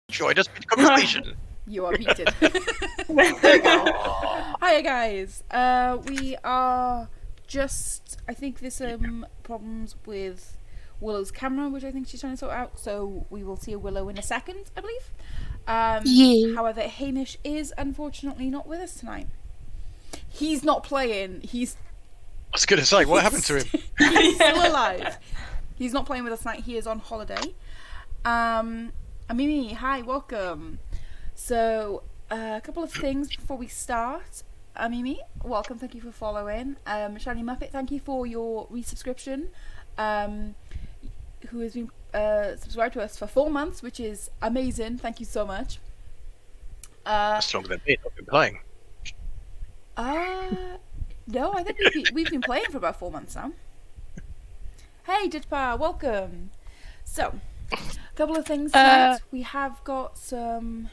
Join us in conversation. You are muted. There we go. Hiya guys. We are just, I think there's some problems with Willow's camera, which I think she's trying to sort out, so we will see a Willow in a second, I believe. Yeah. However, Hamish is unfortunately not with us tonight. He's not playing. I was going to say, what happened to him? He's still alive. He's not playing with us tonight. He is on holiday. Mimi, hi, welcome. So, a couple of things before we start. Mimi, welcome. Thank you for following. Shiny Muppet, thank you for your resubscription. Who has been subscribed to us for 4 months, which is amazing. Thank you so much. That's longer than me. I've been playing. No, I think we've been playing for about 4 months now. Hey, Ditpa, welcome. So, a couple of things tonight. We have got some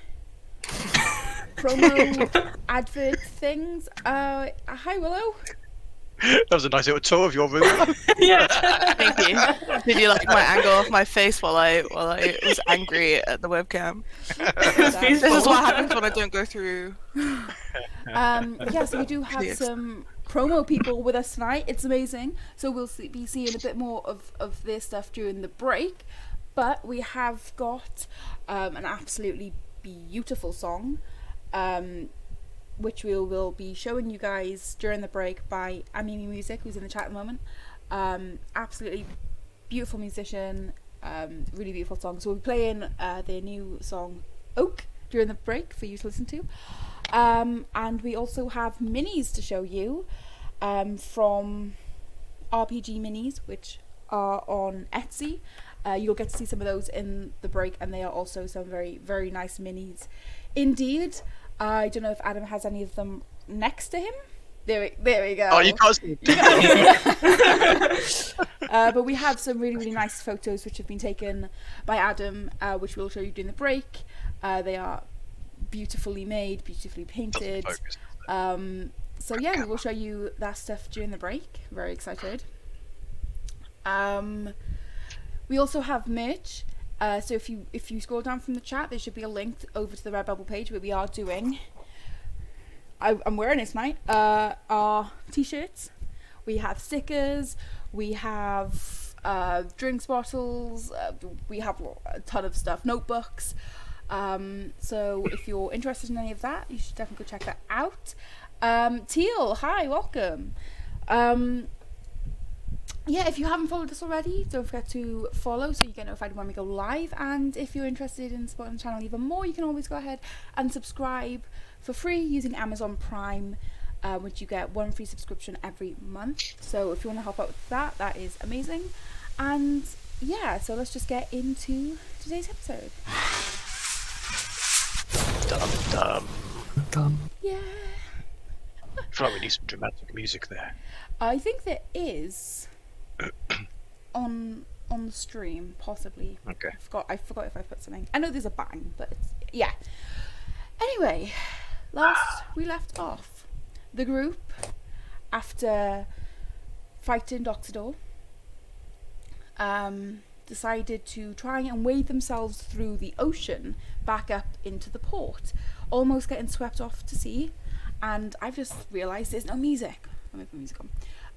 promo advert things. Hi, Willow. That was a nice little tour of your room. Yeah. Thank you. Did you like my angle of my face while I was angry at the webcam? This is what happens when I don't go through. So we do have some promo people with us tonight. It's amazing. So we'll be seeing a bit more of their stuff during the break. But we have got an absolutely beautiful song, which we will be showing you guys during the break by Amimi Music, who's in the chat at the moment. Absolutely beautiful musician, really beautiful song. So we'll be playing their new song, Oak, during the break for you to listen to. And we also have minis to show you from RPG Minis, which are on Etsy. You'll get to see some of those in the break, and they are also some very, very nice minis indeed. I don't know if Adam has any of them next to him. There we go. Oh, you can't see. But we have some really, really nice photos which have been taken by Adam, which we'll show you during the break. They are beautifully made, beautifully painted. So yeah, we will show you that stuff during the break. Very excited. We also have merch. So if you scroll down from the chat, there should be a link over to the Redbubble page where we are doing. I'm wearing it tonight. Our t-shirts. We have stickers. We have drinks bottles. We have a ton of stuff. Notebooks. So if you're interested in any of that, you should definitely go check that out. Teal, hi, welcome. Yeah, if you haven't followed us already, don't forget to follow so you get notified when we go live. And if you're interested in supporting the channel even more, you can always go ahead and subscribe for free using Amazon Prime, which you get 1 free subscription every month. So if you want to help out with that, that is amazing. And yeah, so let's just get into today's episode. Yeah. I feel like we need some dramatic music there. I think there is on the stream, possibly. Okay. I forgot if I put something. I know there's a bang, but it's, yeah. Anyway, last we left off, the group, after fighting Dr. Door, decided to try and wade themselves through the ocean back up into the port, almost getting swept off to sea. And I've just realised there's no music. Let me put music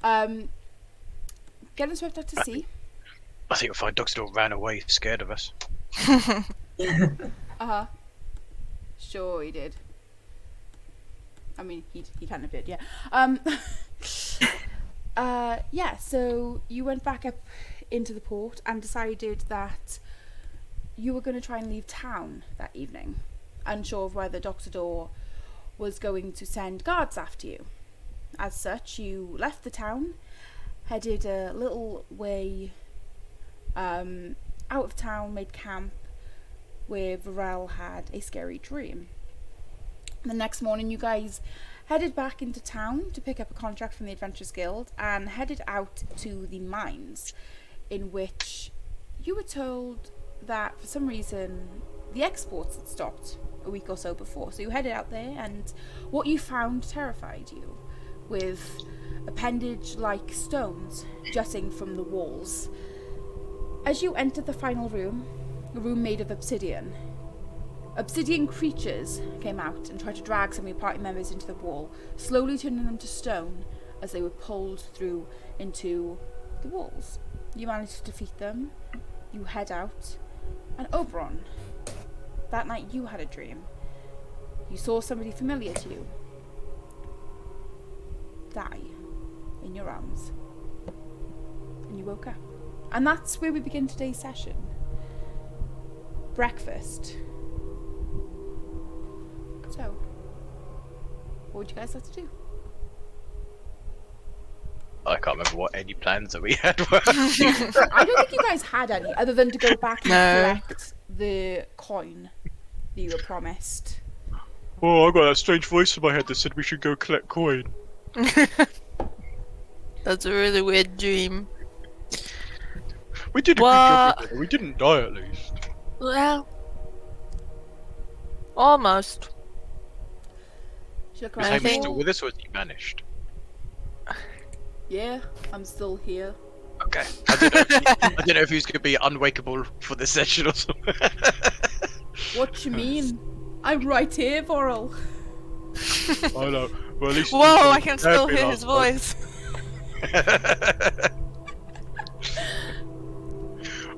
on. Getting swept out to sea. I think we'll find Dr. Door ran away, scared of us. Uh-huh. Sure he did. I mean, he kind of did, yeah. Yeah, so you went back up into the port and decided that you were going to try and leave town that evening, unsure of whether Dr. Door was going to send guards after you. As such, you left the town, headed a little way out of town, made camp where Varel had a scary dream. The next morning, you guys headed back into town to pick up a contract from the Adventurers Guild and headed out to the mines, in which you were told that for some reason the exports had stopped a week or so before. So you headed out there, and what you found terrified you, with appendage-like stones jutting from the walls. As you entered the final room, a room made of obsidian, obsidian creatures came out and tried to drag some of your party members into the wall, slowly turning them to stone as they were pulled through into the walls. You managed to defeat them. You head out, and Oberon, that night you had a dream. You saw somebody familiar to you die in your arms. And you woke up. And that's where we begin today's session. Breakfast. So, what would you guys like to do? I can't remember what any plans that we had were. I don't think you guys had any, other than to go back and collect the coin that you were promised. Oh, I got that strange voice in my head that said we should go collect coin. That's a really weird dream. We did a good job with it. We didn't die at least. Well, almost. Should I Was cry? Hamish still with us or has he vanished? Yeah, I'm still here. Okay. I didn't know if he was going to be unwakeable for this session or something. What you mean? I'm right here, Vorel. I know. Well, at least Whoa, I can still hear his voice.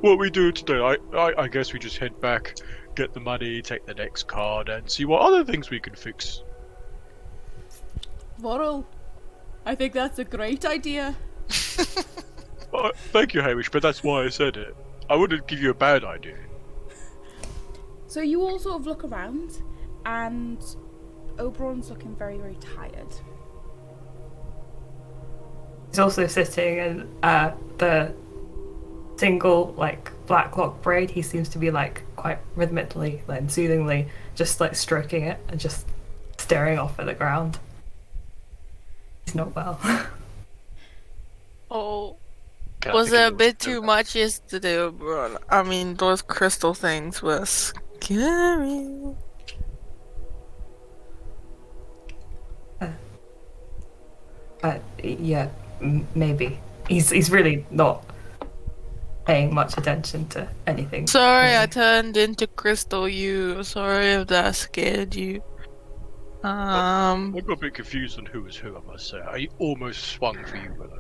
What we do today, I guess we just head back, get the money, take the next card, and see what other things we can fix. Vorel, I think that's a great idea. Thank you, Hamish, but that's why I said it. I wouldn't give you a bad idea. So you all sort of look around, and Oberon's looking very, very tired. He's also sitting in the single like black lock braid. He seems to be like quite rhythmically and soothingly just like stroking it and just staring off at the ground. He's not well. Oh, was it a bit too much yesterday, bro? I mean, those crystal things were scary. Yeah, maybe. He's really not paying much attention to anything. Sorry, I turned into crystal. Sorry if that scared you. I got a bit confused on who was who, I must say. I almost swung for you, Willow.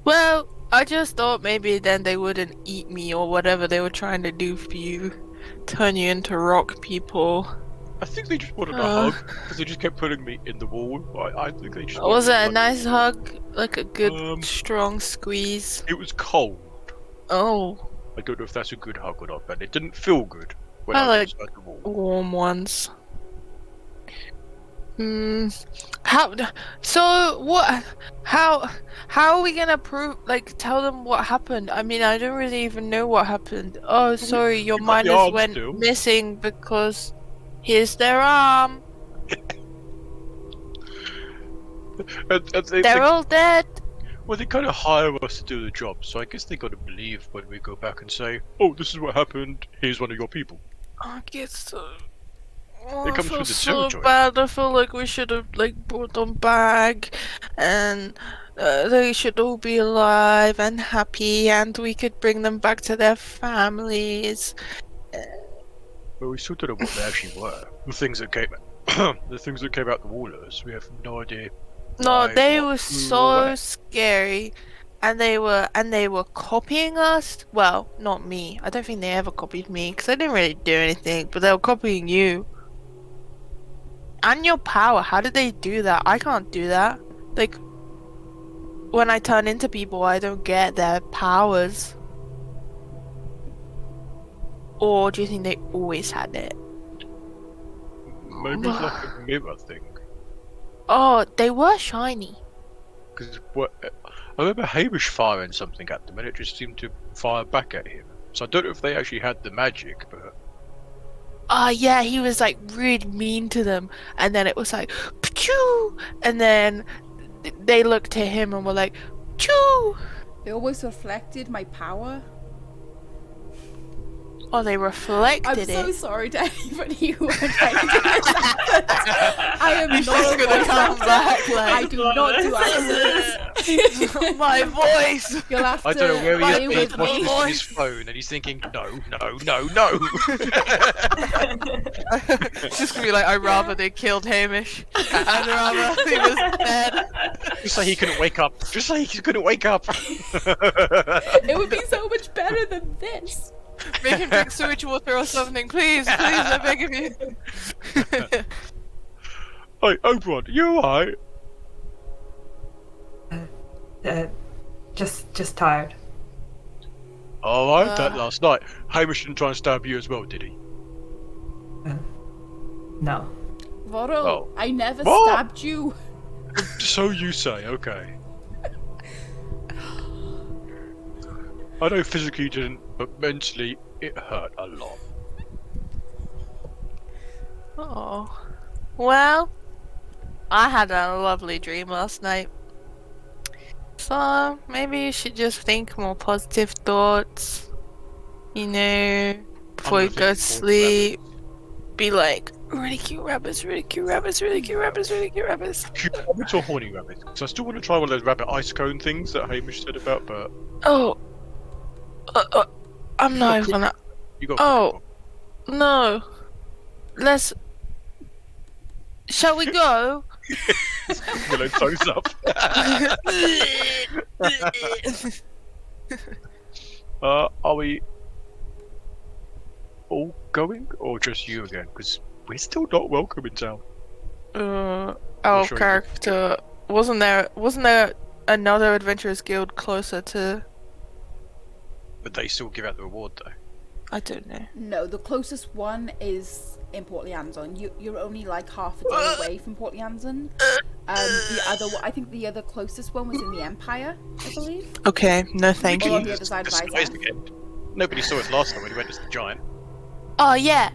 Well, I just thought maybe then they wouldn't eat me or whatever they were trying to do for you. Turn you into rock people. I think they just wanted a hug, because they just kept putting me in the wall. I think they just Was wanted it a nice hug? Like a good, strong squeeze? It was cold. Oh. I don't know if that's a good hug or not, but it didn't feel good when I I was like inside the wall. warm ones. How are we gonna tell them what happened? I mean, I don't really even know what happened. Oh, sorry, your miners went missing because here's their arm. They're all dead. Well, they kind of hire us to do the job, so I guess they got to believe when we go back and say, "Oh, this is what happened. Here's one of your people." I guess so. It comes I feel with the so territory. bad. I feel like we should have brought them back, and they should all be alive and happy, and we could bring them back to their families. But we still don't know what they actually were. The things that came, the things that came out the wallers. We have no idea. No, why, they what, were who, so or scary, and they were copying us. Well, not me. I don't think they ever copied me because I didn't really do anything. But they were copying you. And your power, how did they do that? I can't do that. Like, when I turn into people, I don't get their powers. Or do you think they always had it? Maybe it's like a mirror thing. Oh, they were shiny. Because I remember Hamish firing something at them, and it just seemed to fire back at him. So I don't know if they actually had the magic, but. Yeah, he was like really mean to them, and then it was like, Pachoo! And then they looked to him and were like, Choo! They always reflected my power. Oh, they reflected I'm so it. sorry to anybody who was making this happen. I am He's not just gonna come back I like, do not do accents. my voice! You'll have to I don't know where buy he is, but he's with watching me. this on his phone and he's thinking, no. Just gonna be like, I'd rather they killed Hamish. I'd rather he was dead. Just so he couldn't wake up. Just so he couldn't wake up. It would be so much better than this. Make him drink sewage water or something, please, I beg of you. Hey, Oberon, you alright? Just tired. Oh, I had that last night. Hamish didn't try and stab you as well, did he? No. Voro, Oh. I never What? stabbed you. So you say, okay. I know physically you didn't, but mentally it hurt a lot. Oh. Well, I had a lovely dream last night. So, maybe you should just think more positive thoughts. You know, before you gonna go to think more sleep. Be like, really cute rabbits, really cute rabbits, really cute rabbits, really cute rabbits. Cute rabbits or horny rabbits? Because I still want to try one of those rabbit ice cone things that Hamish said about, but Oh. I'm not even gonna. you got. Oh. No. Let's. Shall we go? Willow toes up. Are we all going, or just you again? Because we're still not welcome in town. Our sure you- character wasn't there another adventurers guild closer to? But they still give out the reward, though. I don't know. No, the closest one is in Port Lianzon. You're only like half a day away from Port Lianzon. The other one, I think the other closest one was in the Empire, I believe. Okay, no thank Or you. on the other side of Disguised Isaac. again. Nobody saw us last time when we went as the giant. Oh yeah,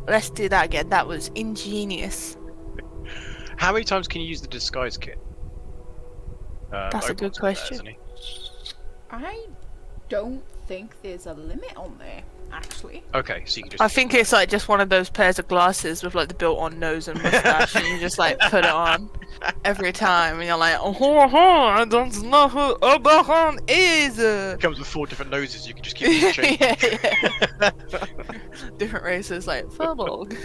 let's do that again. That was ingenious. How many times can you use the disguise kit? That's a good Oberon's got that, question. hasn't he? I don't think there's a limit on there, actually. Okay, so you can just. I think it's like just one of those pairs of glasses with like the built-on nose and mustache, and you just like put it on every time, and you're like, oh, I don't know who Oberon is. It comes with 4 different noses. You can just keep changing. yeah. Different races like Furbolg.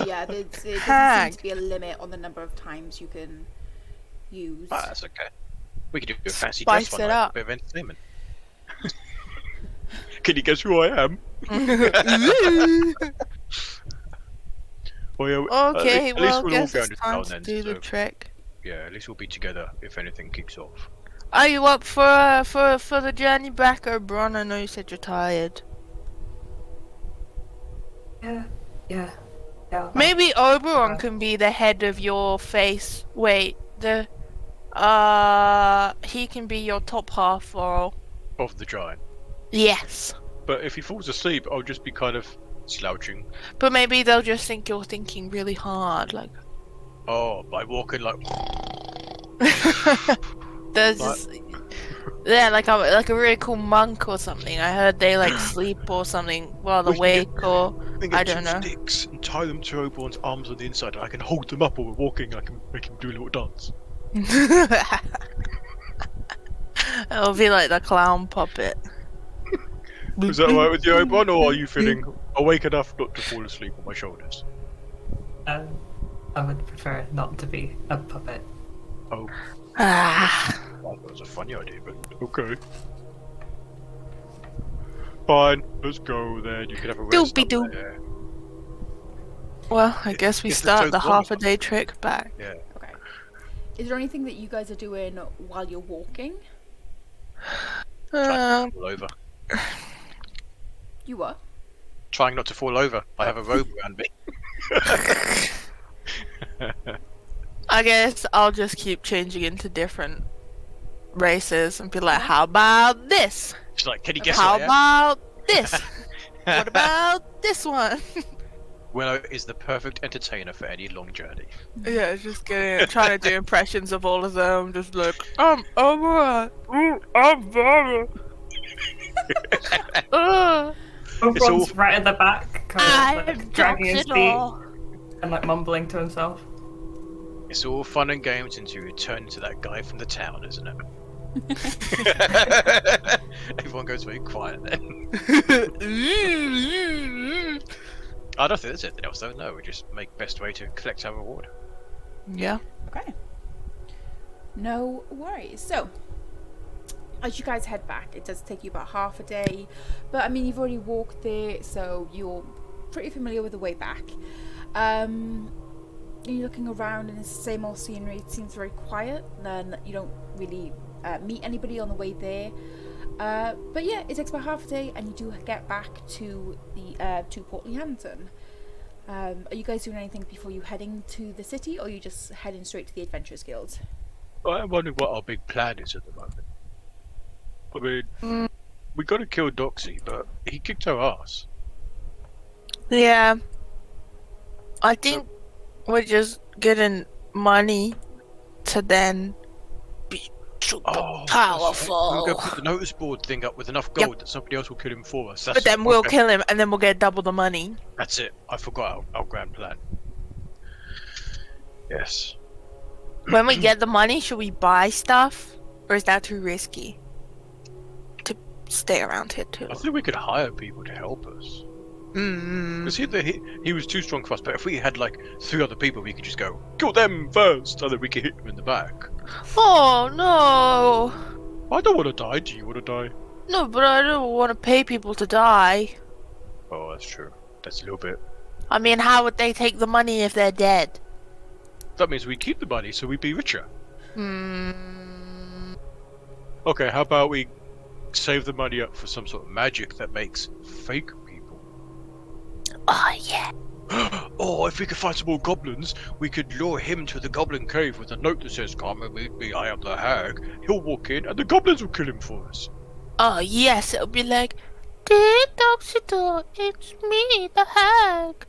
Yeah, there doesn't seem Hag. to be a limit on the number of times you can use. Ah, that's okay. We could do a fancy dress Spice one it night, up. a bit of entertainment. Can you guess who I am? Well, yeah, Okay, at least well, we'll all guess go it's into time town to then. do the So, trick. yeah, at least we'll be together if anything kicks off. Are you up for the journey back, Oberon? I know you said you're tired. Yeah. Maybe Oberon can be the head of your face. Wait, he can be your top half, or Of the giant. yes. But if he falls asleep, I'll just be kind of slouching. But maybe they'll just think you're thinking really hard, like. Oh, by walking like. There's But- just, yeah, like a really cool monk or something. I heard they like sleep or something while We awake, can or Think I of don't two know. sticks and tie them to Oberon's arms on the inside. And I can hold them up while we're walking. And I can make him do a little dance. It'll be like the clown puppet. Is that alright with you, Oberon, or are you feeling awake enough not to fall asleep on my shoulders? I would prefer not to be a puppet. Oh, Ah. I thought it was a funny idea, but okay. Fine, let's go then. You can have a rest up Doopy-doo. there. Well, I guess we It's the start the total half a day trick back. Yeah. Okay. Is there anything that you guys are doing while you're walking? Trying not to fall over. You what? Trying not to fall over. I have a robe around me. I guess I'll just keep changing into different races and be like, how about this? She's like, can you guess How what I am? about this? What about this one? Willow is the perfect entertainer for any long journey. Yeah, just trying to do impressions of all of them. Just like, I'm alright. I'm very. Oberon's right at the back, kind of I've like, dragging his dropped it feet all. and like mumbling to himself. It's all fun and games until you turn into that guy from the town, isn't it? Everyone goes very quiet then. I don't think there's anything else though. No, we just make best way to collect our reward. Yeah. Okay. No worries. So, as you guys head back, it does take you about half a day, but I mean, you've already walked there, so you're pretty familiar with the way back. You're looking around and it's the same old scenery. It seems very quiet, and you don't really meet anybody on the way there. But yeah, it takes about half a day, and you do get back to the to Port Lehampton. Are you guys doing anything before you heading to the city, or are you just heading straight to the Adventurers Guild? I'm wondering what our big plan is at the moment. I mean, we got to kill Doxy, but he kicked our ass. Yeah. I think we're just getting money to then be super powerful. We're going to put the notice board thing up with enough gold that somebody else will kill him for us. But then we'll kill him and then we'll get double the money. That's it. I forgot our grand plan. Yes. When we get the money, should we buy stuff? Or is that too risky? To stay around here too I long? think we could hire people to help us. Because he was too strong for us, but if we had like 3 other people, we could just go, kill them first, and then we could hit them in the back. Oh no! I don't want to die. Do you want to die? No, but I don't want to pay people to die. Oh, that's true. That's a little bit. I mean, how would they take the money if they're dead? That means we keep the money, so we'd be richer. Okay, how about we save the money up for some sort of magic that makes fake people? Oh, yeah. Oh, if we could find some more goblins, we could lure him to the goblin cave with a note that says, "Come and meet me, I am the hag." He'll walk in, and the goblins will kill him for us. Oh, yes, it'll be like, "Dear Doxydor, it's me, the hag.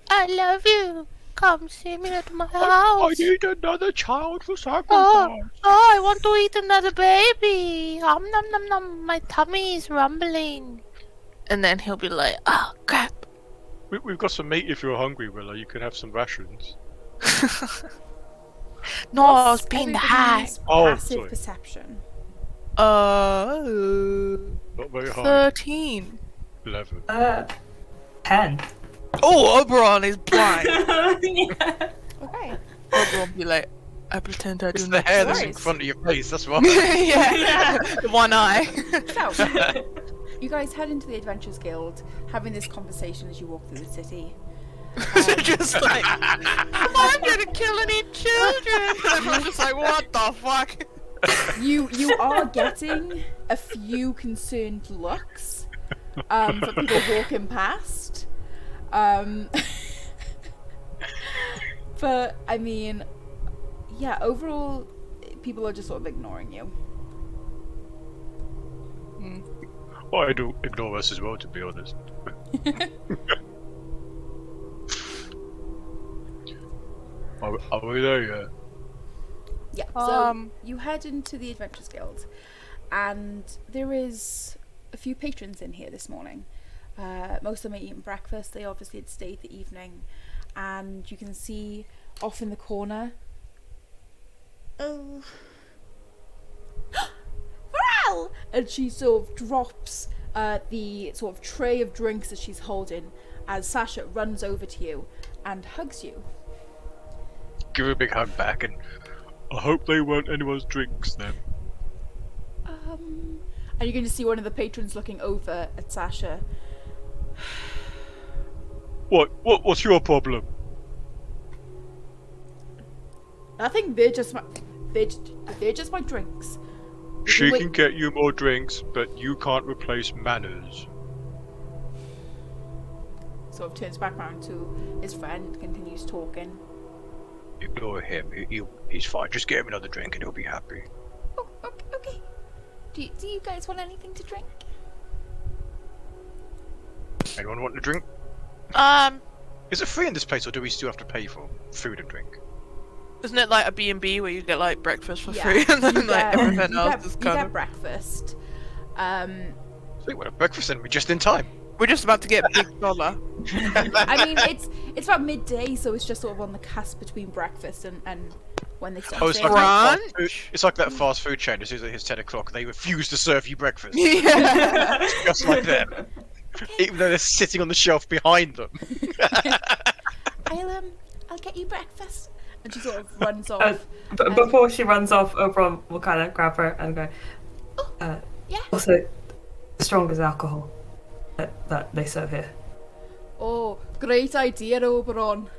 I love you. Come see me at my house. I need another child for sacrifice. Oh, I want to eat another baby. Nom nom nom. My tummy is rumbling." And then he'll be like, "Oh, crap." We've got some meat if you're hungry, Willa. You can have some rations. No, I was being the hag. Everybody's Oh, passive sorry. perception. Not very high. 13. 11. 10. Oh, Oberon is blind. Yeah. Okay. Oberon be like, "I pretend I It's do the not." hair that's in worries. front of your face, that's why. Yeah, the one eye. So, you guys head into the Adventurers Guild, having this conversation as you walk through the city. So just like, "I'm gonna kill and eat children." And everyone's just like, "What the fuck?" You are getting a few concerned looks for people walking past. But I mean, yeah, overall, people are just sort of ignoring you. Well, I do ignore us as well, to be honest. Are we there yet? Yeah, so you head into the Adventurers Guild, and there is a few patrons in here this morning. Most of them are eating breakfast. They obviously had stayed the evening, and you can see off in the corner. Oh, Varel! And she sort of drops the sort of tray of drinks that she's holding as Sasha runs over to you and hugs you. Give her a big hug back, and I hope they weren't anyone's drinks then. And you're going to see one of the patrons looking over at Sasha. What's your problem? Nothing. They're just my drinks. She Wait. can get you more drinks, but you can't replace manners. Sort of turns back around to his friend, continues talking. Ignore him. He's fine. Just get him another drink and he'll be happy. Oh, okay. Do you guys want anything to drink? Anyone want a drink? Is it free in this place, or do we still have to pay for food and drink? Isn't it like a B&B where you get like breakfast for Yeah, free and then you like get- everything you else get- is you kind get of... breakfast. Sweet, what a breakfast, and we're just in time. We're just about to get big dollar. I mean, it's about midday, so it's just sort of on the cusp between breakfast and when they start. Oh, it's like, serving. that Brunch? fast food, it's like that fast food chain. As soon as it hits 10 o'clock, they refuse to serve you breakfast. Yeah. Just like them. Even though they're sitting on the shelf behind them. I'll get you breakfast. And she sort of runs off. But before she runs off, Oberon will kind of grab her and go, Yeah. also, the strongest alcohol that they serve here. Oh, great idea, Oberon.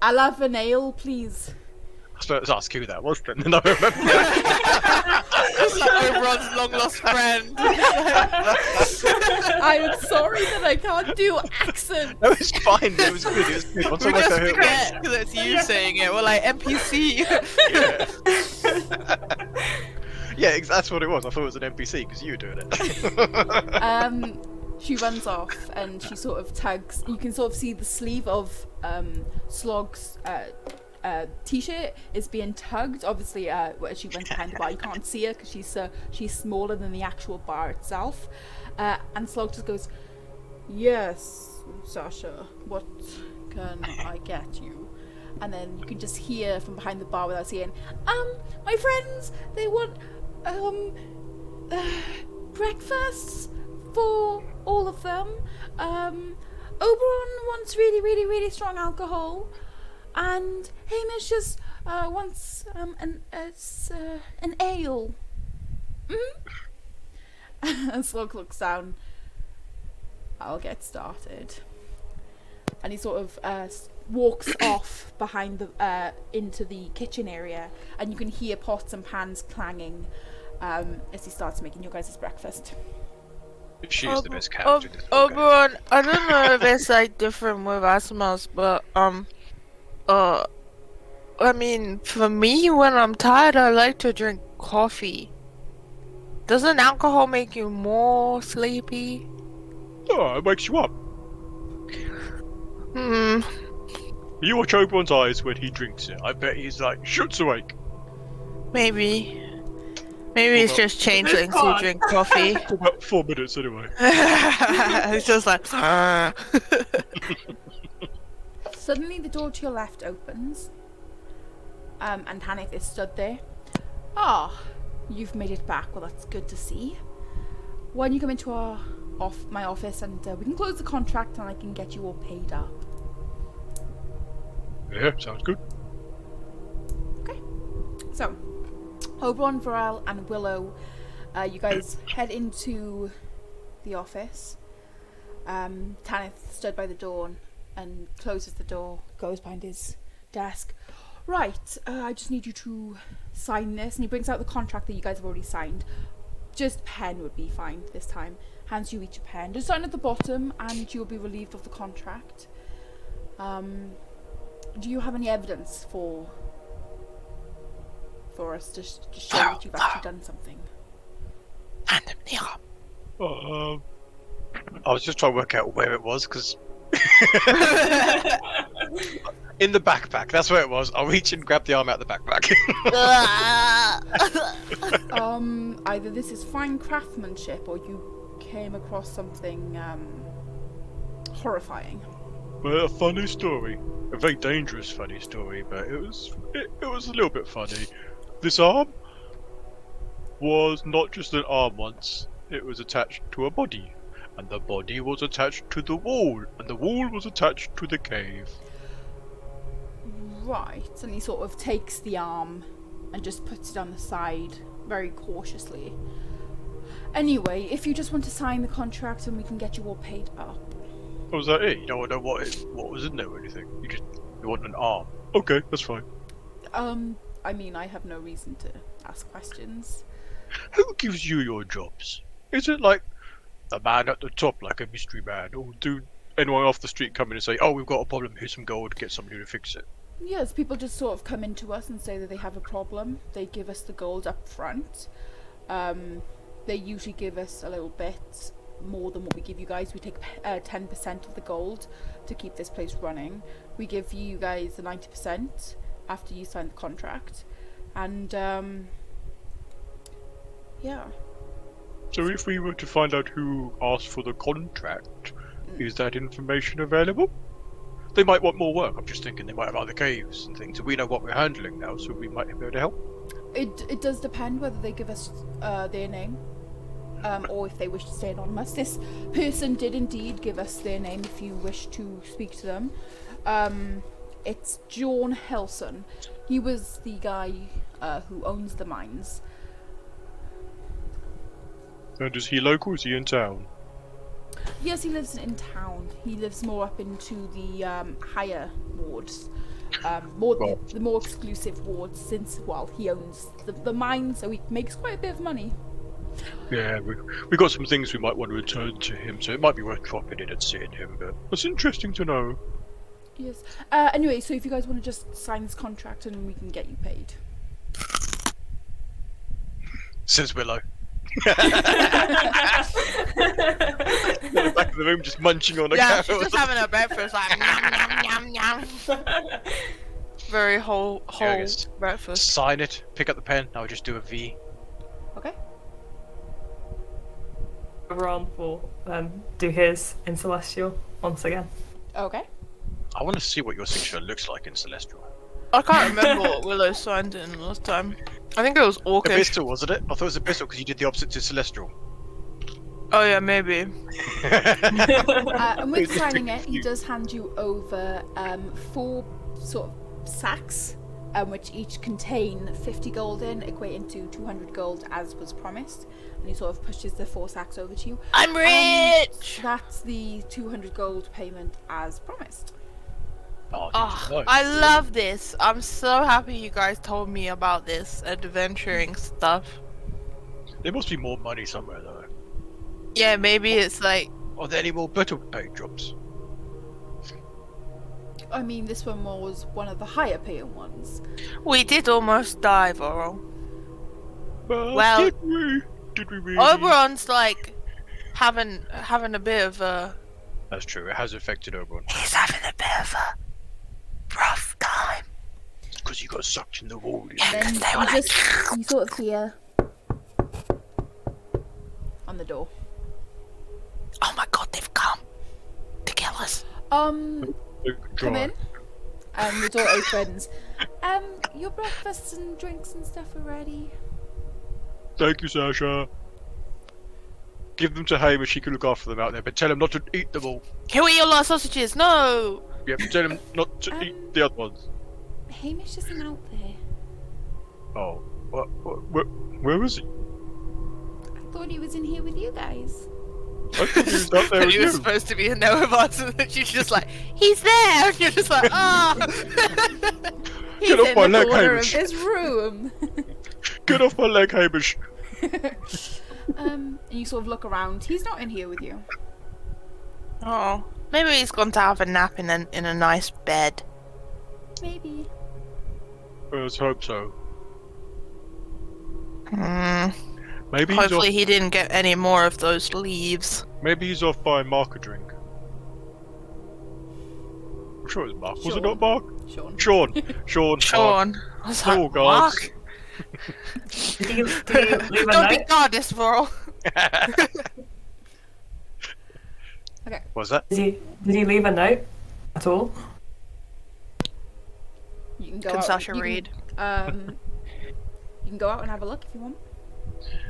I'll have an ale, please. I was supposed to ask who that was, but then I remember. It's like Oberon's long lost friend. I'm sorry that I can't do accents. No, it's fine. It was good. It was good. Once I We worked just out who it was. forget because it's you saying it. We're like NPC. Yeah, that's what it was. I thought it was an NPC because you were doing it. She runs off and she sort of tugs. You can sort of see the sleeve of Slog's t-shirt is being tugged. Obviously, when she runs behind the bar, you can't see her because she's smaller than the actual bar itself. And Slog just goes, "Yes, Sasha, what can I get you?" And then you can just hear from behind the bar without seeing, my friends, they want breakfasts for all of them. Oberon wants really, really, really strong alcohol, and Hamish just wants an ale. And Slug looks down. I'll get started. And he sort of walks off behind the into the kitchen area, and you can hear pots and pans clanging as he starts making your guys' breakfast. She's the best character in this book. Oberon, I don't know if it's like different with Asimov's, but I mean, for me, when I'm tired, I like to drink coffee. Doesn't alcohol make you more sleepy? Oh, it wakes you up. Hmm. You watch Oberon's eyes when he drinks it. I bet he's like, shoots awake. Maybe. Maybe it's just changelings who drink coffee. For about 4 minutes anyway. It's just like. Suddenly, the door to your left opens, and Hanif is stood there. Ah, you've made it back. Well, that's good to see. Why don't you come into my office, and we can close the contract, and I can get you all paid up. Yeah, sounds good. Okay. So, Oberon, Varel, and Willow, you guys head into the office. Tanith stood by the door and closes the door, goes behind his desk. Right, I just need you to sign this. And he brings out the contract that you guys have already signed. Just pen would be fine this time. Hands you each a pen. Just sign at the bottom and you'll be relieved of the contract. Do you have any evidence for us to show that you've actually done something? Hand him the arm. I was just trying to work out where it was, because... In the backpack, that's where it was. I'll reach and grab the arm out of the backpack. Either this is fine craftsmanship or you came across something horrifying. Well, a funny story. A very dangerous funny story, but it was a little bit funny. This arm was not just an arm once. It was attached to a body. And the body was attached to the wall. And the wall was attached to the cave. Right, and he sort of takes the arm and just puts it on the side very cautiously. Anyway, if you just want to sign the contract and we can get you all paid up. Oh, was that it? You don't know what was in there or anything? You want an arm. Okay, that's fine. I mean, I have no reason to ask questions. Who gives you your jobs? Is it like the man at the top, like a mystery man? Or do anyone off the street come in and say, oh, we've got a problem, here's some gold, get somebody to fix it? Yes, people just sort of come into us and say that they have a problem. They give us the gold up front. They usually give us a little bit more than what we give you guys. We take 10% of the gold to keep this place running. We give you guys the 90% after you sign the contract. And, yeah. So if we were to find out who asked for the contract, is that information available? They might want more work. I'm just thinking they might have other caves and things. And we know what we're handling now, so we might be able to help. It does depend whether they give us their name, or if they wish to stay anonymous. This person did indeed give us their name if you wish to speak to them. It's John Helson. He was the guy who owns the mines. And is he local? Is he in town? Yes, he lives in town. He lives more up into the higher wards. The more exclusive wards, since, well, he owns the mine, so he makes quite a bit of money. Yeah, we got some things we might want to return to him, so it might be worth dropping in and seeing him, but it's interesting to know. Yes. Anyway, so if you guys want to just sign this contract and we can get you paid. Says Willow. In the back of the room, just munching on a Yeah, carrot. she's just having her breakfast, like yum, yum, yum, yum. Very whole Just breakfast. sign it, pick up the pen, I'll just do a V. Okay. Ron will do his in Celestial once again. Okay. I want to see what your signature looks like in Celestial. I can't remember what Willow signed in last time. I think it was Orcish. Abyssal, wasn't it? I thought it was Abyssal because you did the opposite to Celestial. Oh yeah, maybe. And with signing it, he does hand you over 4 sort of sacks, which each contain 50 gold in, equating to 200 gold as was promised. And he sort of pushes the 4 sacks over to you. I'm rich! That's the 200 gold payment as promised. Oh, Oh, I love this. I'm so happy you guys told me about this adventuring stuff. There must be more money somewhere though. Yeah, maybe it's like... Are there any more better paid jobs? I mean, this one was one of the higher paying ones. We did almost die, Vorol. Well, did we? Did we really? Oberon's like having a bit of a... That's true, it has affected Oberon. He's having a bit of a rough time. Because he got sucked in the wall. Yeah, Then 'cause they were like... you sort of hear on the door. Oh my god, they've come to kill us. Come in. The door opens. Your breakfasts and drinks and stuff are ready. Thank you, Sasha. Give them to Hamish, he can look after them out there, but tell him not to eat them all. Can we eat all our sausages? No! Yep, tell him not to eat the other ones. Hamish isn't out there. Oh, where was he? I thought he was in here with you guys. I thought he was out there with He was you. supposed to be in there with us, and then she's just like, he's there! And you're just like, oh! He's Get off in my the leg, corner Hamish. of this room. Get off my leg, Hamish. And you sort of look around. He's not in here with you. Oh, maybe he's gone to have a nap in a nice bed. Maybe. Let's hope so. Hmm. Maybe he's Hopefully off. he didn't get any more of those leaves. Maybe he's off buying Mark a drink. I'm sure it was Mark. Was it Sean. not Mark? Sean. Sean. Sean. I was Oh, like, God. Mark? Did you leave a Don't be note? goddess, Vorl. Okay. Was that? Did he leave a note at all? You can go Can out. Sasha you read? Can, you can go out and have a look if you want.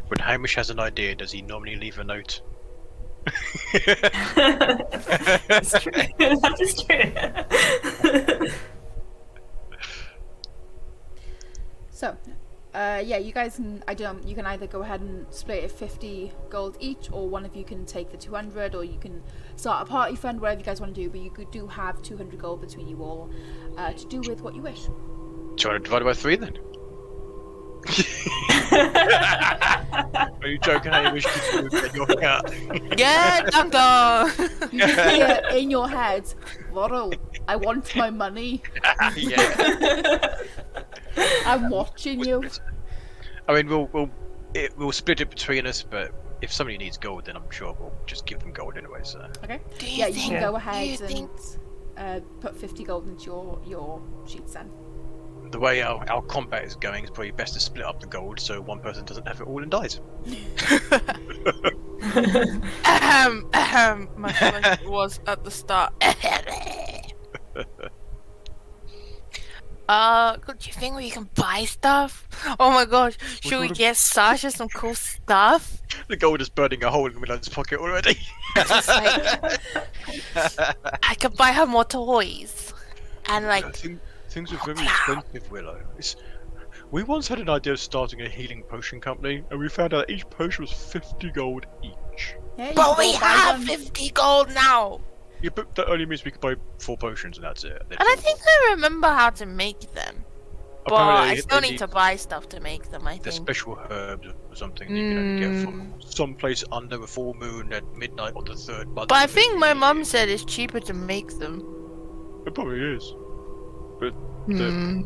When Hamish has an idea, does he normally leave a note? That's true. That is true. So, yeah, you guys can. You can either go ahead and split it 50 gold each, or one of you can take the 200, or you can start a party fund, whatever you guys want to do. But you do have 200 gold between you all to do with what you wish. 200 divided by 3 then? Are you joking, Hamish? Get your cat. Yeah, Duncan! You just hear in your head, Vorl, I want my money. Yeah. I'm watching you. I mean, we'll split it between us, but if somebody needs gold, then I'm sure we'll just give them gold anyway. So. Okay. Do you Yeah, you think, can go do ahead you think and put 50 gold into your sheets then. The way our combat is going, it's probably best to split up the gold so one person doesn't have it all and dies. My stomach was at the start. Do you think we can buy stuff? Oh my gosh, should we get Sasha some cool stuff? The gold is burning a hole in Milan's pocket already. Just like, I could buy her more toys. And I like, think things are What very the hell? expensive, Willow. We once had an idea of starting a healing potion company, and we found out each potion was 50 gold each. Yeah, you but could we all buy have one. 50 gold now. Yeah, but that only means we could buy 4 potions, and that's it. And I think I remember how to make them. But I Apparently, still they need to buy stuff to make them, I the think. special herbs or something you can only get from someplace under a full moon at midnight on the 3rd month. But I of think every my year. mum said it's cheaper to make them. It probably is. But Hmm.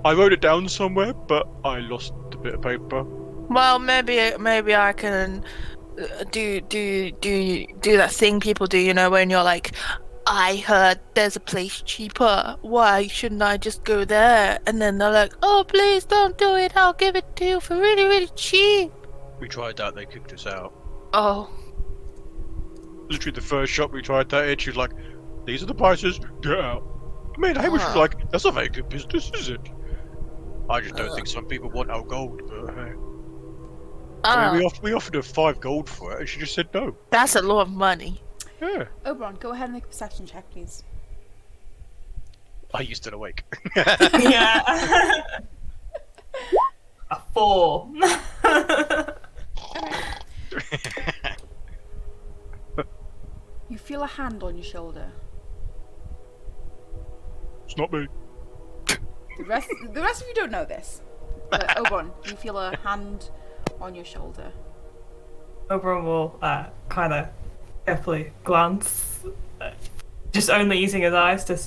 I wrote it down somewhere, but I lost a bit of paper. Well, maybe I can do that thing people do, you know, when you're like, I heard there's a place cheaper. Why shouldn't I just go there? And then they're like, oh, please don't do it. I'll give it to you for really, really cheap. We tried that, they kicked us out. Oh. Literally the first shop we tried that in, she was like, these are the prices, get out. I mean, Hamish was like, that's not very good business, is it? I just don't think some people want our gold, but hey. I mean, we offered her 5 gold for it, and she just said no. That's a lot of money. Yeah. Oberon, go ahead and make a perception check, please. Are you still awake? Yeah. A 4. You feel a hand on your shoulder. It's not me. The rest of you don't know this. But Oberon, you feel a hand on your shoulder. Oberon will kind of carefully glance, just only using his eyes to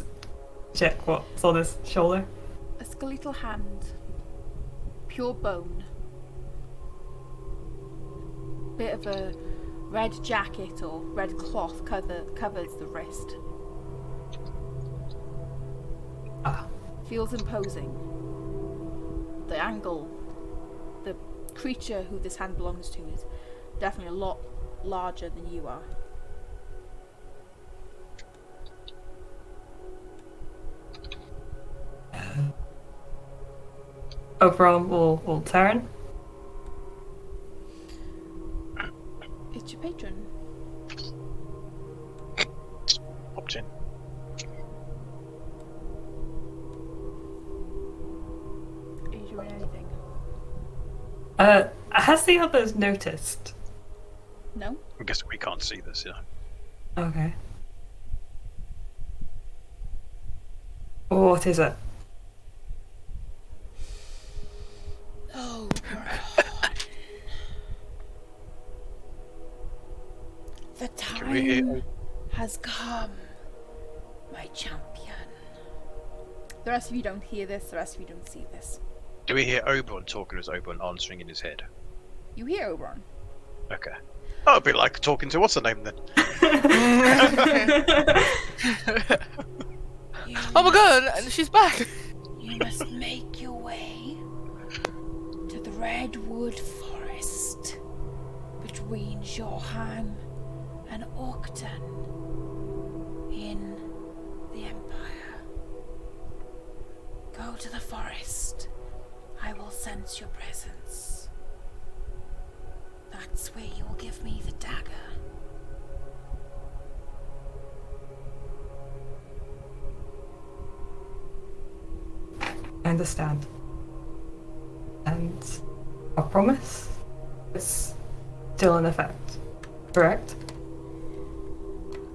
check what's on his shoulder. A skeletal hand. Pure bone. Bit of a red jacket or red cloth covers the wrist. Ah. Feels imposing. The angle, the creature who this hand belongs to is definitely a lot larger than you are. Oberon will turn. It's your patron. Popped in. Are you doing anything? Has the others noticed? No? I'm guessing we can't see this, yeah. Okay. What is it? Oh, the Can we hear? time has come, my champion. The rest of you don't hear this, the rest of you don't see this. Do we hear Oberon talking, or is Oberon answering in his head? You hear Oberon. Okay. Oh, it'd be like talking to what's her name then? Oh my god, she's back. You must make your way to the Redwood Forest between Jorhan and Orkton in the Empire. Go to the forest. I will sense your presence. That's where you will give me the dagger. I understand. And our promise is still in effect, correct?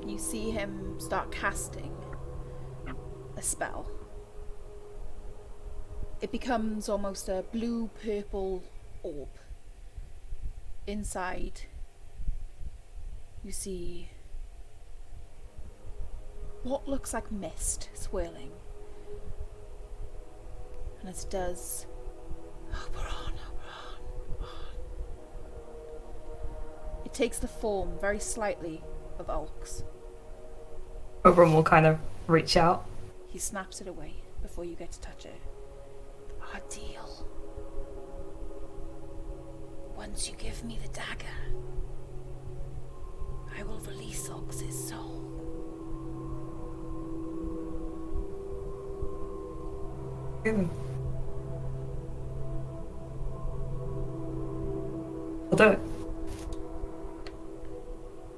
You see him start casting a spell. It becomes almost a blue-purple orb. Inside, you see what looks like mist swirling. And as it does, Oberon. It takes the form, very slightly, of Ulk's. Oberon will kind of reach out. He snaps it away before you get to touch it. Our deal. Once you give me the dagger, I will release Ox's soul. We'll do it.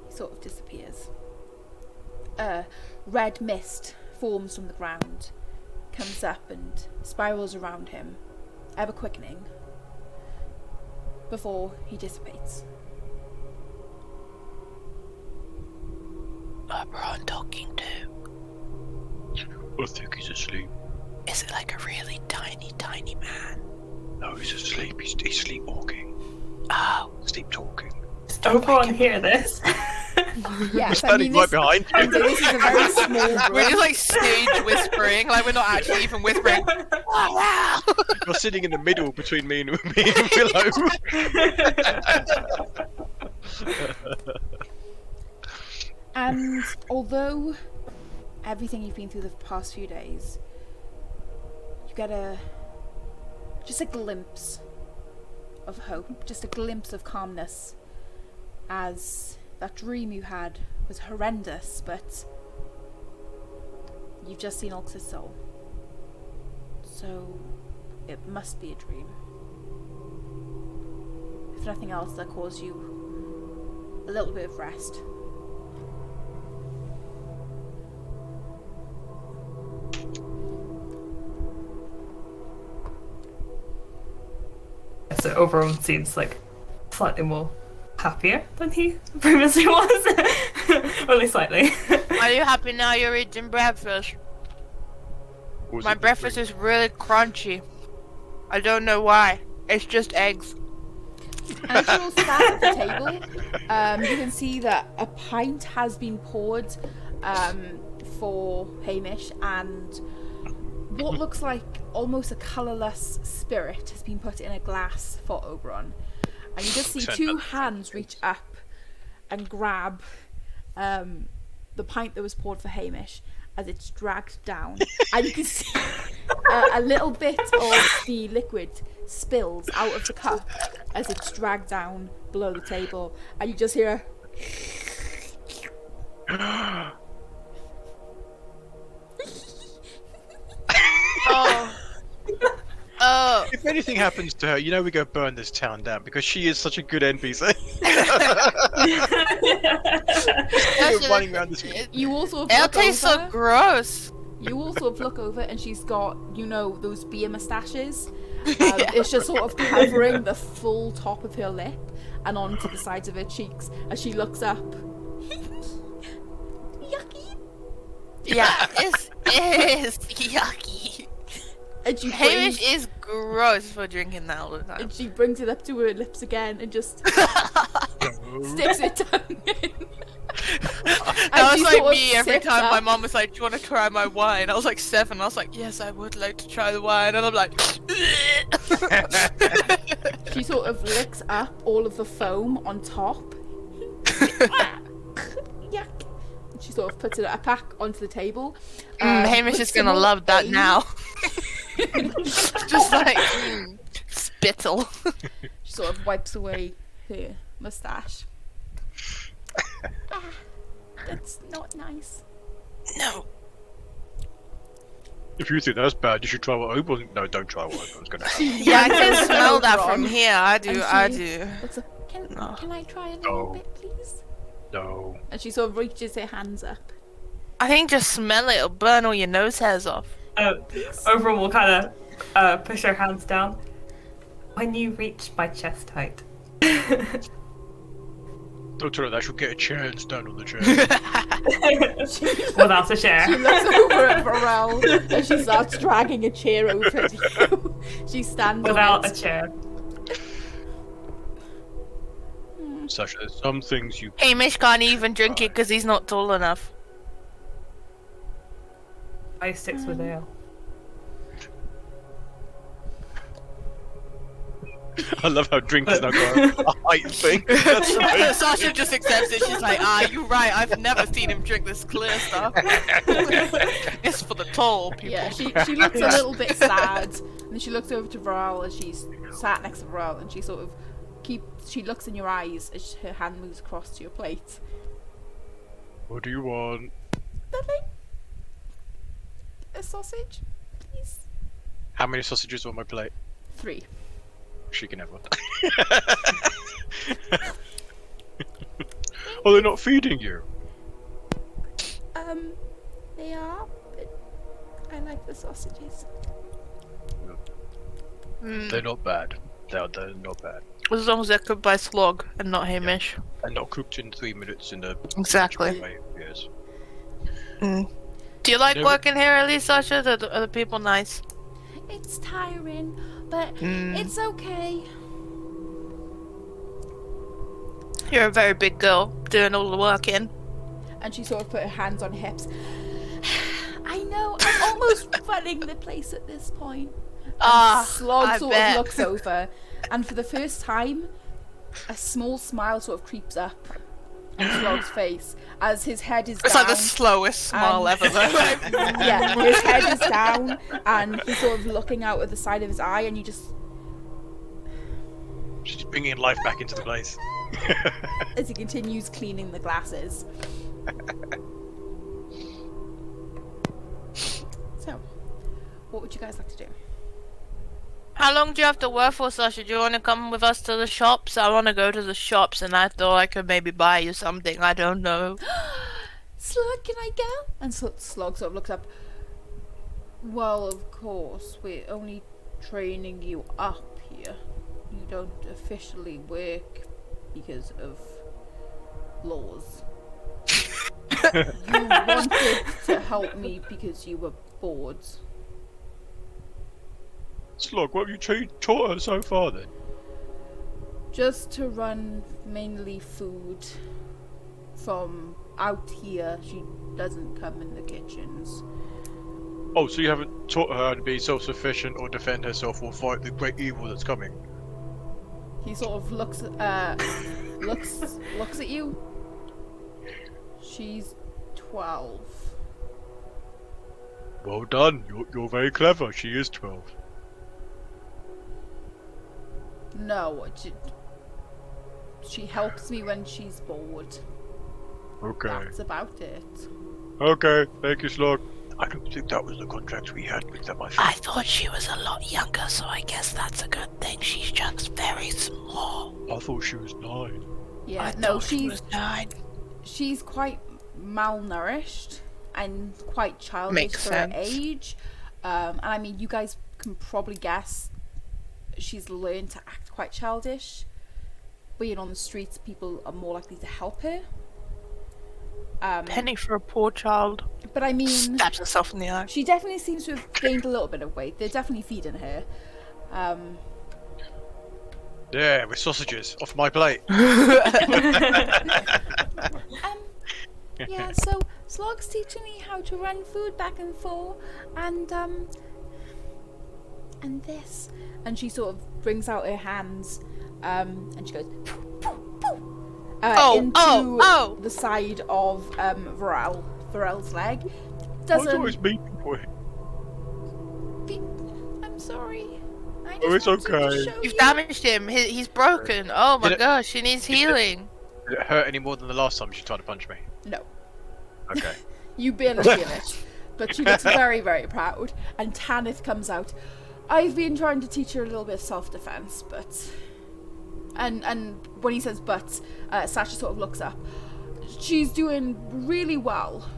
He sort of disappears. Red mist forms from the ground, comes up and spirals around him, ever quickening, before he dissipates. Oberon talking to. I think he's asleep. Is it like a really tiny, tiny man? No, he's asleep. He's sleepwalking. Oh. Sleep talking. Oberon hear this. Yes, We're standing right behind you. This is a very small room. We're just like stage whispering, like we're not actually even whispering. Oh, wow. You're sitting in the middle between me and Willow. And although everything you've been through the past few days, you get just a glimpse of hope, just a glimpse of calmness, as that dream you had was horrendous, but you've just seen Ulx's soul. So it must be a dream. If nothing else, that caused you a little bit of rest. So Oberon seems like slightly more happier than he previously was. Only slightly. Are you happy now you're eating breakfast? My breakfast is really crunchy. I don't know why. It's just eggs. As you're all sat at the table, you can see that a pint has been poured for Hamish, and what looks like almost a colourless spirit has been put in a glass for Oberon. And you just see two hands reach up and grab the pint that was poured for Hamish as it's dragged down. And you can see a little bit of the liquid spills out of the cup as it's dragged down below the table. And you just hear Oh. Oh. If anything happens to her, you know we go burn this town down because she is such a good NPC. Running around this. You also It look tastes over. so gross. You also look over, and she's got, those beer mustaches. It's just sort of covering the full top of her lip and onto the sides of her cheeks as she looks up. Yucky. Yeah, it is yucky. And she Hamish brings, is gross for drinking that all the time. and she brings it up to her lips again and just sticks it down in. That was she like sort of me every sips time my up. mom was like, "Do you want to try my wine?" I was like 7. I was like, "Yes, I would like to try the wine," and I'm like, She sort of licks up all of the foam on top. Yuck. And she sort of puts it back onto the table. Hamish with is some gonna more love that aim. now. Just like spittle. She sort of wipes away her moustache. That's not nice. No. If you think that's bad, you should try what Oberon. No, don't try what Oberon's gonna have. Yeah, I can smell that Oberon. from here. I do. And I she do. looks up, can I try a little No. bit, please? No. And she sort of reaches her hands up. I think just smell it. It'll burn all your nose hairs off. Oberon will kind of push her hands down. When you reach my chest height. Don't tell her that. She'll get a chair and stand on the chair. Without a chair. She looks over at Varel and she starts dragging a chair over to you. She stands Without on a it. chair. Sasha, there's some things you. Hamish can't even drink it because he's not tall enough. I sticks with ale. I love how drink has now got a height thing. That's amazing. Sasha just accepts it. She's like, you're right. I've never seen him drink this clear stuff. It's for the tall people. Yeah, she looks a little bit sad. And then she looks over to Varel as she's sat next to Varel and she sort of she looks in your eyes as her hand moves across to your plate. What do you want? Nothing. A sausage, please. How many sausages on my plate? 3. She can have one. Oh, they're not feeding you. They are, I like the sausages. They're not bad. They're not bad. As long as they're cooked by Slog and not Hamish. And not cooked in 3 minutes in a Exactly. way. Yes. Do you like Never- working here at least, Sasha? Are the people nice? It's tiring, but it's okay. You're a very big girl, doing all the work in. And she sort of put her hands on her hips. I know, I'm almost running the place at this point. And Slog I sort bet. of looks over, and for the first time, a small smile sort of creeps up on Slog's face as his head is It's down. like the slowest smile and- ever, though. Yeah, his head is down, and he's sort of looking out of the side of his eye, and you just, She's bringing life back into the place. as he continues cleaning the glasses. So, what would you guys like to do? How long do you have to work for, Sasha? Do you want to come with us to the shops? I want to go to the shops, and I thought I could maybe buy you something. I don't know. Slug, can I go? And Slug sort of looks up. Well, of course, we're only training you up here. You don't officially work because of laws. You wanted to help me because you were bored. Slog, what have you taught her so far then? Just to run mainly food from out here. She doesn't come in the kitchens. Oh, so you haven't taught her how to be self-sufficient or defend herself or fight the great evil that's coming? He sort of looks at you. She's 12. Well done. You're very clever. She is 12. No, she helps me when she's bored. Okay. That's about it. Okay. Thank you, Slog. I don't think that was the contract we had with them. I thought she was a lot younger, so I guess that's a good thing. She's just very small. I thought she was 9. Yeah, I no, thought she she's was 9. she's quite malnourished and quite childish Makes for sense. her age. And I mean, you guys can probably guess she's learned to act quite childish. Being on the streets, people are more likely to help her. Penny for a poor child. But I mean, Stabs herself in the eye. she definitely seems to have gained a little bit of weight. They're definitely feeding her. Yeah, with sausages off my plate. Yeah, so Slog's teaching me how to run food back and forth, and this. And she sort of brings out her hands, and she goes poof, poof, poof, into the side of Varel's leg. Why is it always me for it? I'm sorry. I Oh, it's just wanted to okay. show You've you. damaged him. He's broken. Oh my Did it- gosh, he needs healing. Did it hurt any more than the last time she tried to punch me? No, Okay. you barely feel it, but she looks very, very proud. And Tanith comes out. I've been trying to teach her a little bit of self-defense, but and when he says "but," Sasha sort of looks up. She's doing really well.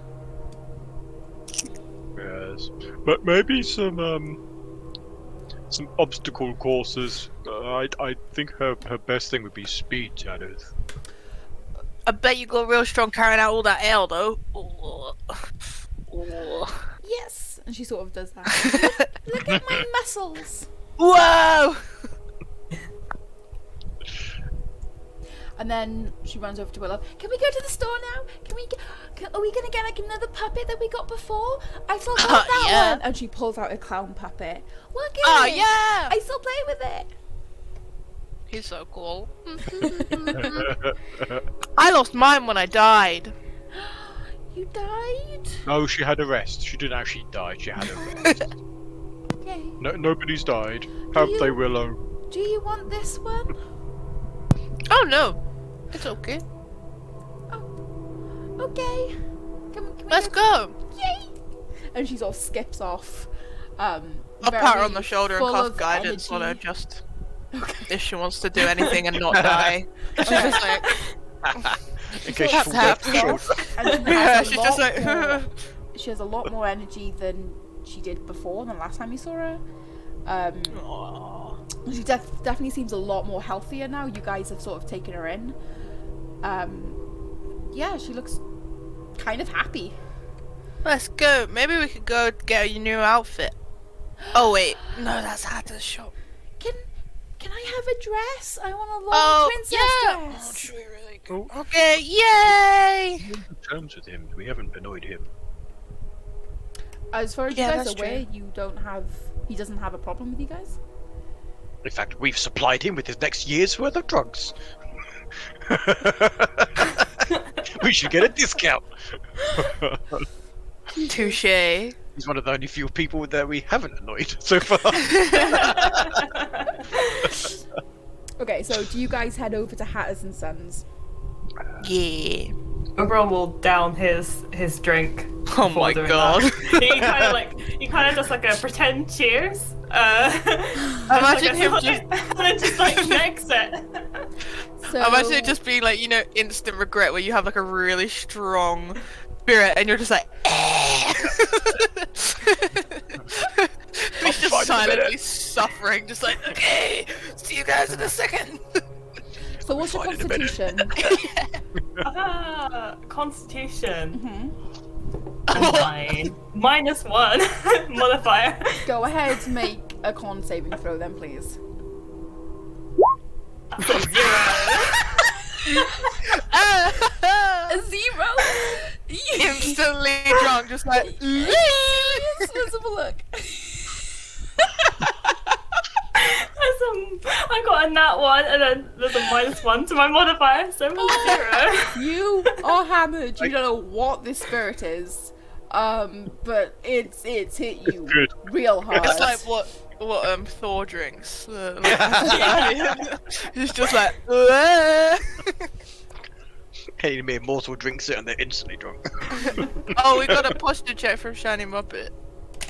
Yes. But maybe some obstacle courses. I think her best thing would be speed, Jadith. I bet you got real strong carrying out all that ale, though. Ooh. Yes, and she sort of does that. Look at my muscles. Whoa! And then she runs over to Willow. Can we go to the store now? Are we gonna get like another puppet that we got before? I still got that yeah. one. And she pulls out a clown puppet. Look at Oh it. yeah! I still play with it. He's so cool. I lost mine when I died. You died? No, she had a rest. She didn't actually die. She had a rest. Okay. No, nobody's died. Have they, Willow? Do you want this one? Oh no, it's okay. Oh. Okay. Can we Let's go. Yay! And she sort of skips off. I'll pat her on very the shoulder and full cast of guidance on her, energy. just if she wants to do anything and not die. She's just like, In case Tap, she tap. falls off. And she yeah, has a she's just lot like, more- she has a lot more energy than she did before, than the last time you saw her. She definitely seems a lot more healthier now. You guys have sort of taken her in. Yeah, she looks kind of happy. Let's go. Maybe we could go get a new outfit. Oh wait, no, that's Hatter's shop. Can I have a dress? I want a long princess dress. Oh, should we really go? Okay, yay! We're on terms with him. We haven't annoyed him. As far as Yeah, you guys that's are aware, true. he doesn't have a problem with you guys? In fact, we've supplied him with his next year's worth of drugs. We should get a discount. Touche. He's one of the only few people that we haven't annoyed so far. Okay, so do you guys head over to Hatters and Sons? Yeah. Oberon will down his drink. Oh before my doing god. that. He kind of does like a pretend cheers. Imagine him and just. then just like next it. So, Imagine it just being like, you know, instant regret where you have like a really strong spirit and you're just like, he's just silently suffering, just like, okay, see you guys in a second. So what's your Fine in a minute. constitution? Constitution. Mhm. 9. -1 modifier. Go ahead, make a con saving throw then, please. So 0. A 0? Instantly drunk, just like, Let's have a look. I got a nat 1 and then there's a -1 to my modifier, so I'm 0. You are hammered. You don't know what this spirit is. But it's hit you Good. real hard. it's like what Thor drinks. He's just like, Hey, mere mortal drinks it and they're instantly drunk. oh, we got a posture check from Shiny Muppet.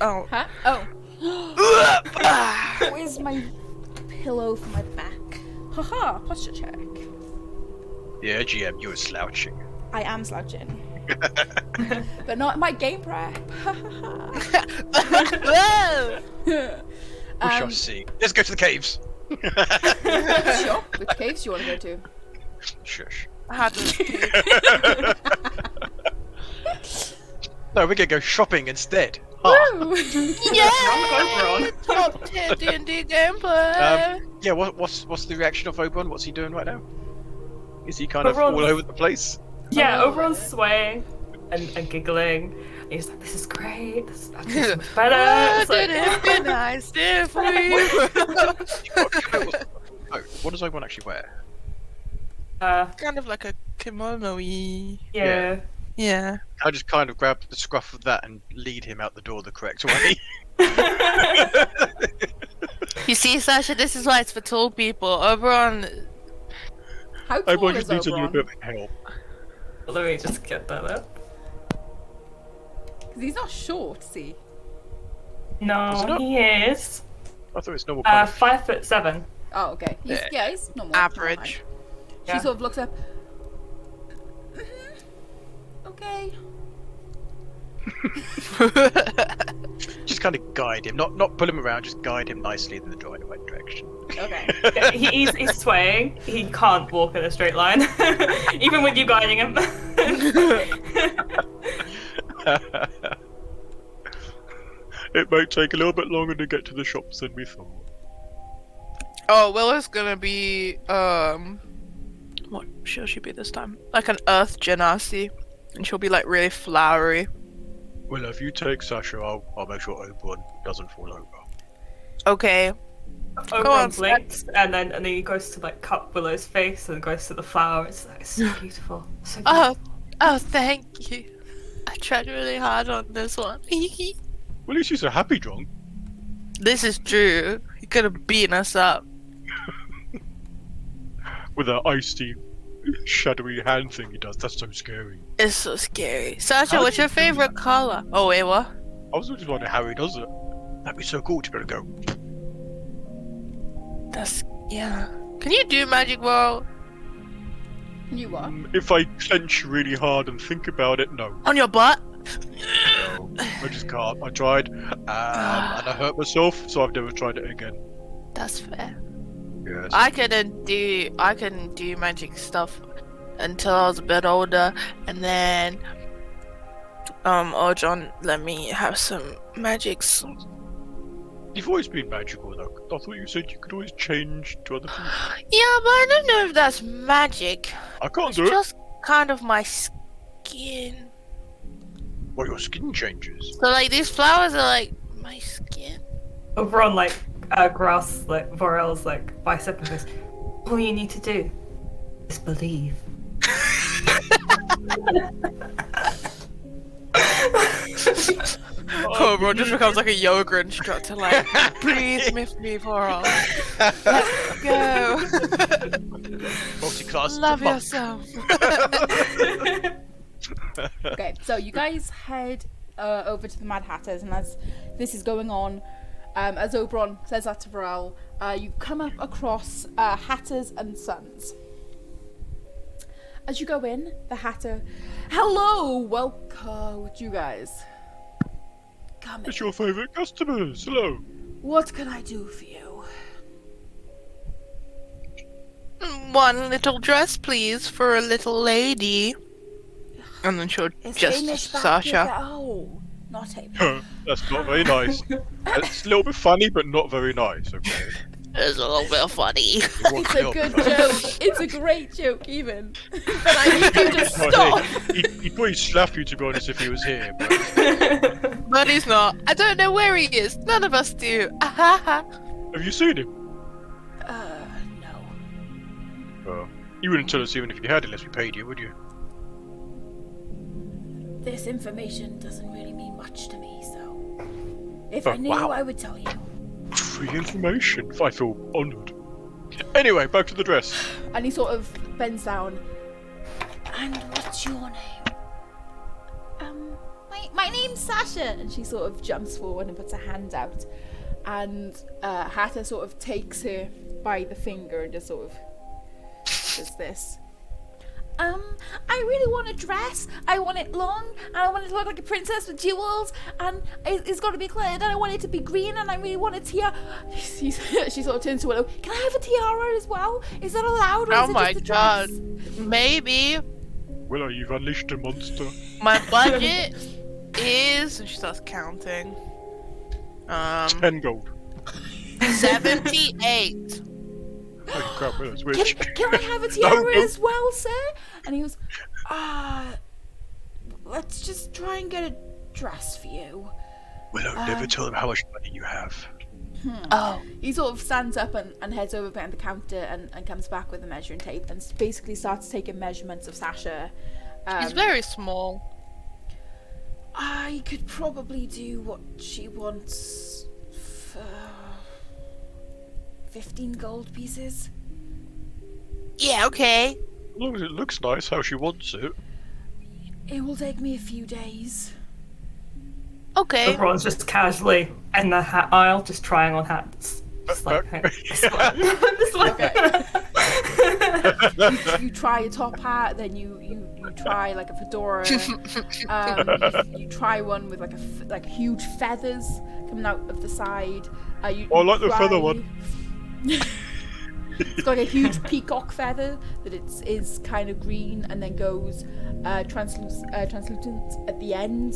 Oh. Huh? Oh. Where's my pillow for my back? Haha, posture check. Yeah, GM, you were slouching. I am slouching. But not in my game prep. We shall see. Let's go to the caves. Sure. Which caves do you want to go to? Shush. Hatter's No, we're gonna go shopping instead. Woo! Yeah! Top tier D&D gameplay! Yeah, what's the reaction of Oberon? What's he doing right now? Is he kind of Oberon's- all over the place? Yeah, Oh. Oberon's swaying and giggling. And he's like, "This is great. This is so much better." It's like, Can I stay for you? Oh, what does Oberon actually wear? Kind of like a kimono-y. yeah. Yeah. I just kind of grab the scruff of that and lead him out the door the correct way. You see, Sasha, this is why it's for tall people. Oberon... How tall Oberon is just needs a little Oberon? bit of help. Let me just get that up. Because he's not short, is he? Is it No, not? he is I thought it's normal kind of 5'7". Oh, okay. He's, Yeah. yeah, he's normal. Average. She Yeah. sort of looks up. Okay. just kind of guide him, not pull him around, just guide him nicely in the right direction. Okay. Yeah, he's swaying. He can't walk in a straight line, even with you guiding him. It might take a little bit longer to get to the shops than we thought. Oh, Willa's gonna be, what shall she be this time? Like an earth genasi. And she'll be like really flowery. Well, if you take Sasha, I'll make sure Oberon doesn't fall over. Okay. Oberon blinks, and then he goes to like cup Willow's face and goes to the flower. It's like so beautiful. So beautiful. Oh, thank you. I tried really hard on this one. Well, at least he's a happy drunk. This is true. He could have beaten us up. With that icy, shadowy hand thing he does. That's so scary. It's so scary. Sasha, How what's do your you do favorite color? Oh, wait, what? I was just wondering how he does it. That'd be so cool to be able to go. That's, yeah. Can you do magic world? You what? If I clench really hard and think about it, no. On your butt? No. can't. I tried, and I hurt myself, so I've never tried it again. That's fair. Yes. I couldn't do magic stuff until I was a bit older, and then John let me have some magics. You've always been magical, though. I thought you said you could always change to other people. Yeah, but I don't know if that's magic. I can't It's do it. just kind of my skin. Well, your skin changes. So like these flowers are like my skin. Over on like grass, like Vorel's like bicep and goes, all you need to do is believe. Oh, bro, just becomes like a yoga instructor, like, breathe with me, Vora. Let's go. Multi-class. Love yourself. Okay, so you guys head over to the Mad Hatters, and as this is going on, as Oberon says that to Varel, you come up across Hatters and Sons. As you go in, the Hatter, hello, welcome to you guys. Come in. It's your favourite customers. Hello. What can I do for you? One little dress, please, for a little lady. And then she'll Is just Hamish back Sasha. yet? Oh, not Hamish. That's not very nice. It's a little bit funny, but not very nice, okay? It's a little bit funny. It's a good joke. It's a great joke, even. But I need you to stop. He'd probably slap you, to be honest, if he was here. But... But he's not. I don't know where he is. None of us do. Ahaha. Have you seen him? No. You wouldn't tell us even if you had, unless we paid you, would you? This information doesn't really mean much to me, so if Oh, I knew, wow. I would tell you. Free information. I feel honoured. Anyway, back to the dress. And he sort of bends down. And what's your name? My name's Sasha. And she sort of jumps forward and puts her hand out. And Hatter sort of takes her by the finger and just sort of does this. I really want a dress. I want it long, and I want it to look like a princess with jewels, and it's got to be clear, and I want it to be green, and I really want a tiara. She sort of turns to Willow. Can I have a tiara as well? Is that allowed, or Oh is it my just a god. dress? Maybe. Willow, you've unleashed a monster. My budget is... And she starts counting. 10 gold. 78. Holy crap, Willow's rich. Can I have a tiara No. as well, sir? And he goes, let's just try and get a dress for you. Willow, never tell them how much money you have. Oh. He sort of stands up and heads over behind the counter and comes back with a measuring tape and basically starts taking measurements of Sasha. He's very small. I could probably do what she wants for 15 gold pieces. Yeah, okay. As long as it looks nice how she wants it. It will take me a few days. Okay. Everyone's just casually in the hat aisle, just trying on hats. Just like, hey, this one. This one. You try a top hat, then you try like a fedora. You try one with like huge feathers coming out of the side. You I like the try- feather one. It's got like a huge peacock feather that is kind of green and then goes translucent at the end.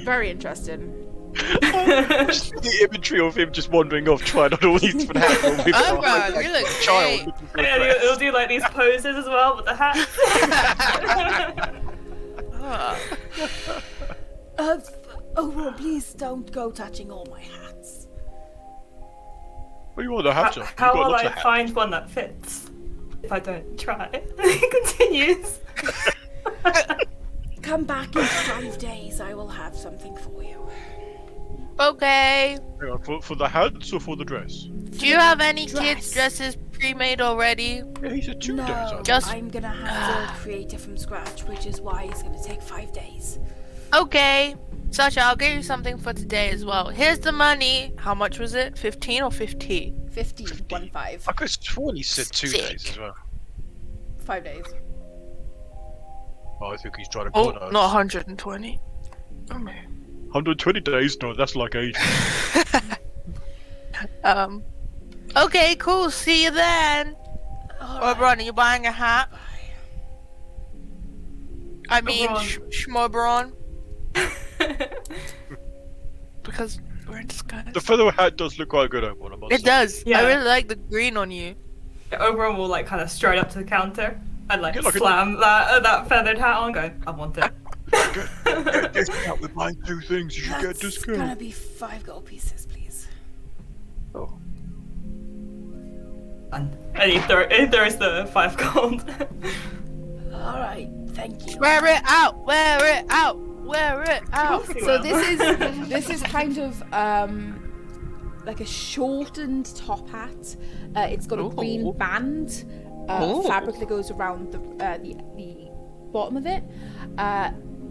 Very interesting. Just the imagery of him just wandering off trying on all these different hats. All with Oh, like, man, you look a child great. looking for a Yeah, dress. it'll do like these poses as well with the hats. Overall, please don't go touching all my hats. What do you want the hats on? You've How got will lots I of hats. find one that fits if I don't try? He continues. Come back in 5 days. I will have something for you. Okay. Hang on, for the hats or for the dress? Do you have any Dress. kids' dresses pre-made already? Yeah, he said 2 days. I No, think. Just- I'm gonna have to create it from scratch, which is why it's gonna take 5 days. Okay. Sasha, I'll give you something for today as well. Here's the money. How much was it? 15 or 50? 15, 1 5. I could have sworn he said 2 Sick. days as well. 5 days. Oh, I think he's trying to Oh, corner us. not 120. 120 days? No, that's like ages. Okay, cool. See you then. Oberon, are you buying a hat? I mean, Schmoberon. Because we're in disguise. The feather hat does look quite good, Oberon. I must It say. does. Yeah. I really like the green on you. Oberon will like kind of stride up to the counter and like Get like a- slam that feathered hat on, going, I want it. Get discount. We're buying 2 things. You should get That's discount. gonna be 5 gold pieces, please. Oh. And he throws the 5 gold. All right, thank you. Wear it out. Wear it out. Wear it out. So this is kind of like a shortened top hat. It's got a green Ooh. band Ooh. fabric that goes around the bottom of it.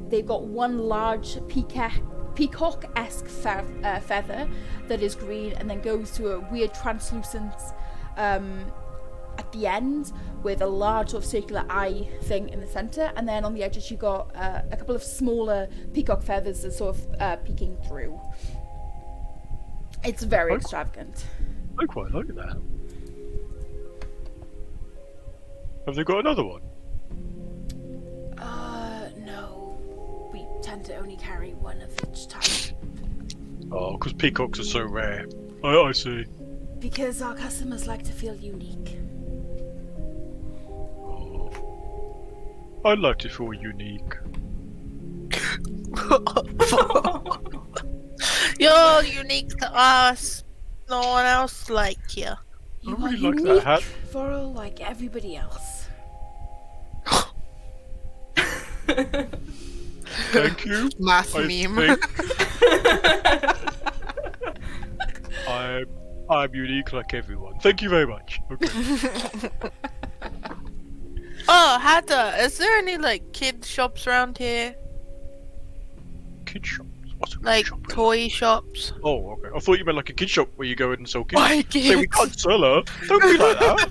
They've got one large peacock-esque feather that is green and then goes to a weird translucence at the end with a large sort of circular eye thing in the center, and then on the edges you got a couple of smaller peacock feathers that sort of peeking through. It's very extravagant. I quite like that. Have they got another one? No. We tend to only carry one of each type. Oh, because peacocks are so rare. I see. Because our customers like to feel unique. Oh. I'd like to feel unique. You're unique to us. No one else like you. You I are really like that unique, hat. Vorl, like everybody else. Thank you. Math I meme. think I'm unique like everyone. Thank you very much. Okay. Oh, Hatter, is there any like kid shops around here? Kid shops? What's a kid Like shop? toy shops? Oh, okay. I thought you meant like a kid shop where you go in and sell kids. Why Say we kids? can't sell her. Don't be like that.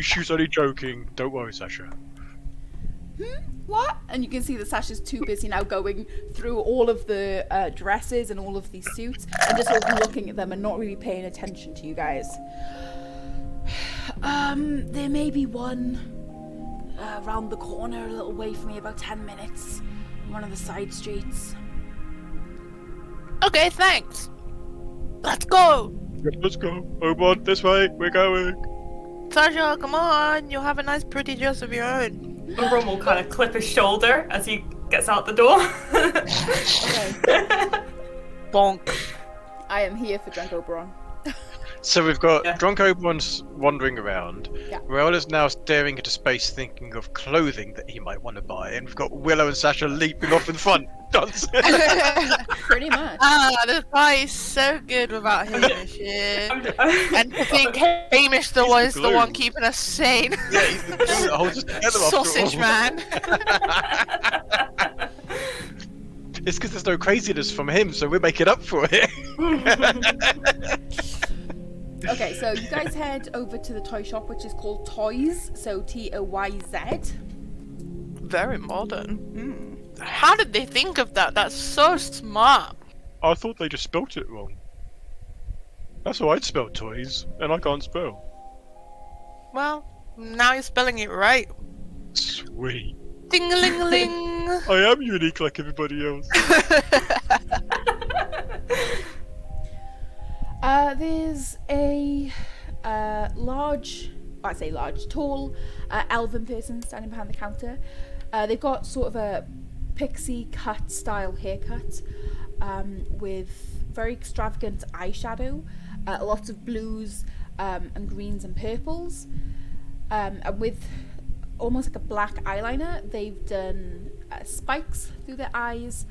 She was only joking. Don't worry, Sasha. What? And you can see that Sasha's too busy now going through all of the dresses and all of these suits and just sort of looking at them and not really paying attention to you guys. There may be one around the corner a little way from me, about 10 minutes. One of the side streets. Okay, thanks. Let's go. Yep, let's go. Oberon, this way. We're going. Sasha, come on. You'll have a nice pretty dress of your own. Oberon will kind of clip his shoulder as he gets out the door. Okay. Bonk. I am here for Drunk Oberon. So we've got Yeah. drunk Oberon's wandering around. Yeah. Raoul is now staring into space, thinking of clothing that he might want to buy, and we've got Willow and Sasha leaping off in front, dancing. Pretty much. This guy is so good without Hamish. Yeah. And I think Okay. Hamish the He's one the is the glue. one keeping us sane. Yeah, he's the glue that holds us together. Sausage man. It's because there's no craziness from him, so we make it up for it. Okay, so you guys head over to the toy shop, which is called Toys, so Toyz. Very modern. How did they think of that? That's so smart. I thought they just spelt it wrong. That's how I'd spell toys, and I can't spell. Well, now you're spelling it right. Sweet. Ding-a-ling-a-ling. I am unique like everybody else. There's a large, well, I say large, tall elven person standing behind the counter. They've got sort of a pixie cut style haircut with very extravagant eyeshadow, lots of blues and greens and purples, and with almost like a black eyeliner. They've done spikes through their eyes.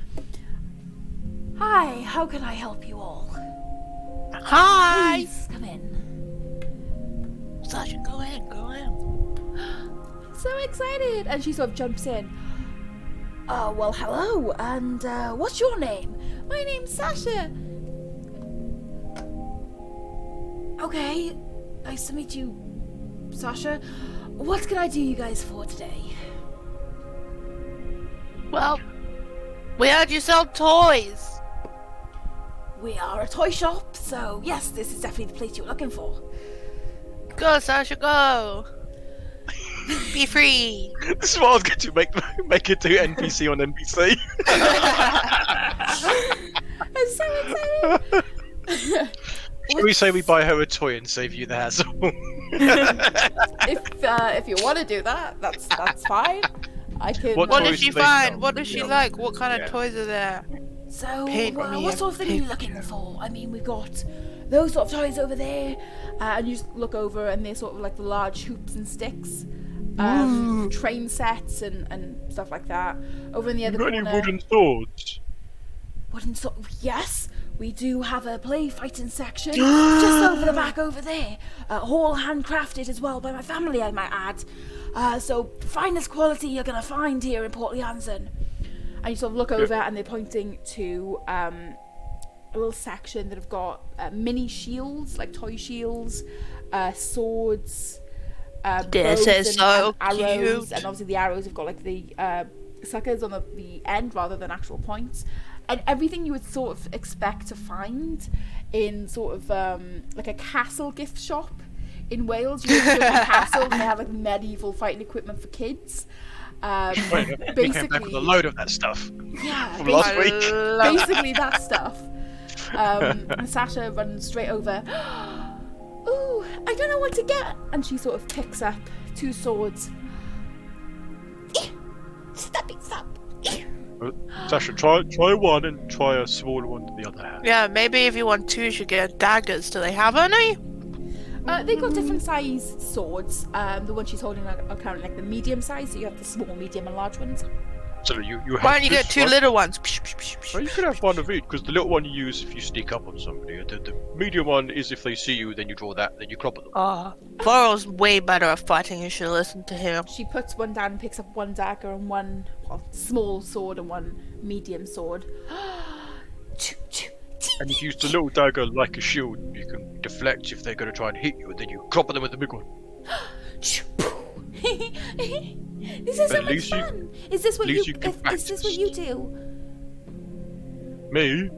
Hi, how can I help you all? Hi. Please come in. Sasha, go in, go in. So excited! And she sort of jumps in. Oh, well, hello, and what's your name? My name's Sasha. Okay, nice to meet you, Sasha. What can I do you guys for today? Well, We heard you sell toys. We are a toy shop, so yes, this is definitely the place you're looking for. Go, Sasha, go. Be free. This is what I was going to make it do NPC on NPC. I'm so excited! Shall we say we buy her a toy and save you the hassle? If you want to do that, that's fine. I can. What What toys does she do they find? sell? What does she Yeah. like? What kind of Yeah. toys are there? So, Paint me what a sort of thing are you looking for? I mean, we've got those sort of toys over there, and you just look over, and they're sort of like the large hoops and sticks, train sets and stuff like that. Over in the other You got corner, any wooden swords? wooden sword. Yes, we do have a play fighting section just over the back over there. All handcrafted as well by my family, I might add. So finest quality you're gonna find here in Port Lianzen. And you sort of look over, and they're pointing to a little section that have got mini shields, like toy shields, swords, This bows is so and arrows, cute. and obviously the arrows have got like the suckers on the end rather than actual points, and everything you would sort of expect to find in sort of like a castle gift shop in Wales. You go to a castle and they have like medieval fighting equipment for kids. Wait, we came back Basically, with a load of that stuff yeah, from last I week. love basically that stuff. And Sasha runs straight over. Ooh, I don't know what to get. And she sort of picks up 2 swords. Stop. Sasha, try one and try a smaller one than the other hand. Yeah, maybe if you want 2, you should get daggers. Do they have any? They've got different size swords. The one she's holding are currently like the medium size, so you have the small, medium, and large ones. So you have Why don't you this get 2 one. little ones? Well, you could have one of each, because the little one you use if you sneak up on somebody. The medium one is if they see you, then you draw that, then you clobber them. Oh, Boral's way better at fighting. You should listen to him. She puts one down and picks up one dagger and one small sword and one medium sword. And you use the little dagger like a shield. You can deflect if they're going to try and hit you, and then you clobber them with the big one. This is so At much least you- fun. Is this what at you? least you can Is this what you do? Me?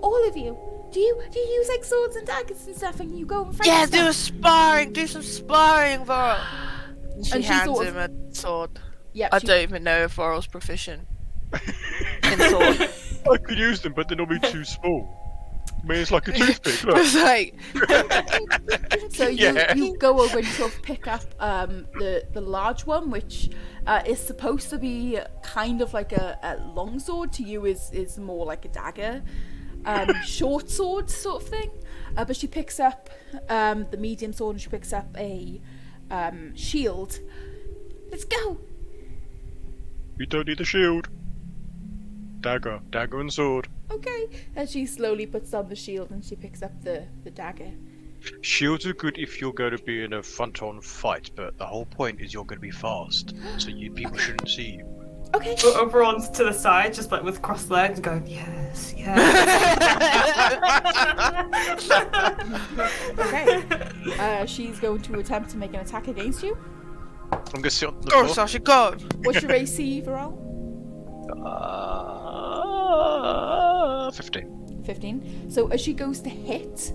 All of you? Do you use like swords and daggers and stuff, and you go and fight? Yeah, and stuff? do a sparring. Do some sparring, Voral. And she And she hands sort him a sword. Yep, I she- don't even know if Voral's proficient in sword. I could use them, but they're normally too small. I mean, it's like a toothpick, look. It's like, So Yeah. you go over and sort of pick up the large one, which is supposed to be kind of like a long sword. To you is more like a dagger, short sword sort of thing. But she picks up the medium sword, and she picks up a shield. Let's go. You don't need a shield. Dagger and sword. Okay. And she slowly puts down the shield, and she picks up the dagger. Shields are good if you're going to be in a front-on fight, but the whole point is you're going to be fast, so people shouldn't see you. Okay. Oberon's to the side, just like with crossed legs, going, yes, yes. Okay. She's going to attempt to make an attack against you. I'm going to sit on the go, floor. Sasha, go. What's your AC, Varel? 15. 15. So as she goes to hit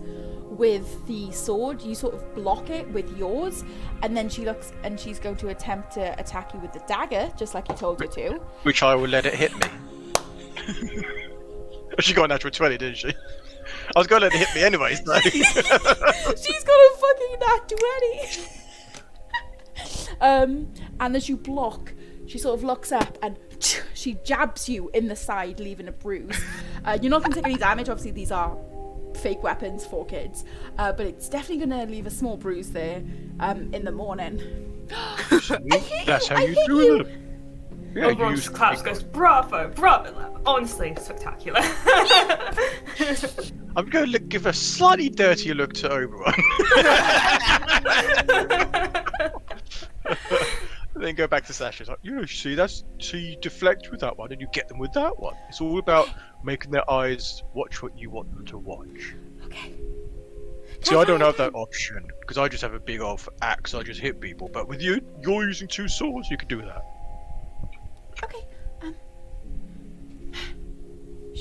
with the sword, you sort of block it with yours, and then she looks and she's going to attempt to attack you with the dagger, just like you told her to. Which I will let it hit me. She got a natural 20, didn't she? I was going to let it hit me anyway, so... She's got a fucking nat 20. And as you block, she sort of looks up and she jabs you in the side, leaving a bruise. You're not going to take any damage. Obviously, these are fake weapons for kids, but it's definitely going to leave a small bruise there in the morning. That's how I you hit do you. it. Yeah, Oberon you just claps, goes, bravo. Honestly, spectacular. I'm going to give a slightly dirtier look to Oberon. Then go back to Sasha. It's like, you see, so you deflect with that one and you get them with that one. It's all about making their eyes watch what you want them to watch. Okay. See, I don't have that option because I just have a big old axe. I just hit people. But with you, you're using 2 swords. You can do that. Okay.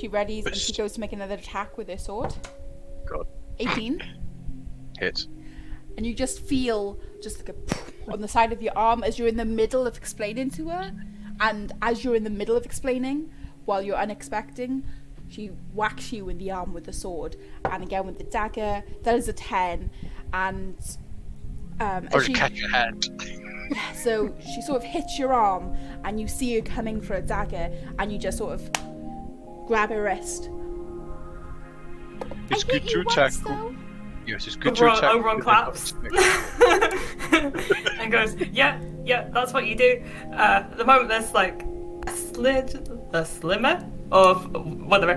She readies But and she goes to make another attack with her sword. God. 18. Hits. And you just feel just like a on the side of your arm as you're in the middle of explaining to her. And as you're in the middle of explaining, while you're unexpecting, she whacks you in the arm with the sword. And again with the dagger. That is a 10. And as she, catch your hand. yeah, so she sort of hits your arm and you see her coming for a dagger and you just sort of grab her wrist. It's I good hit to you attack. once, though. Yes, it's good to Oberon, attack. Oberon claps and goes, yeah, that's what you do. At the moment there's like a slimmer of whatever.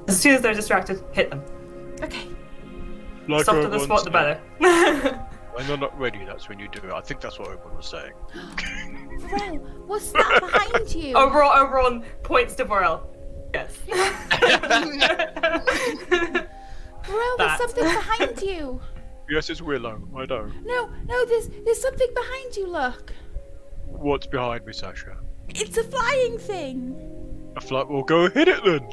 As soon as they're distracted, hit them. Okay. Like Softer the Oberon spot, the said, better. when they're not ready, that's when you do it. I think that's what Oberon was saying. Varel, what's that behind you? Oberon points to Varel. Yes. Varel, there's something behind you. Yes, it's Willow. I know. No, there's something behind you, look. What's behind me, Sasha? It's a flying thing. A flight will go hit it then.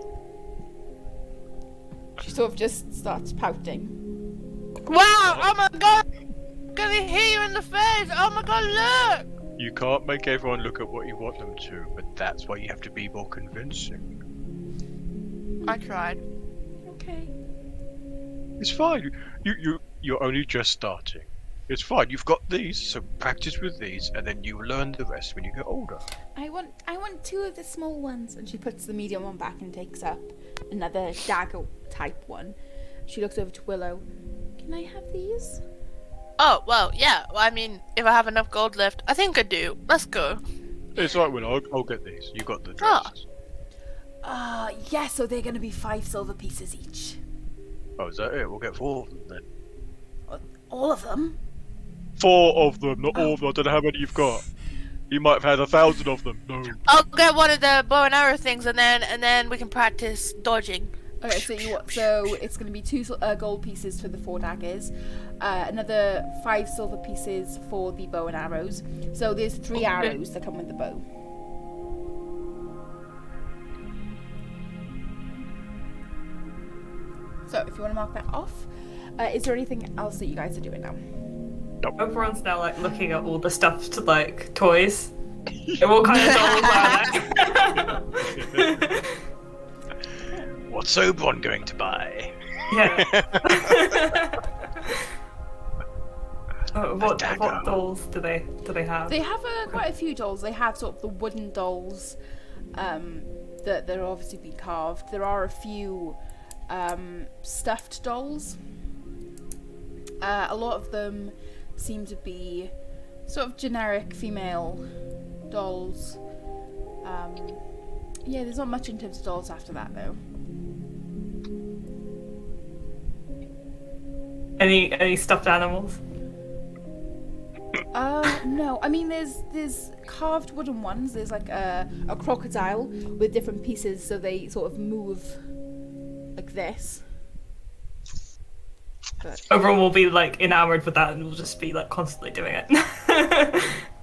She sort of just starts pouting. Wow! Oh my god! Gonna hit you in the face! Oh my god, look! You can't make everyone look at what you want them to, but that's why you have to be more convincing. I tried. Okay. It's fine. You're only just starting. It's fine. You've got these, so practice with these, and then you learn the rest when you get older. I want 2 of the small ones. And she puts the medium one back and takes up another dagger type one. She looks over to Willow. Can I have these? Oh, well, yeah. Well, I mean, if I have enough gold left, I think I do. Let's go. It's right, Willow. I'll get these. You got the dresses. Yeah, so they're gonna be 5 silver pieces each. Oh, is that it? We'll get 4 of them then. All of them? 4 of them, not all of them. I don't know how many you've got. You might have had 1,000 of them. No. I'll get one of the bow and arrow things, and then we can practice dodging. Okay, so it's going to be 2 gold pieces for the 4 daggers, another 5 silver pieces for the bow and arrows. So there's 3 arrows that come with the bow. So if you want to mark that off, is there anything else that you guys are doing now? Oberon's now like looking at all the stuffed like toys. And what kind of dolls are there? What's Oberon going to buy? Yeah. What dolls do they have? They have quite a few dolls. They have sort of the wooden dolls that are obviously been carved. There are a few stuffed dolls. A lot of them seem to be sort of generic female dolls. Yeah, there's not much in terms of dolls after that though. Any stuffed animals? No. I mean, there's carved wooden ones. There's like a crocodile with different pieces, so they sort of move like this. But Oberon will be like enamored with that, and will just be like constantly doing it.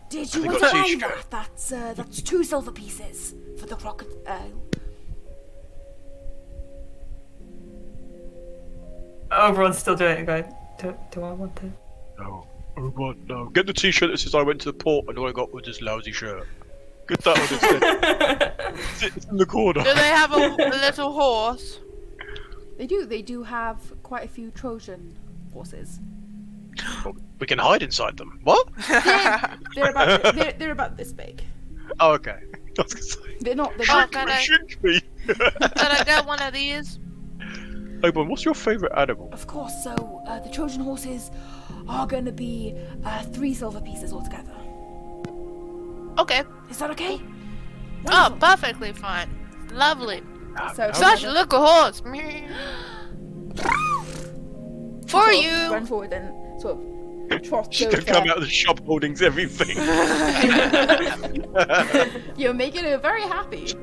did you They want got to buy t-shirt. that? That's 2 silver pieces for the crocodile. Oberon's still doing it and going, do I want to? No. Oberon, no. Get the t-shirt that says I went to the port and all I got was this lousy shirt. Get that one instead. It's in the corner. Do they have a little horse? They do have quite a few Trojan horses. We can hide inside them. What? They're about this big. Oh, okay. I was gonna say. They're not. Oh, can I- Shrink me. Can I get one of these? Oberon, what's your favourite animal? Of course. So the Trojan horses are going to be 3 silver pieces altogether. Okay. Is that okay? Oh, Wonderful. perfectly fine. Lovely. So Sasha, look a horse. For sort of you. Run forward and sort of trot She's over. gonna come out of the shop holding everything. You're making her very happy.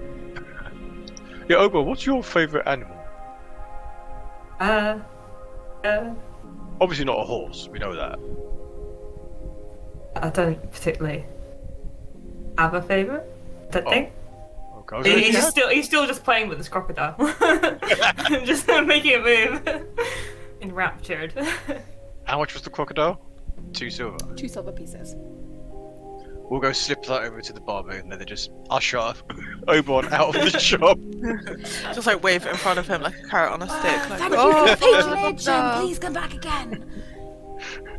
Yeah, Oberon, what's your favourite animal? Obviously not a horse, we know that. I don't particularly have a favourite. I don't think. I was like, He's still just playing with this crocodile, just making it move, enraptured. How much was the crocodile? 2 silver. 2 silver pieces. We'll go slip that over to the barmaid and then they just usher Oberon out of the shop. Just like wave it in front of him like a carrot on a stick. Like, Thank you oh, for your patronage, no. and please come back again.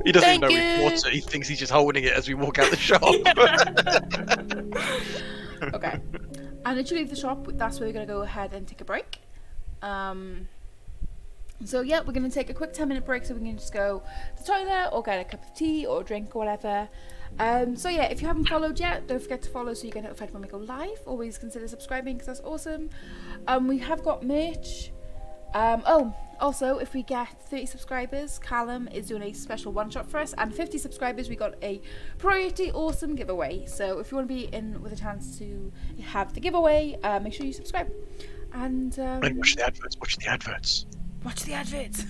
He doesn't even Thank know we you. bought it. He thinks he's just holding it as we walk out the shop. Okay. And as you leave the shop, that's where we're going to go ahead and take a break. So yeah, we're going to take a quick 10-minute break so we can just go to the toilet or get a cup of tea or a drink or whatever. So yeah, if you haven't followed yet, don't forget to follow so you get notified when we go live. Always consider subscribing because that's awesome. We have got merch. Also, if we get 30 subscribers, Callum is doing a special one-shot for us, and 50 subscribers, we got a pretty awesome giveaway. So if you want to be in with a chance to have the giveaway, make sure you subscribe. And Watch the adverts. Watch the adverts. watch the adverts.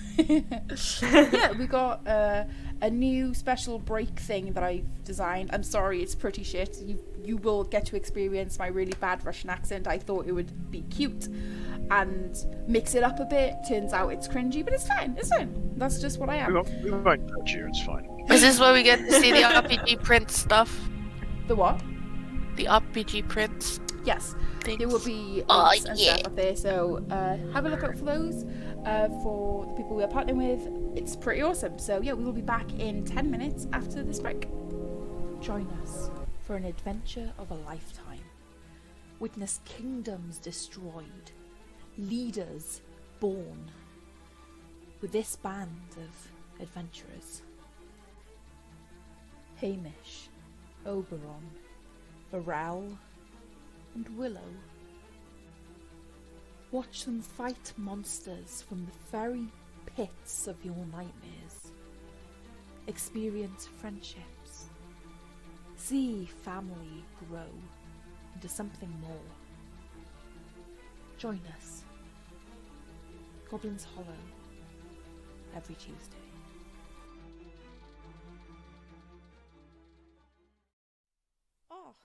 Yeah, we got a new special break thing that I've designed. I'm sorry, it's pretty shit. You will get to experience my really bad Russian accent. I thought it would be cute and mix it up a bit. Turns out it's cringy, but it's fine. It's fine. That's just what I am. We won't judge you. It's fine. Is this where we get to see the RPG print stuff? The what? The RPG prints? Yes, Things. there will be Oh, links and yeah. stuff up there. So have a look out for those. For the people we are partnering with, it's pretty awesome. So yeah, we will be back in 10 minutes after this break. Join us for an adventure of a lifetime. Witness kingdoms destroyed, leaders born, with this band of adventurers. Hamish, Oberon, Varel, and Willow. Watch them fight monsters from the very pits of your nightmares. Experience friendships. See family grow into something more. Join us. Goblin's Hollow. Every Tuesday. Oh,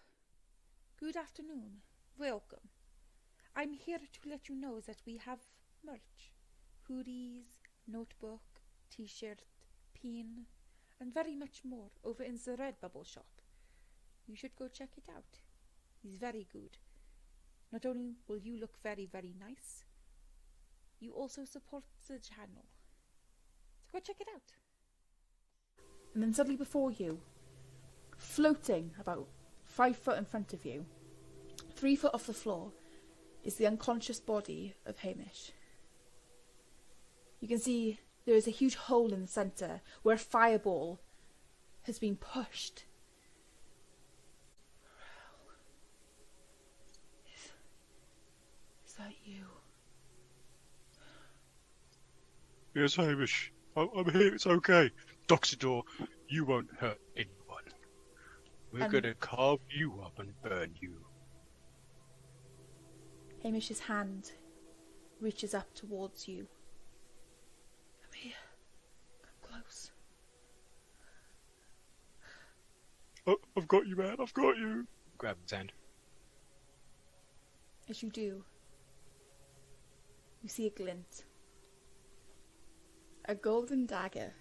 good afternoon. Welcome. I'm here to let you know that we have merch. Hoodies, notebook, t-shirt, pin, and very much more over in the Redbubble shop. You should go check it out. It's very good. Not only will you look very, very nice, you also support the channel. So go check it out. And then suddenly before you, floating about 5 foot in front of you, 3 foot off the floor, is the unconscious body of Hamish. You can see there is a huge hole in the centre where a fireball has been pushed. Is that you? Yes, Hamish. I'm here. It's okay. Doxidor, you won't hurt anyone. We're gonna carve you up and burn you. Hamish's hand reaches up towards you. Come here. Come close. Oh, I've got you, man. I've got you. Grab his hand. As you do, you see a glint. A golden dagger.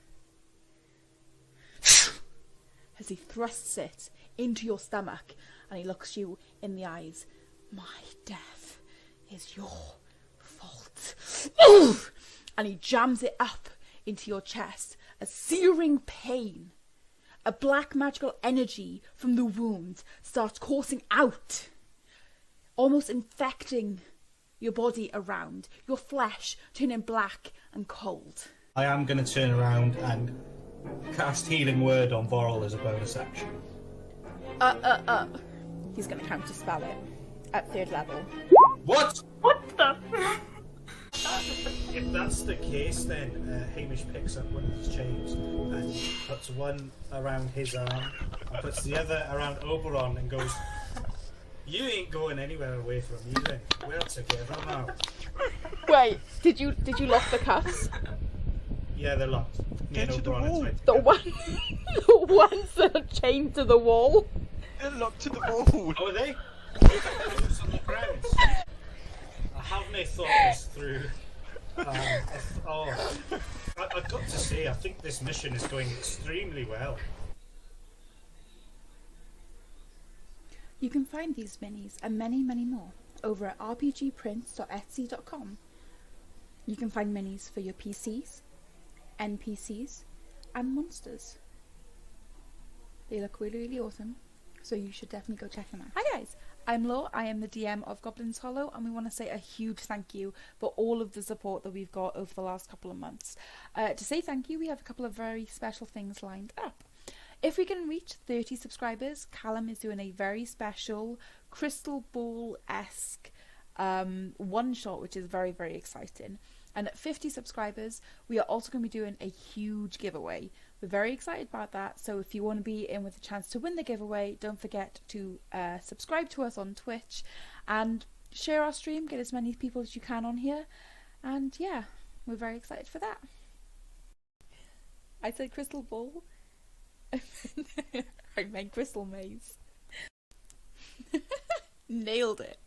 As he thrusts it into your stomach and he looks you in the eyes. My death is your fault. And he jams it up into your chest. A searing pain. A black magical energy from the wound starts coursing out, almost infecting your body around, your flesh turning black and cold. I am going to turn around and cast Healing Word on Vorel as a bonus action. He's going to counterspell it at 3rd level. What? What the? If that's the case, then Hamish picks up one of his chains and puts one around his arm and puts the other around Oberon and goes, "You ain't going anywhere away from me then. We're together now." Wait, did you lock the cuffs? Yeah, they're locked. Me and Get to the Oberon wall. are The ones that are chained to the wall? They're locked to the wall. Oh, are they? I was on the ground. I thought this through, I've got to say, I think this mission is going extremely well. You can find these minis and many, many more over at rpgprints.etsy.com. You can find minis for your PCs, NPCs, and monsters. They look really, really awesome, so you should definitely go check them out. Hi guys, I'm Lo, I am the DM of Goblin's Hollow, and we want to say a huge thank you for all of the support that we've got over the last couple of months. To say thank you, we have a couple of very special things lined up. If we can reach 30 subscribers, Callum is doing a very special Crystal Ball-esque one-shot, which is very, very exciting. And at 50 subscribers, we are also going to be doing a huge giveaway. We're very excited about that, so if you want to be in with a chance to win the giveaway, don't forget to subscribe to us on Twitch and share our stream, get as many people as you can on here, and yeah, we're very excited for that. I said crystal ball. I meant crystal maze. Nailed it.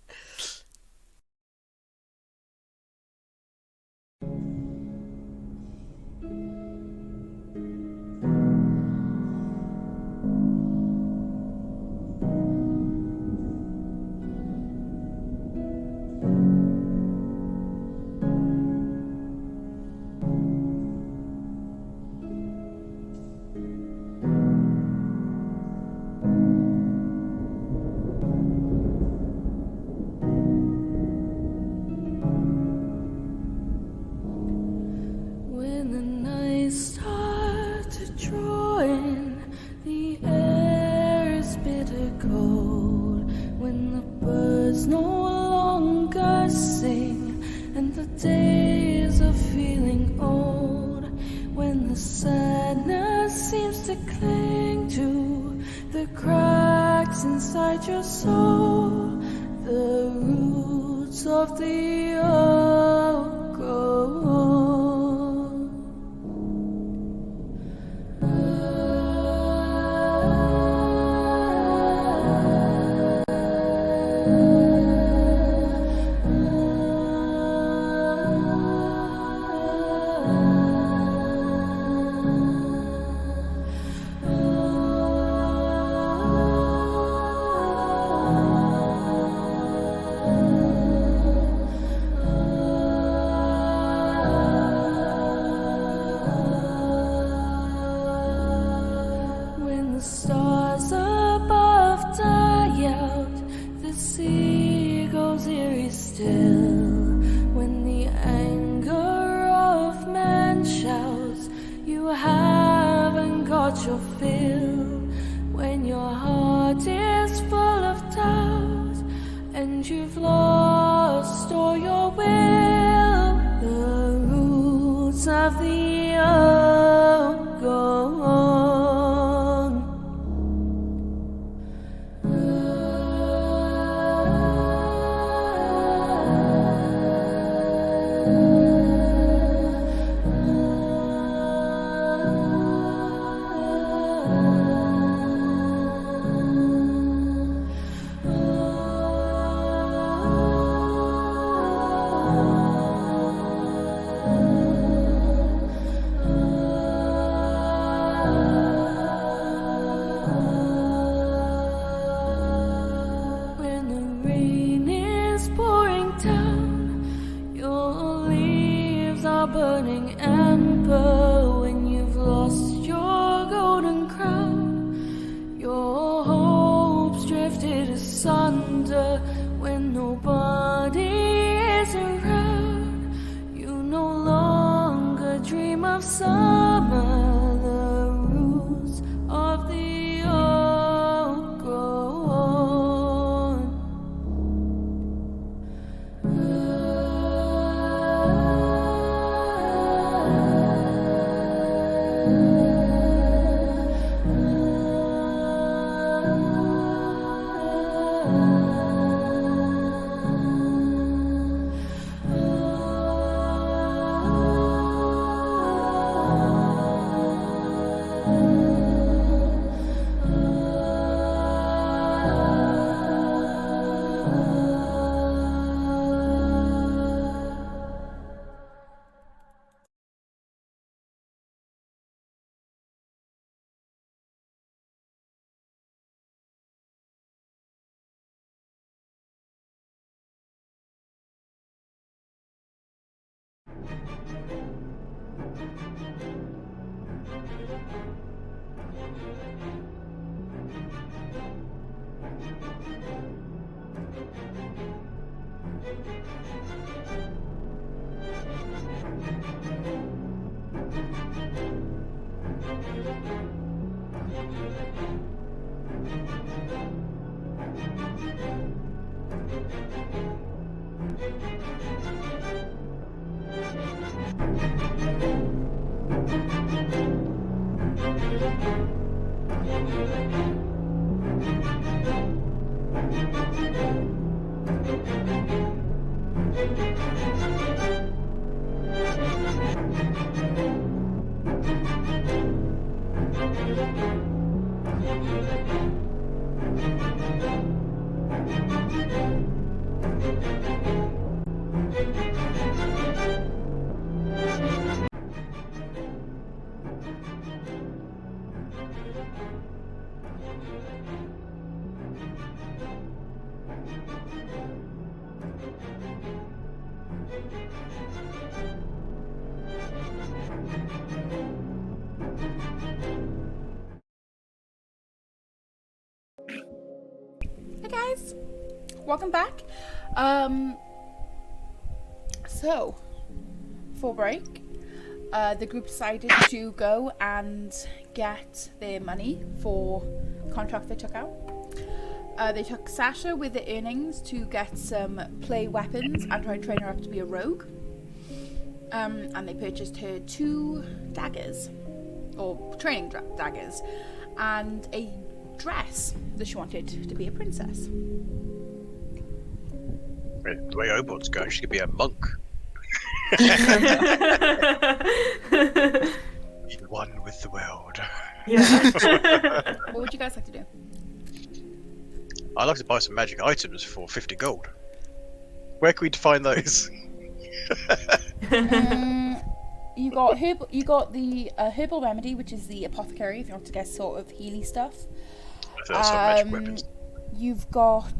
When the night starts to draw in, the air is bitter cold. When the birds no longer sing, and the days are feeling old. When the sadness seems to cling to the cracks inside your soul, the roots of the oak grow. When the stars above die out, the sea goes eerie still. When the anger of man shouts, you haven't got your fill. When your heart is full of doubt, and you've lost all your will, the roots of the oak go on. When the rain is pouring down, your leaves are burning amber. When you've lost your golden crown, your hopes drifted asunder. When nobody is around, you no longer dream of summer. The roots of the oak grow on. Hey guys, welcome back. So for break, the group decided to go and get their money for contract they took out. They took Sasha with the earnings to get some play weapons and try and train her up to be a rogue. And they purchased her 2 daggers, or training daggers, and a dress that she wanted to be a princess. The way Oborn's going, she could be a monk. Be one with the world. Yeah. What would you guys like to do? I'd like to buy some magic items for 50 gold. Where can we find those? You got the herbal remedy, which is the apothecary if you want to get sort of healy stuff. I thought some magic weapons. You've got,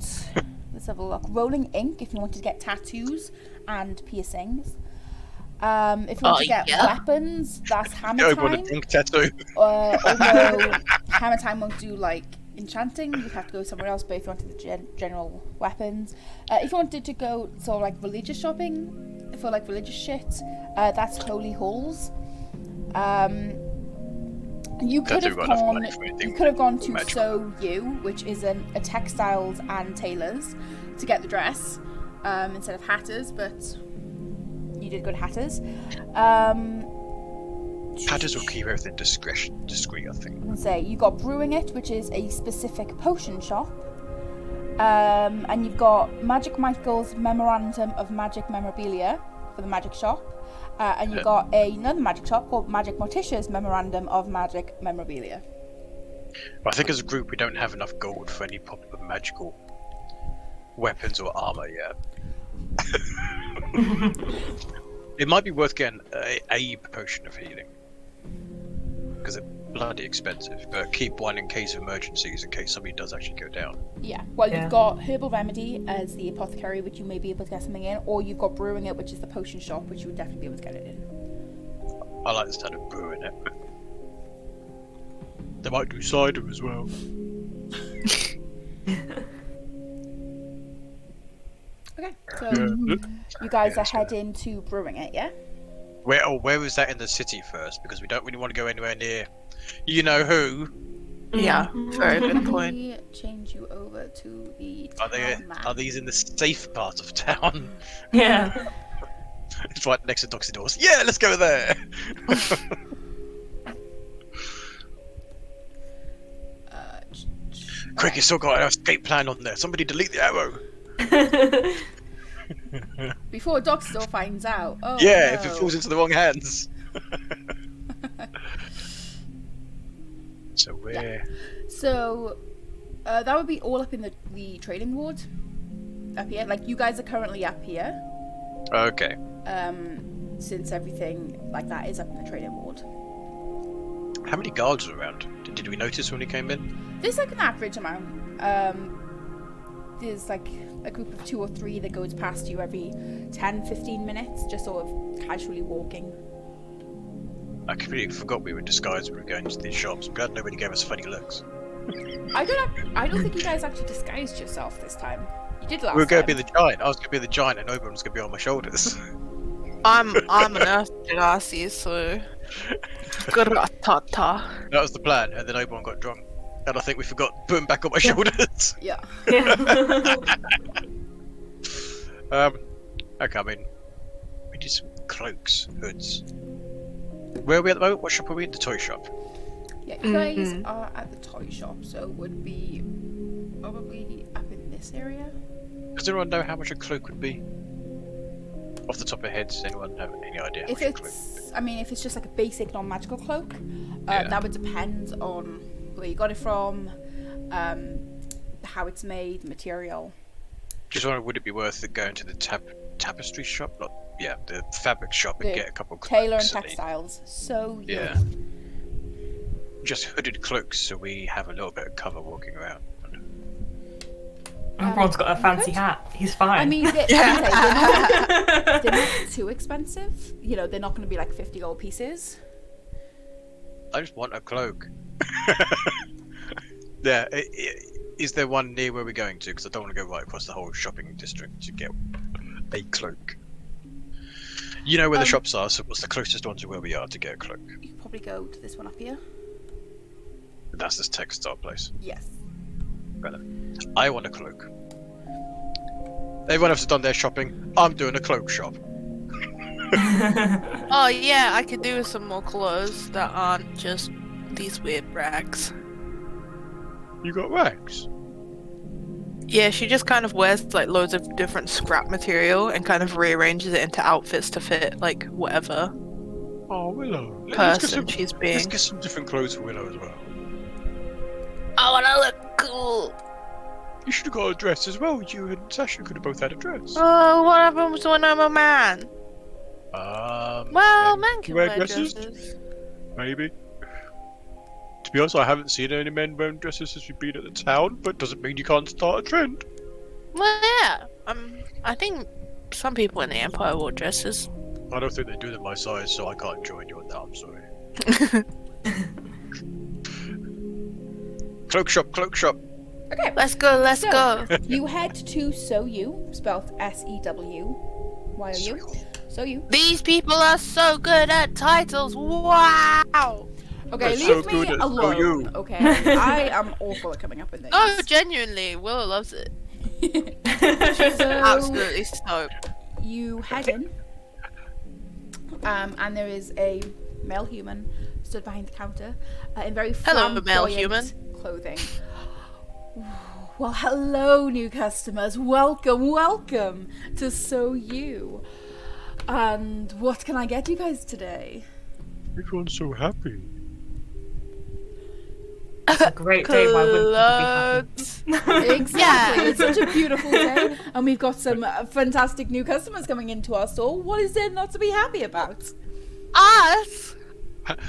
let's have a look, rolling ink if you want to get tattoos and piercings. If you want to get weapons, that's hammer I time. want a ink tattoo. Although hammer time won't do like enchanting, you'd have to go somewhere else. But if you wanted the general weapons, if you wanted to go sort of like religious shopping for like religious shit, that's holy halls. You could have gone. You could have gone to Sew You, which is a textiles and tailors, to get the dress instead of Hatters, but you did go to Hatters. Hatters will keep everything discreet, I think. And say you got Brewing It, which is a specific potion shop, and you've got Magic Michael's Memorandum of Magic Memorabilia for the magic shop. And you've got another magic shop called Magic Morticia's Memorandum of Magic Memorabilia. But I think as a group we don't have enough gold for any proper magical weapons or armor yet. It might be worth getting a potion of healing. Because they're bloody expensive, but keep one in case of emergencies, in case somebody does actually go down. Yeah, well, you've got Herbal Remedy as the apothecary, which you may be able to get something in, or you've got Brewing It, which is the potion shop, which you would definitely be able to get it in. I like the sound of brewing it. They might do cider as well. Okay, so you guys are heading to Brewing It, yeah? Where was that in the city first? Because we don't really want to go anywhere near you know who. Yeah, very good point. Let me change you over to the Are town these in the safe part of town? Yeah. It's right next to Doxydor's. Yeah, let's go there. Quick, you still got an escape plan on there. Somebody delete the arrow. Before Doxydor finds out. Oh, yeah, no. if it falls into the wrong hands. So where? So that would be all up in the trading ward. Up here. Like, you guys are currently up here. Okay. Since everything like that is up in the trading ward. How many guards are around? Did we notice when we came in? There's like an average amount. There's like a group of 2 or 3 that goes past you every 10-15 minutes, just sort of casually walking. I completely forgot we were disguised when we were going to these shops. I'm glad nobody gave us funny looks. I don't think you guys actually disguised yourself this time. You did last We were going to time. be the giant. I was going to be the giant, and Oberon was going to be on my shoulders. I'm an Earth Genasi, so Gratata. That was the plan, and then Oberon got drunk, and I think we forgot to put him back on my shoulders. Yeah. Yeah. Okay, I mean, we did some cloaks, hoods. Where are we at the moment? What shop are we in? The toy shop. Yeah, you guys are at the toy shop, so would be probably up in this area. Does anyone know how much a cloak would be? Off the top of their heads, does anyone have any idea how If much a cloak? it's, I mean, if it's just like a basic non-magical cloak, Yeah. that would depend on where you got it from, how it's made, the material. Just wondering, would it be worth it going to the tapestry shop? Not, yeah, the fabric shop and The get a couple cloaks. Tailor and at least. textiles. So Yeah. Just hooded cloaks, so we have a little bit of cover walking around. Everyone's got a fancy hat. He's fine. I mean, they're not too expensive. You know, they're not going to be like 50 gold pieces. I just want a cloak. Yeah, is there one near where we're going to? Because I don't want to go right across the whole shopping district to get a cloak. You know where the shops are, so what's the closest one to where we are to get a cloak? You could probably go to this one up here. That's this textile place. Yes. I want a cloak. Everyone else has done their shopping. I'm doing a cloak shop. Oh yeah, I could do with some more clothes that aren't just these weird rags. You got rags? Yeah, she just kind of wears like loads of different scrap material and kind of rearranges it into outfits to fit like whatever Oh, Willow. person she's Let's being. get some different clothes for Willow as well. I wanna look cool. You should have got a dress as well. You and Sasha could have both had a dress. Oh, what happens when I'm a man? Well, men men can wear wear dresses? dresses. Maybe. To be honest, I haven't seen any men wearing dresses since we've been at the town, but doesn't mean you can't start a trend. Well, yeah. I think some people in the Empire wore dresses. I don't think they do them my size, so I can't join you on that. I'm sorry. Cloak shop, cloak shop. Okay. Let's go, let's So- go. You head to So You, spelled S-E-W-Y-O-U. So You. These people are so good at titles. Wow. Okay, That's so leave me good at So alone. You. Okay, I am awful at coming up with names. Oh, genuinely, Willow loves it. So Absolutely stoked. you head in, and there is a male human stood behind the counter in very Hello, male flamboyant human. clothing. Well, hello, new customers. Welcome, welcome to So You. And what can I get you guys today? Everyone's so happy. It's a great day. Why wouldn't you be happy? Exactly. It's such a beautiful day, and we've got some fantastic new customers coming into our store. What is there not to be happy about? Us?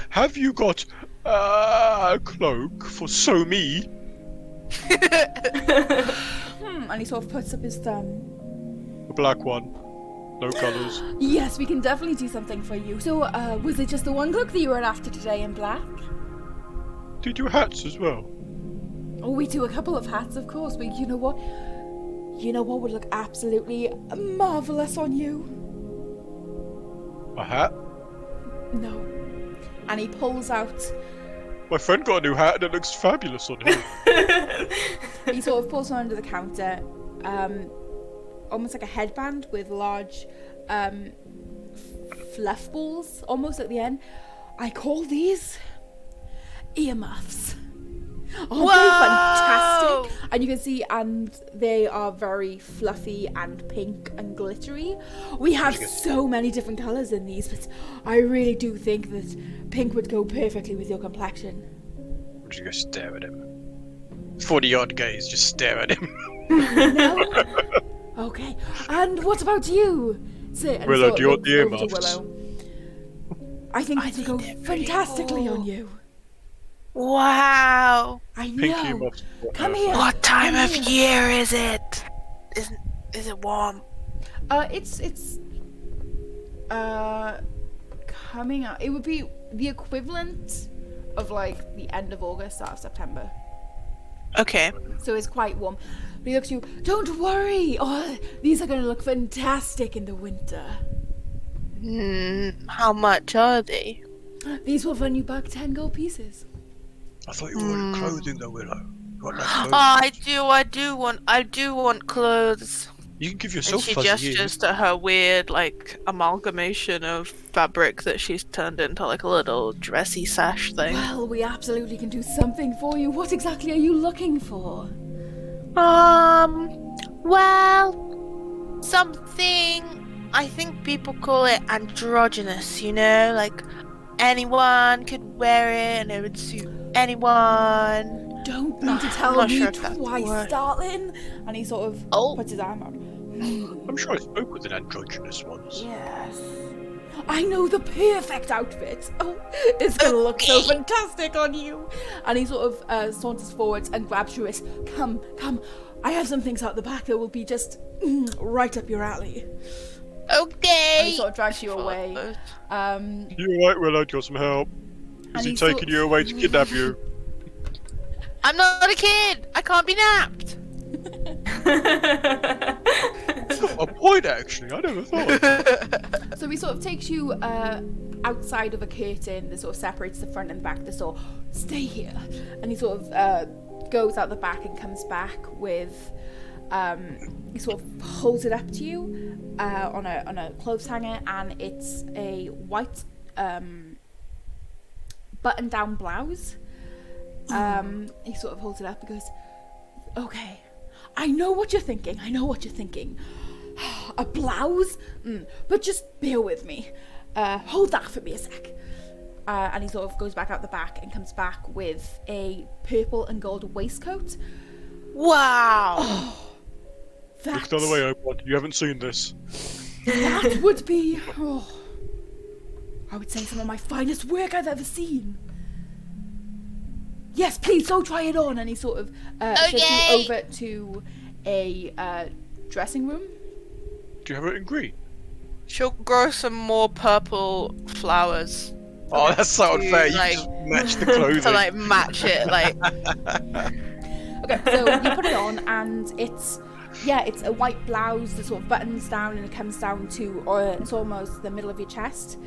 Have you got a cloak for So Me? And he sort of puts up his thumb. A black one. No colours. Yes, we can definitely do something for you. So, was it just the one cloak that you were after today in black? Do you do hats as well? Oh, we do a couple of hats, of course, but you know what? You know what would look absolutely marvellous on you? A hat? No. And he pulls out, My friend got a new hat and it looks fabulous on him. he sort of pulls one under the counter, almost like a headband with large fluff balls almost at the end. I call these earmuffs. Oh, they're fantastic. And you can see, and they are very fluffy and pink and glittery. We have so many different colours in these, but I really do think that pink would go perfectly with your complexion. Would you go stare at him? 40-odd gays just stare at him. No? Okay. And what about you? Say, and Willow, so do you want looks the over to earmuffs? Willow. I think this would go think they're pretty fantastically cool. on you. Wow. I Pink know. earmuffs. Come here. What time Come of here. year is it? Is it warm? It's coming up. It would be the equivalent of like the end of August, start of September. Okay. So it's quite warm. But he looks at you. Don't worry. Oh, these are going to look fantastic in the winter. How much are they? These will run you back 10 gold pieces. I thought you wanted clothing though, Willow. You want no clothing. I do want clothes. You can give And yourself she fuzzy gestures ears. to her weird, like, amalgamation of fabric that she's turned into, like, a little dressy sash thing. Well, we absolutely can do something for you. What exactly are you looking for? Well, something, I think people call it androgynous, you know? Like, anyone could wear it and it would suit anyone. Don't need to I'm tell not me sure if that's the twice, word. darling. And he sort of Oh. puts his arm out. I'm sure I spoke with an androgynous once. Yes. I know the perfect outfit. Oh, it's gonna look so fantastic on you. And he sort of saunters forwards and grabs your wrist. Come. I have some things out the back that will be just right up your alley. Okay. And he sort of drags you away. You alright, Willow? Do you want some help? And Is he he sort taking of- you away to kidnap you? I'm not a kid. I can't be napped. That's not my point, actually. I never thought. So he sort of takes you outside of a curtain that sort of separates the front and the back of the store. Stay here. And he sort of goes out the back and comes back with he sort of holds it up to you on a clothes hanger, and it's a white button down blouse. He sort of holds it up and goes, okay, I know what you're thinking. A blouse? But just bear with me. Hold that for me a sec. And he sort of goes back out the back and comes back with a purple and gold waistcoat. Wow. Look the other way, Obi-Wan. You haven't seen this. That would be, I would say, some of my finest work I've ever seen. Yes, please, go try it on. And he sort of shoves you over to a dressing room. Do you have it in green? She'll grow some more purple flowers Oh, that's so To, unfair. You like- just match the clothing. to like match it. Like, Okay, so you put it on, and it's a white blouse that sort of buttons down and it comes down to, it's almost the middle of your chest.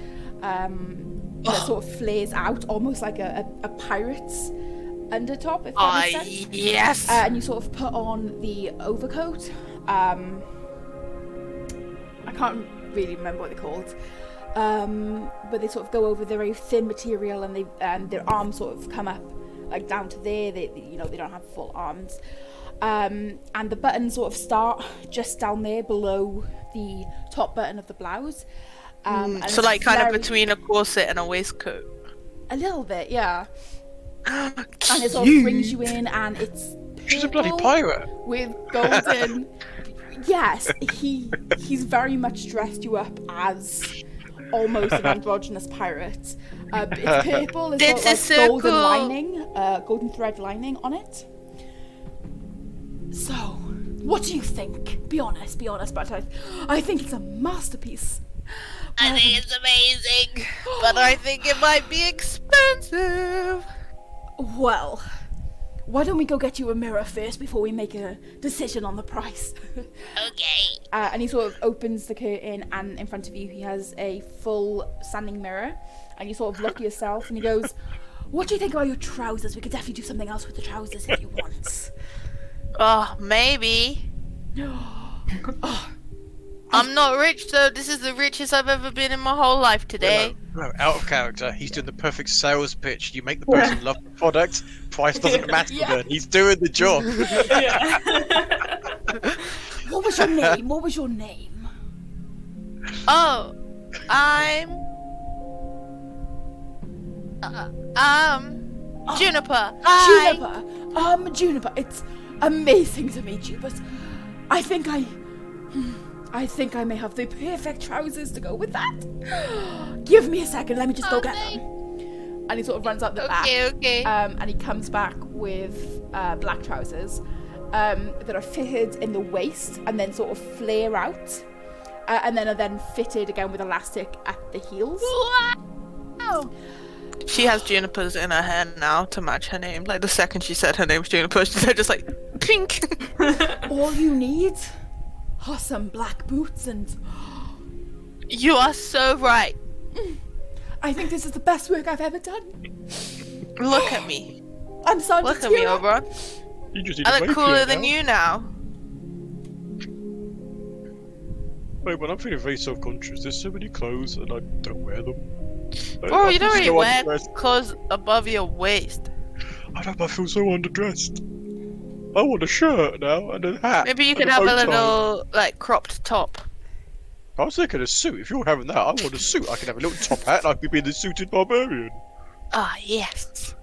That sort of flares out, almost like a pirate's undertop, if that makes sense. yes. And you sort of put on the overcoat. I can't really remember what they're called. But they sort of go over the very thin material, and their arms sort of come up like down to there. They don't have full arms. And the buttons sort of start just down there below the top button of the blouse. And So it's like kind of very- between a corset and a waistcoat. a little bit, yeah. And it sort of brings you in, and it's She's a bloody purple pirate. with golden. Yes, he's very much dressed you up as almost an androgynous pirate. It's purple. It's got This like is so golden cool. lining, golden thread lining on it. So, what do you think? Be honest. But I think it's a masterpiece. I think it's amazing, but I think it might be expensive. Well, why don't we go get you a mirror first before we make a decision on the price? Okay. And he sort of opens the curtain, and in front of you he has a full standing mirror, and you sort of look at yourself, and he goes, what do you think about your trousers? We could definitely do something else with the trousers if you want. Oh, maybe. I'm not rich though. This is the richest I've ever been in my whole life today. No, out of character. He's doing the perfect sales pitch. You make the person love the product. Price doesn't matter Yeah. then. He's doing the job. What was your name? Oh, I'm Juniper. Hi. Juniper, it's amazing to meet you, but I think I may have the perfect trousers to go with that. Give me a second, let me just go get them. And he sort of runs out the back. Okay. And he comes back with black trousers. that are fitted in the waist and then sort of flare out, and then are then fitted again with elastic at the heels. Wow. She has Junipers in her hair now to match her name. Like the second she said her name was Juniper, she said just like pink. All you need are some black boots, and You are so right. I think this is the best work I've ever done. Look at me. I'm starting Look to at me, tear up. Oberon. You just need I to look make cooler it than now. you now. Wait, when I'm feeling very self-conscious, there's so many clothes and I don't wear them. Bro, you don't feel really so wear underdressed. clothes above your waist. I don't know, I feel so underdressed. I want a shirt now and a hat. Maybe you and could have a bow tie. little, like, cropped top. I was thinking a suit. If you're having that, I want a suit. I can have a little top hat and I could be the suited barbarian. Ah, yes.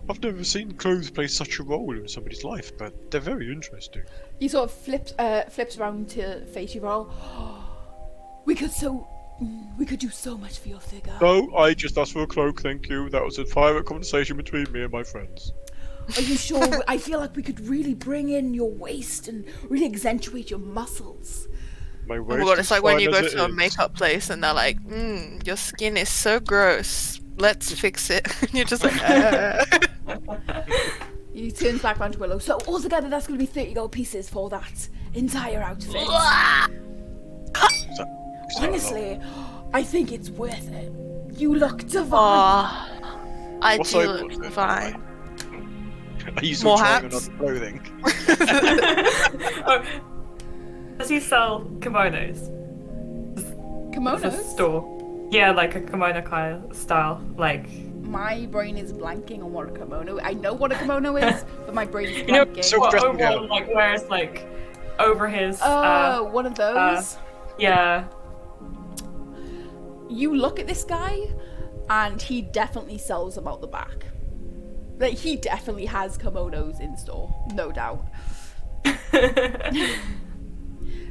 I've never seen clothes play such a role in somebody's life, but they're very interesting. He sort of flips around to face you all. We could do so much for your figure. No, I just asked for a cloak, thank you. That was a private conversation between me and my friends. Are you sure? I feel like we could really bring in your waist and really accentuate your muscles. My Oh waist my god, is it's like when fine you go as it to a is. makeup place and they're like, your skin is so gross. Let's fix it. You're just like, He turns back around to Willow. So altogether, that's going to be 30 gold pieces for that entire outfit. Is that a lot? Honestly, I think it's worth it. You look divine. Aw, I What do size look was it? fine. Are you still More trying hats? on clothing? Oh, does he sell kimonos? It's a Kimonos? store. Yeah, like a kimono kind of style. Like, My brain is blanking on what a kimono. I know what a kimono is, but my brain is you know, blanking. So- what dressing overall, gown. like wears like over his. Oh, one of those. Yeah. You look at this guy, and he definitely sells them out the back. Like, he definitely has kimonos in store, no doubt.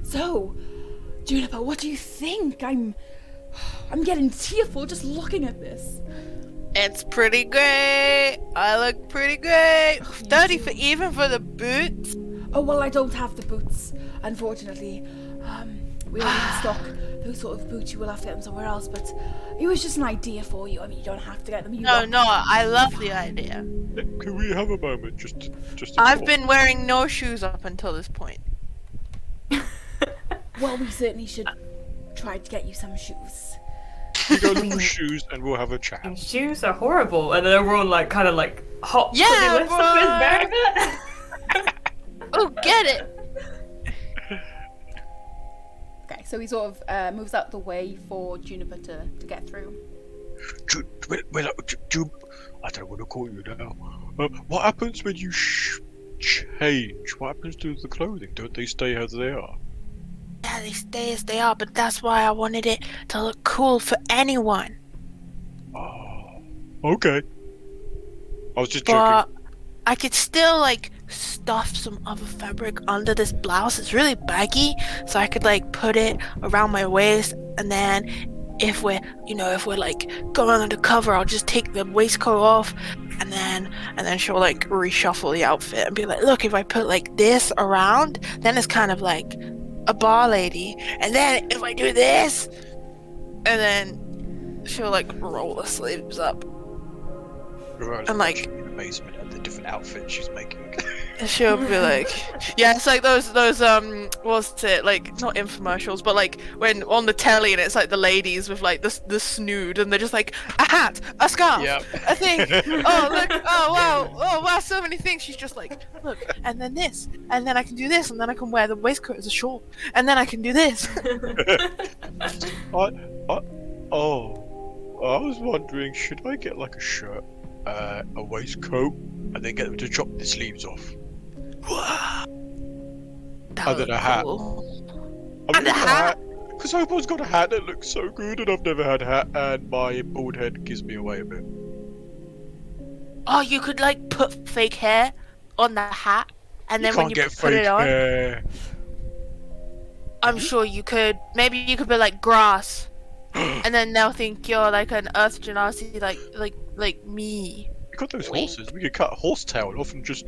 So, Juniper, what do you think? I'm getting tearful just looking at this. It's pretty great. I look pretty great. 30 for even for the boots. Oh, well, I don't have the boots, unfortunately. We only have stock those sort of boots. You will have to get them somewhere else, but it was just an idea for you. I mean, you don't have to get them. You No, got- no, I love the idea. Can we have a moment just to I've talk? been wearing no shoes up until this point. Well, we certainly should try to get you some shoes. You go look for shoes and we'll have a chat. And shoes are horrible, and then everyone like kind of like hops Yeah, and they lift up his bro. barefoot. Oh, get it. Okay, so he sort of moves out the way for Juniper to get through. I don't want to call you now. What happens when you change? What happens to the clothing? Don't they stay as they are? Yeah, they stay as they are, but that's why I wanted it to look cool for anyone. Oh, okay. I was just But joking. I could still like stuff some other fabric under this blouse. It's really baggy, so I could like put it around my waist, and then if we're like going undercover, I'll just take the waistcoat off, and then she'll like reshuffle the outfit and be like, look, if I put like this around, then it's kind of like a bar lady, and then if I do this, and then she'll like roll the sleeves up. Right, I'm like- in amazement at the different outfits she's making. And she'll be like, yeah, it's like those what's it, like, not infomercials, but like when on the telly and it's like the ladies with like the snood and they're just like, a hat, a scarf, Yep. a thing, oh look, oh wow, so many things. She's just like, look, and then this, and then I can do this, and then I can wear the waistcoat as a short, and then I can do this. I was wondering, should I get like a shirt, a waistcoat, and then get them to chop the sleeves off? That And then would a hat. cool. I And a hat? Because Hobo's got a hat that looks so good, and I've never had a hat, and my bald head gives me away a bit. Oh, you could like put fake hair on the hat, and then You when can't you get put fake it on, hair. I'm sure you could. Maybe you could be like grass, and then they'll think you're like an Earth Genasi, like me. You got those horses. We could cut a horse tail off and just.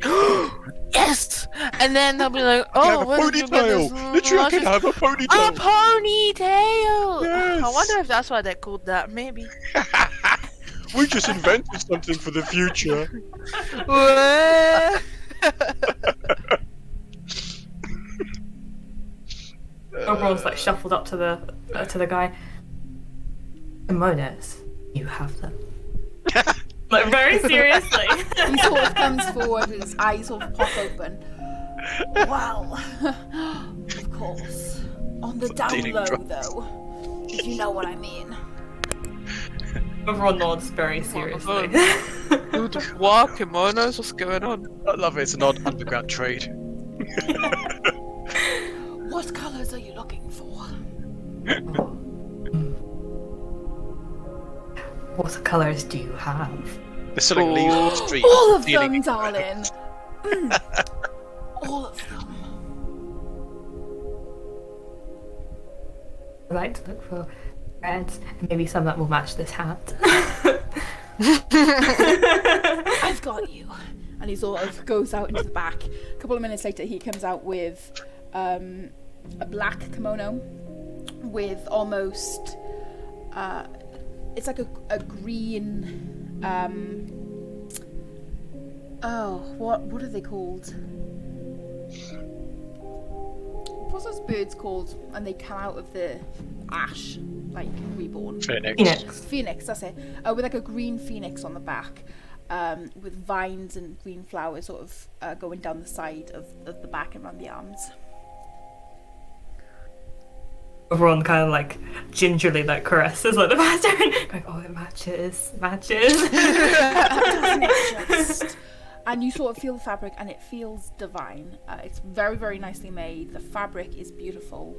Yes! And then they'll be like, have oh, a where did you get this? ponytail. Literally, I could have a A ponytail. ponytail! Yes. I wonder if that's why they're called that. Maybe. We just invented something for the future. Oberon's like shuffled up to the guy. Kimonos, you have them. Like very seriously. He sort of comes forward, his eyes sort of pop open. Well, of course. On the down Dealing low, drugs. though. If you know what I mean. Oberon nods very seriously. What? Kimonos? What's going on? I love it. It's an odd underground trade. What colours are you looking for? What colours do you have? They're selling leaves on the street. All of stealing them, it. darling. All of them. I like to look for reds and maybe some that will match this hat. I've got you. And he sort of goes out into the back. A couple of minutes later, he comes out with a black kimono with almost it's like a green what are they called? What's those birds called? And they come out of the ash, like reborn. Phoenix. Phoenix, that's it. With like a green phoenix on the back, with vines and green flowers sort of going down the side of the back and around the arms. Oberon kind of like gingerly like caresses like the pattern, going, oh, it matches. Doesn't it just? And you sort of feel the fabric, and it feels divine. It's very, very nicely made. The fabric is beautiful.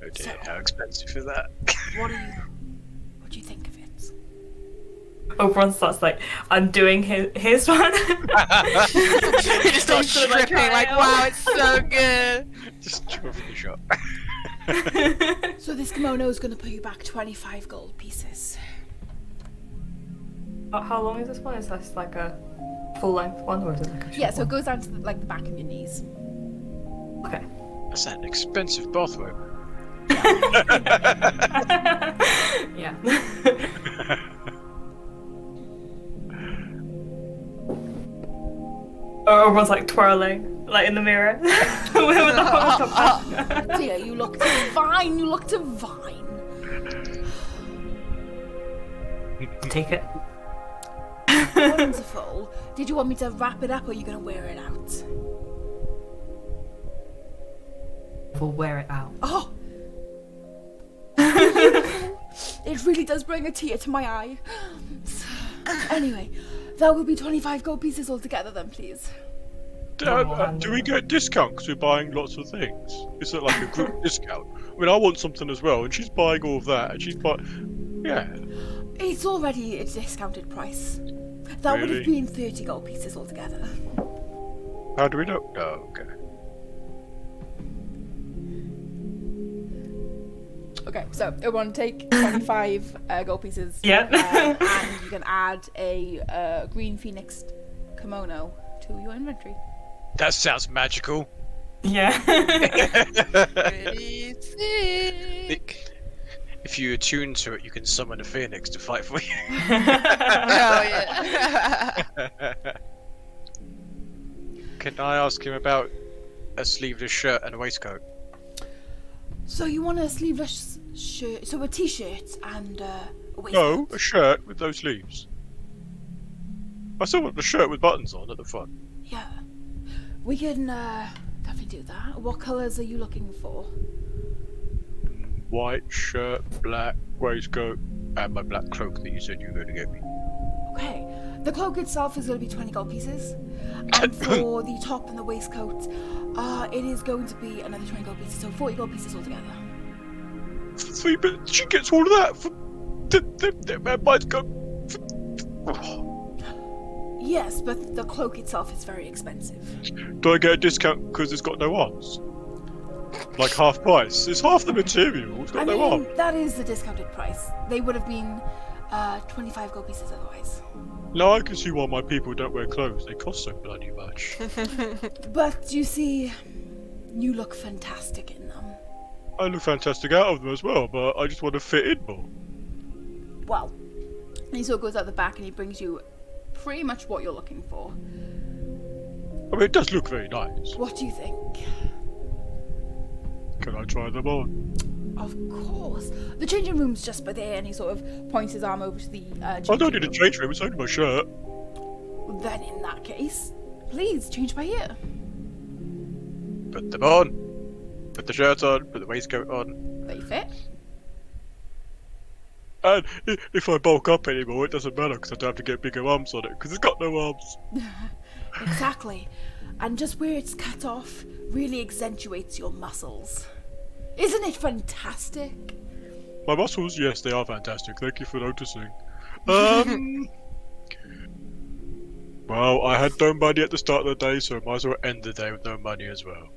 Oh dear, how expensive is that? What do you think of it? Oberon starts like undoing his one. He just starts Sort of, like, stripping, like, wow, it's so good. Just drove in the shop. So this kimono is going to put you back 25 gold pieces. How long is this one? Is this like a full length one, or is it like a short Yeah, so it one? goes down to the back of your knees. Okay. That's an expensive bathrobe. Yeah. Everyone's like twirling, like in the mirror, with the whole Dear, you look divine. You look divine. Take it. Wonderful. Did you want me to wrap it up, or are you going to wear it out? We'll wear it out. Oh! It really does bring a tear to my eye. Anyway, that will be 25 gold pieces altogether then, please. Do we get a discount because we're buying lots of things? Is it like a group discount? I mean, I want something as well, and she's buying all of that, and she's buying... Yeah. It's already a discounted price. That would have Really? been 30 gold pieces altogether. How do we know? Oh, okay. Okay, so I want to take 25 gold pieces. Yeah. And you can add a green phoenix kimono to your inventory. That sounds magical. Yeah. Pretty sick. If you attune to it, you can summon a phoenix to fight for you. Hell yeah. Can I ask him about a sleeveless shirt and a waistcoat? So you want a sleeveless shirt, so a t-shirt and a waistcoat? No, a shirt with no sleeves. I still want the shirt with buttons on at the front. Yeah. We can definitely do that. What colours are you looking for? White shirt, black waistcoat, and my black cloak that you said you were going to get me. Okay. The cloak itself is going to be 20 gold pieces. And for the top and the waistcoat, it is going to be another 20 gold pieces, so 40 gold pieces altogether. Three, but she gets all of that for the waistcoat. Yes, but the cloak itself is very expensive. Do I get a discount because it's got no arms? Like half price? It's half the material. It's got I no mean, arms. that is the discounted price. They would have been 25 gold pieces otherwise. Now I can see why my people don't wear clothes. They cost so bloody much. But you see, you look fantastic in them. I look fantastic out of them as well, but I just want to fit in more. Well, and he sort of goes out the back and he brings you pretty much what you're looking for. I mean, it does look very nice. What do you think? Can I try them on? Of course. The changing room's just by there, and he sort of points his arm over to the I don't need a room. change room, it's only my shirt. Then in that case, please change by here. Put them on. Put the shirt on, put the waistcoat on. They fit. And if I bulk up anymore, it doesn't matter because I don't have to get bigger arms on it because it's got no arms. Exactly. And just where it's cut off really accentuates your muscles. Isn't it fantastic? My muscles, yes, they are fantastic. Thank you for noticing. Well, I had no money at the start of the day, so I might as well end the day with no money as well.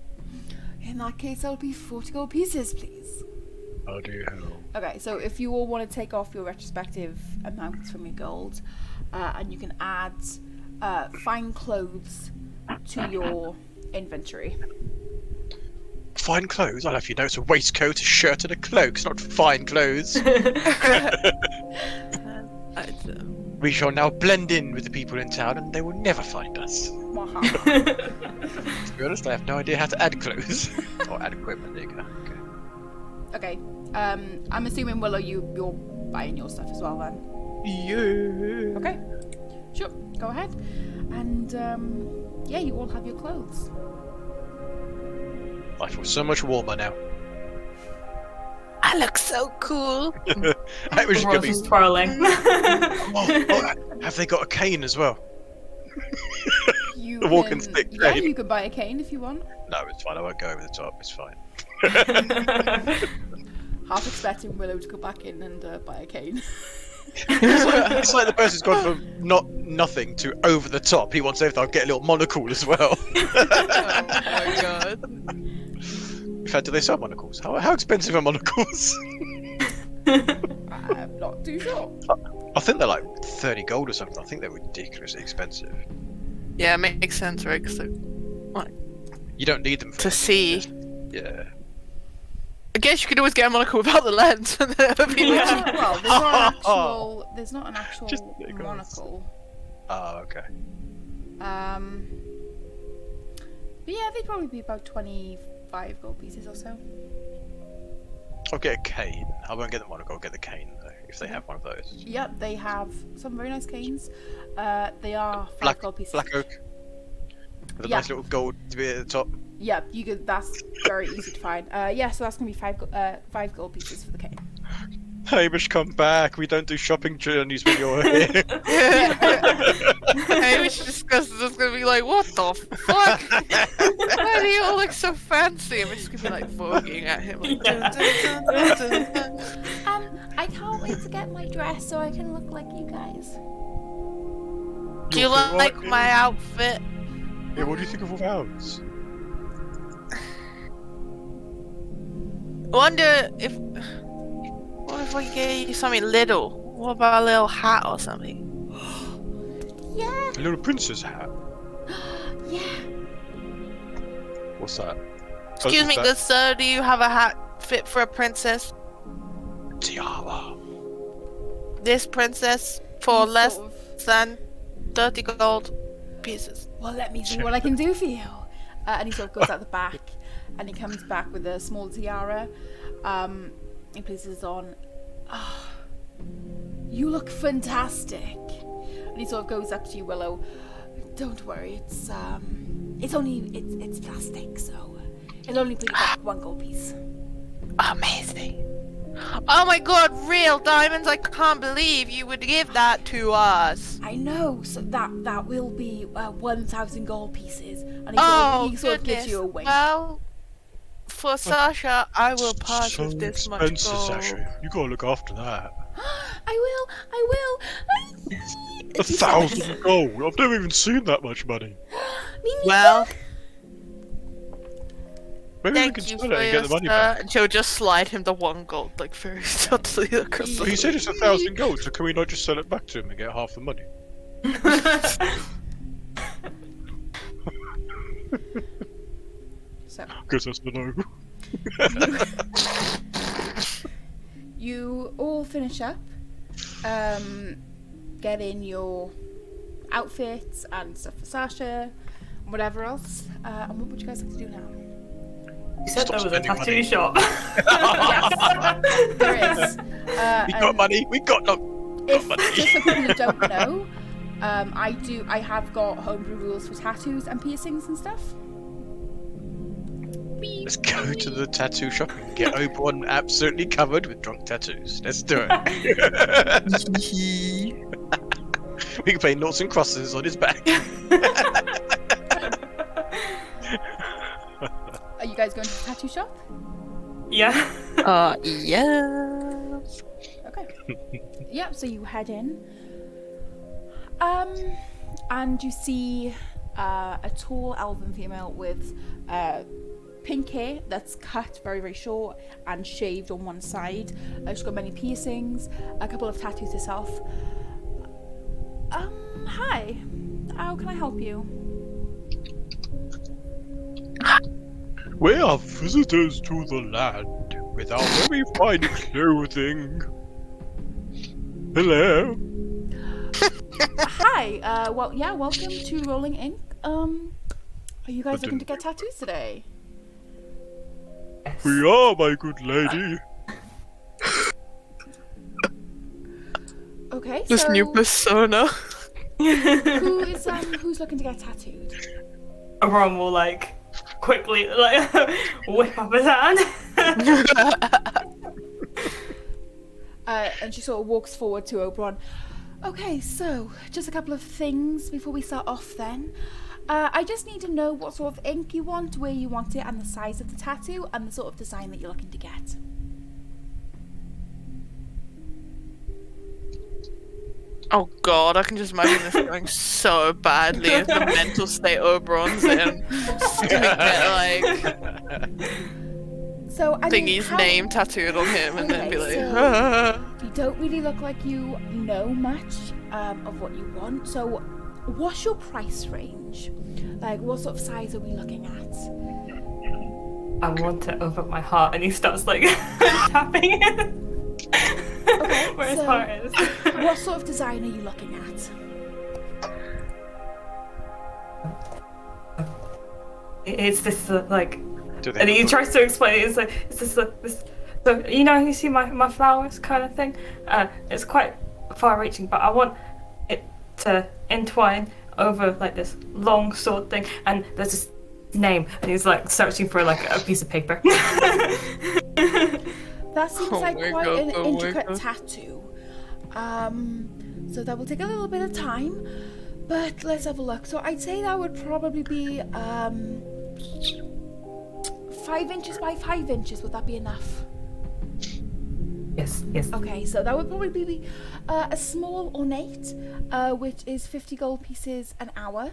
In that case, I'll be 40 gold pieces, please. How do you help? Okay, so if you all want to take off your retrospective amounts from your gold, and you can add fine clothes to your inventory. Fine clothes? I'll have you know it's a waistcoat, a shirt, and a cloak. It's not fine clothes. We shall now blend in with the people in town, and they will never find us. To be honest, I have no idea how to add clothes or add equipment. There you go. Okay. Okay. I'm assuming Willow, you're buying your stuff as well then. Yeah. Okay. Sure. Go ahead. And yeah, you all have your clothes. I feel so much warmer now. I look so cool. I wish it could Rose be. is twirling. Oh, have they got a cane as well? You The walking stick Yeah, cane. you can buy a cane if you want. No, it's fine. I won't go over the top. It's fine. Half expecting Willow to go back in and buy a cane. It's like the person's gone from nothing to over the top. He wants everything. I'll get a little monocle as well. Oh my god. In fact, do they sell monocles? How expensive are monocles? I'm not too sure. I think they're like 30 gold or something. I think they're ridiculously expensive. Yeah, it makes sense, right? 'Cause You don't need them for to see. Yeah. I guess you could always get a monocle without the lens, and then it would be legit. Well, there's not an actual Just there goes. monocle. Oh, okay. But yeah, they'd probably be about 25 gold pieces or so. I'll get a cane. I won't get the monocle. I'll get the cane though, if they have one of those. Yep, they have some very nice canes. They are 5 gold pieces. Black oak. With a Yeah. nice little gold bit at the top. Yep, you could. That's very easy to find. Yeah, so that's gonna be 5 gold pieces for the cane. Hamish, come back. We don't do shopping journeys when you're here. Hey, we should discuss this. It's gonna be like, what the fuck? Why do you all look so fancy? And we're just gonna be like voguing at him. Like, dun, dun, dun, dun, dun, dun. I can't wait to get my dress so I can look like you guys. Do you like my outfit? Yeah, what do you think of ours? I wonder if. What if we gave you something little? What about a little hat or something? Yeah, A little princess hat. yeah. What's that? Excuse me, good sir, do you have a hat fit for a princess? Tiara. This princess for You less sort of- than 30 gold pieces. Well, let me see what I can do for you. And he sort of goes out the back, and he comes back with a small tiara. He places it on. Oh, you look fantastic. And he sort of goes up to you, Willow. Don't worry, it's plastic, so it'll only be like 1 gold piece. Amazing. Oh my god, real diamonds! I can't believe you would give that to us. I know, so that will be 1,000 gold pieces. And he sort of gives goodness. you a wink. Well, for Sasha, I will part so with this much expensive, gold. Sasha. You gotta look after that. I will. 1,000 gold. I've never even seen that much money. Me neither. Well, Maybe we Thank can you sell for it and your get the money sir. back. And she'll just slide him the 1 gold, like very subtly across But the you said it's 1,000 gold, so can we not just sell it back to him and get half the money? So Guess that's the no. you all finish up, get in your outfits and stuff for Sasha, and whatever else. And what would you guys like to do now? You said Stop there was a spending tattoo money. shop. Yes, there is. We got And money. We got no. If, money. just for people who don't know, I have got homebrew rules for tattoos and piercings and stuff. Let's go to the tattoo shop and get Oberon absolutely covered with drunk tattoos. Let's do it. We can play noughts and crosses on his back. Are you guys going to the tattoo shop? Yeah. Yes. Okay. Yep, so you head in. And you see a tall elven female with pink hair that's cut very, very short and shaved on one side. She's got many piercings, a couple of tattoos herself. Hi. How can I help you? We are visitors to the land with our very fine clothing. Hello. Hi. Welcome to Rolling Ink. Are you guys looking to get tattoos today? We are, my good lady. Okay, This so new persona. who's looking to get tattooed? Ron will like quickly like whip up his hand. And she sort of walks forward to Oberon. Okay, so just a couple of things before we start off then. I just need to know what sort of ink you want, where you want it, and the size of the tattoo, and the sort of design that you're looking to get. Oh god, I can just imagine this going so badly if the mental state Oberon's in. Just to get like So I mean, thingy's how- name tattooed on him and then be like, Okay, "Ah." You don't really look like you know much of what you want. So, what's your price range? Like, what sort of size are we looking at? I want it over my heart, and he starts like tapping it. Okay, Where his so- heart is. What sort of design are you looking at? It's this like, Do they and he have tries to explain it. It's like it's this like this. So you see my flowers kind of thing. It's quite far-reaching, but I want it to entwine over like this long sword thing, and there's this name, and he's like searching for like a piece of paper. That seems Oh like my quite God, an oh my intricate God. tattoo. So that will take a little bit of time, but let's have a look. So I'd say that would probably be 5 inches by 5 inches. Would that be enough? Yes. Okay, so that would probably be a small ornate, which is 50 gold pieces an hour.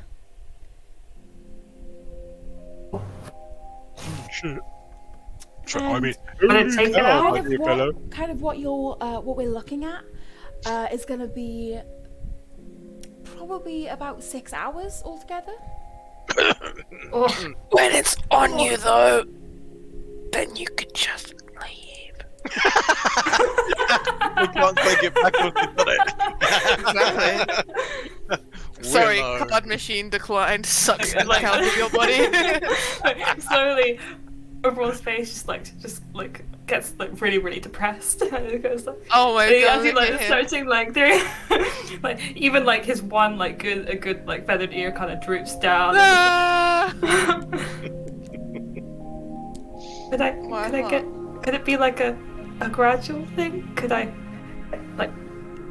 Shit. So, I And- mean, Would it take an hour? my dear fellow. Kind of what we're looking at is going to be probably about 6 hours altogether. Oh, When it's on you though, then you could just leave. We can't take it back once we've done it. Exactly. Sorry, Willow. card machine declined. Sucks in like out of your body. slowly, Oberon's face just gets like really depressed. And it goes like. Oh my And he, god. as he look like at him. searching like through, like even like his one like a good like feathered ear kind of droops down. Ah! Could it be like a gradual thing? Could I like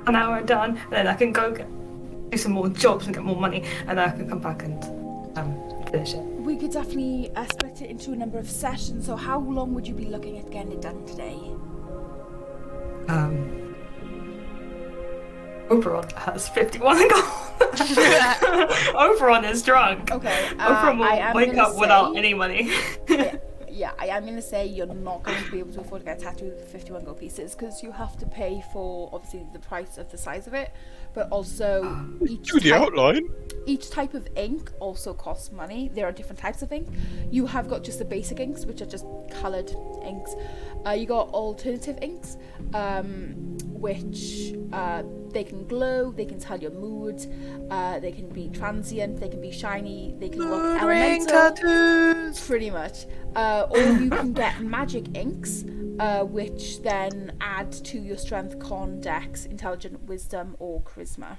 an hour done, and then I can go do some more jobs and get more money, and then I can come back and finish it. We could definitely split it into a number of sessions. So how long would you be looking at getting it done today? Oberon has 51 gold. Oberon is drunk. Okay. Oberon I will am wake gonna up without say- any money. yeah, I am going to say you're not going to be able to afford to get a tattoo with 51 gold pieces because you have to pay for, obviously, the price of the size of it, but also Do the outline. each type of ink also costs money. There are different types of ink. You have got just the basic inks, which are just coloured inks. You got alternative inks, which they can glow, they can tell your mood, they can be transient, they can be shiny, they can look Mood ring elemental. tattoos. Pretty much. Or you can get magic inks, which then add to your strength, con, dex, intelligent, wisdom, or charisma.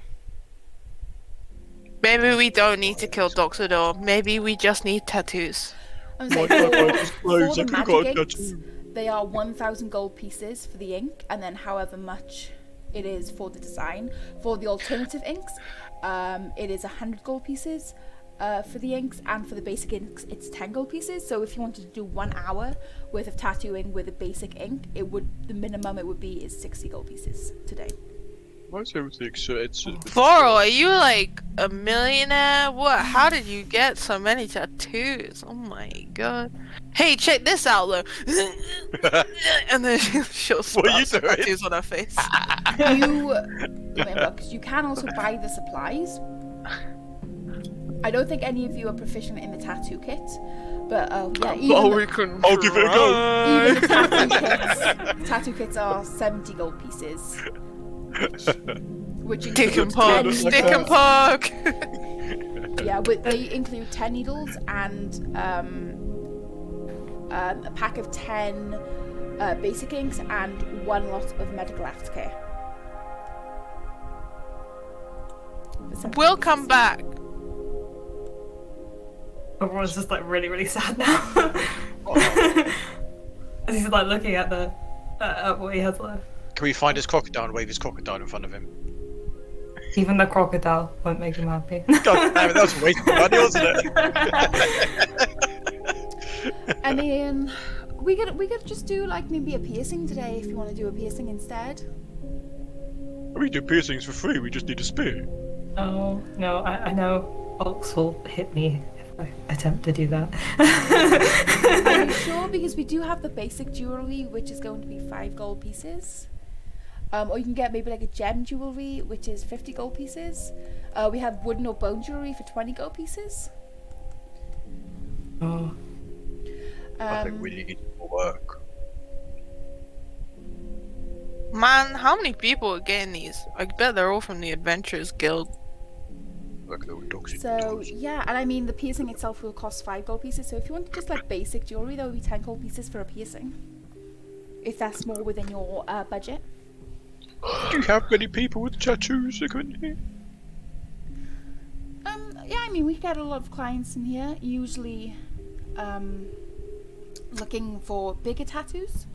Maybe we don't need to kill Doctor Door. Maybe we just need tattoos. I'm saying My God, for, this for blows. the I could've got magic a inks, tattoo. they are 1,000 gold pieces for the ink, and then however much it is for the design. For the alternative inks, it is 100 gold pieces for the inks, and for the basic inks, it's 10 gold pieces. So if you wanted to do 1 hour worth of tattooing with a basic ink, the minimum it would be is 60 gold pieces today. Why is everything so? It's Voro, are you like a millionaire? What? How did you get so many tattoos? Oh my god. Hey, check this out, though. And then she'll What are you stuff doing? tattoos on her face. You remember, because you can also buy the supplies. I don't think any of you are proficient in the tattoo kit, but yeah, even we can I'll give it a go. even the tattoo kits are 70 gold pieces. Which Stick and includes poke, 10 stick and poke. Yeah, but they include 10 needles and a pack of 10 basic inks and 1 lot of medical aftercare. We'll come back. Everyone's just like really, really sad now. And he's like looking at the at what he has left. Can we find his crocodile and wave his crocodile in front of him? Even the crocodile won't make him happy. God damn it, that was a waste of money, wasn't it? I mean, we could just do like maybe a piercing today if you want to do a piercing instead. We do piercings for free. We just need a spear. Oh no, I know Ox will hit me if I attempt to do that. Are you sure? Because we do have the basic jewelry, which is going to be 5 gold pieces. Or you can get maybe like a gem jewelry, which is 50 gold pieces. We have wooden or bone jewelry for 20 gold pieces. Oh, I think we need more work. Man, how many people are getting these? I bet they're all from the Adventurers Guild. Work with dogs. So yeah, and I mean the piercing itself will cost 5 gold pieces. So if you want just like basic jewelry, that would be 10 gold pieces for a piercing. If that's more within your budget. Do you have many people with tattoos that come in here? Yeah, I mean we get a lot of clients in here, usually looking for bigger tattoos.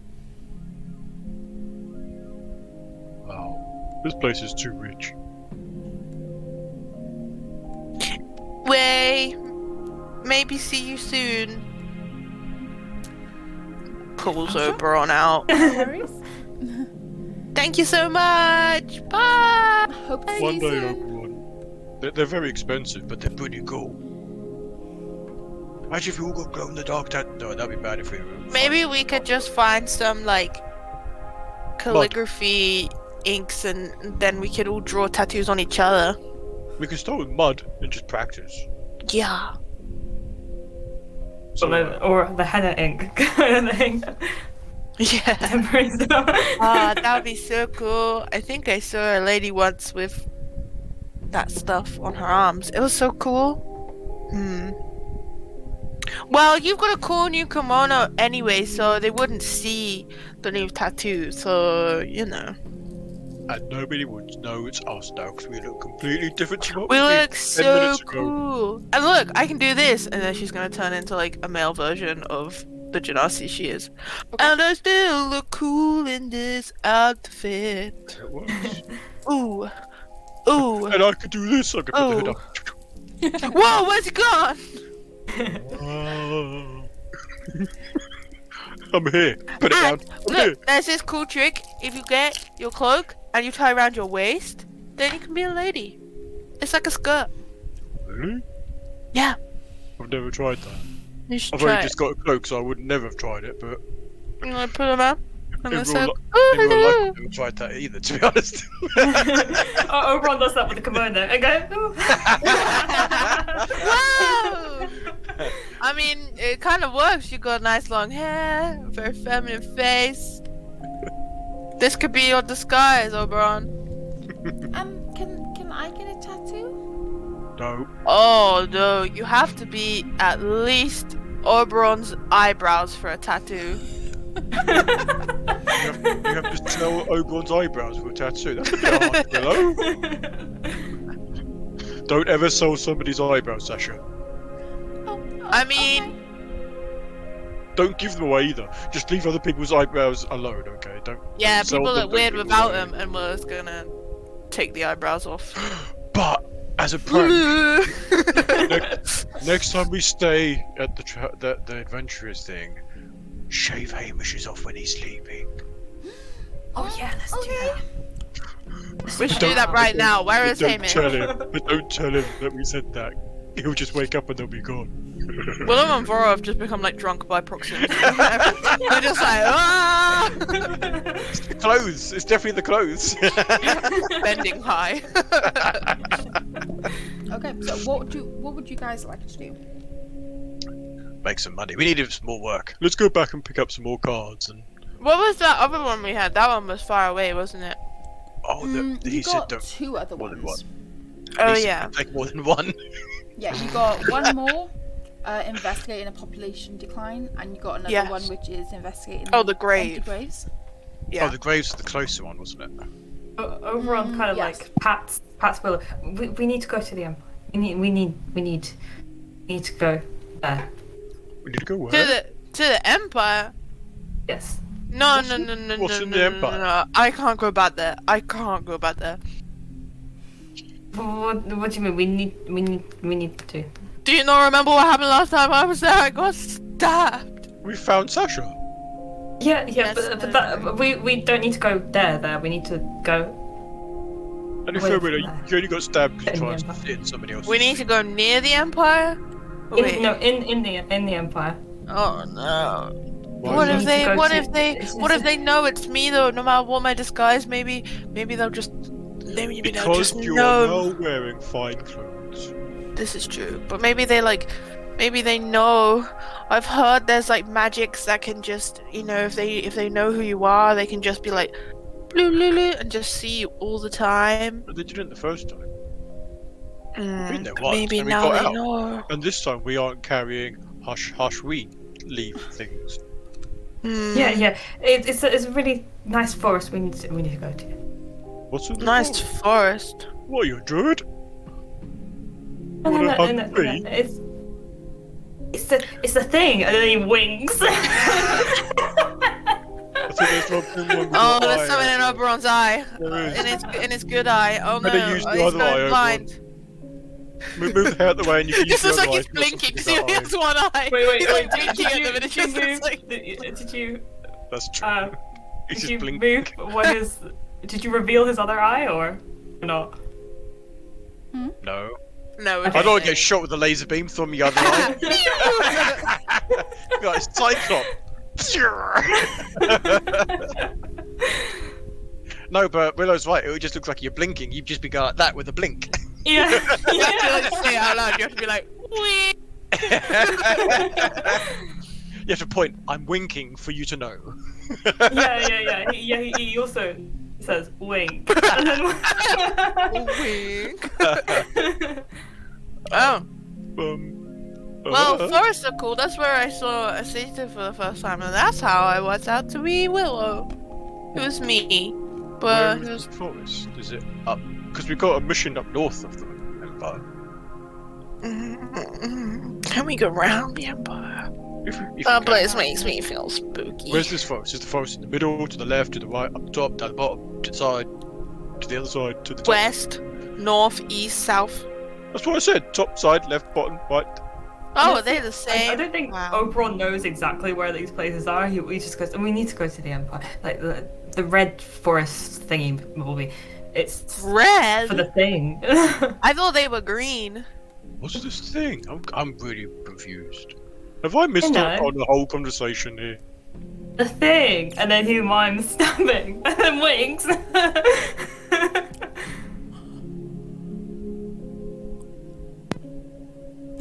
Wow, this place is too rich. Way, maybe see you soon. Pulls Oberon out. No worries. Thank you so much. Bye. Hope to see One you day, soon. Oberon. They're very expensive, but they're pretty cool. Imagine if we all got glow in the dark tattoo. No, that'd be bad if we were. Maybe we could just find some like calligraphy inks and then we could all draw tattoos on each other. We can start with mud and just practice. Yeah. So, or the henna ink kind of thing. Yeah. Temporary stuff. That would be so cool. I think I saw a lady once with that stuff on her arms. It was so cool. Well, you've got a cool new kimono anyway, so they wouldn't see the new tattoo, so, you know. and nobody would know it's us now because we look completely different to what We we did look 10 so minutes ago. cool. And look, I can do this, and then she's gonna turn into like a male version of the Genasi she is. And I still look cool in this outfit. It works. Ooh. Ooh. And I could do this. I could put the hood up. Whoa, where's it gone? Whoa. I'm here. Put it down. And I'm here. look, there's this cool trick. If you get your cloak and you tie around your waist, then you can be a lady. It's like a skirt. Really? Yeah. I've never tried that. You should I've try only it. just got a cloak, so I would never have tried it. But You want to put them out? And in it's real, like, li- oh, in real life, hello. I've never tried that either. To be honest. Oh, Oberon does that with the kimono and go. "Ooh." Whoa! I mean, it kind of works. You got nice long hair, very feminine face. This could be your disguise, Oberon. Can I get a tattoo? No. Oh no, you have to be at least Oberon's eyebrows for a tattoo. You have to tell Oberon's eyebrows for a tattoo. That's a bit hard. Hello? Don't ever sell somebody's eyebrows, Sasha. I mean, Don't give them away either. Just leave other people's eyebrows alone, okay? Don't. yeah, don't sell people them, look don't weird give them without away. them, and we're just gonna take the eyebrows off. But as a prank, next time we stay at the adventurous thing, shave Hamish's off when he's sleeping. Oh yeah, let's do that. We should do that right now. Where is Don't Hamish? tell him. But don't tell him that we said that. He'll just wake up and they'll be gone. Willem and Vora have just become like drunk by proximity. They're just like, ah! It's the clothes. It's definitely the clothes. Bending high. Okay, so what would you guys like to do? Make some money. We need some more work. Let's go back and pick up some more cards and. What was that other one we had? That one was far away, wasn't it? Oh, he You said got don't. 2 other more than ones. Oh he said yeah. don't take more than one. Yeah, you got one more, investigating a population decline, and you got another Yes. one which is investigating Oh, the empty grave. graves. Yeah. Oh, the graves are the closer one, wasn't it? Oberon kind of yes. like pats Willow. We need to go to the Empire. We need to go there. We need to go where? To the Empire. Yes. No, What's no, in- no, no, what's no, in no, the no, Empire? no, no. I can't go back there. I can't go back there. What do you mean? We need to. Do you not remember what happened last time I was there? I got stabbed. We found Sasha. Yeah, Yes, but we don't need to go there. We need to go. And if Wait, you only got stabbed because you in tried the to Empire. hit somebody else. We need to go near the Empire. Wait. In the Empire. Oh no. Why What is if need that? to go what to- if they it's- what if they know it's me though? No matter what my disguise, maybe they'll just they'll Because just you're know. now wearing fine clothes. This is true, but maybe they know. I've heard there's like magics that can just if they know who you are, they can just be like blue and just see you all the time. But they didn't the first time. been there once, Maybe and we now got they out. know. And this time we aren't carrying hush we leave things. Yeah. It's a really nice forest. We need to go to. What's in the Nice forest? forest. What are you, a druid? No, Wanna hug no. me? It's the thing, and then he winks. I think there's one with Oh, your there's eye. something in Oberon's eye. There is. In his good eye. Oh no, Better use the he's other eye, going Oberon. blind. Move the hair out the way and you can use This looks the like other he's eye. blinking because he That only eye. has one eye. Wait. He's like blinking at them and it's Did just you it's like. did you That's true. He's did just you blinking. move did you reveal his other eye or not? No. No, I don't want to get shot with a laser beam from the other eye. Guys, Cyclops. No, but Willow's right. It would just look like you're blinking. You'd just be going like that with a blink. Yeah. You have to like, say it out loud. You have to be like, wee. You have to point. I'm winking for you to know. Yeah. He also says wink. And then... Wink. Oh. Well, forests are cool. That's where I saw a city for the first time, and that's how I was out to be Willow. It was me, but Where it is was the forest? Is it up? Because we've got a mission up north of the Empire. Can we go round the Empire? If we That can. place makes me feel spooky. Where's this forest? Is the forest in the middle, to the left, to the right, up the top, down the bottom, to the side, to the other side, to the top? West, north, east, south. That's what I said. Top, side, left, bottom, right. Oh, they're the same. I don't think Wow. Oberon knows exactly where these places are. He just goes, we need to go to the Empire. Like the red forest thingy will be. It's Red. for the thing. I thought they were green. What's this thing? I'm really confused. Have I missed You out know. on the whole conversation here? The thing, and then he mimes stabbing, and then winks.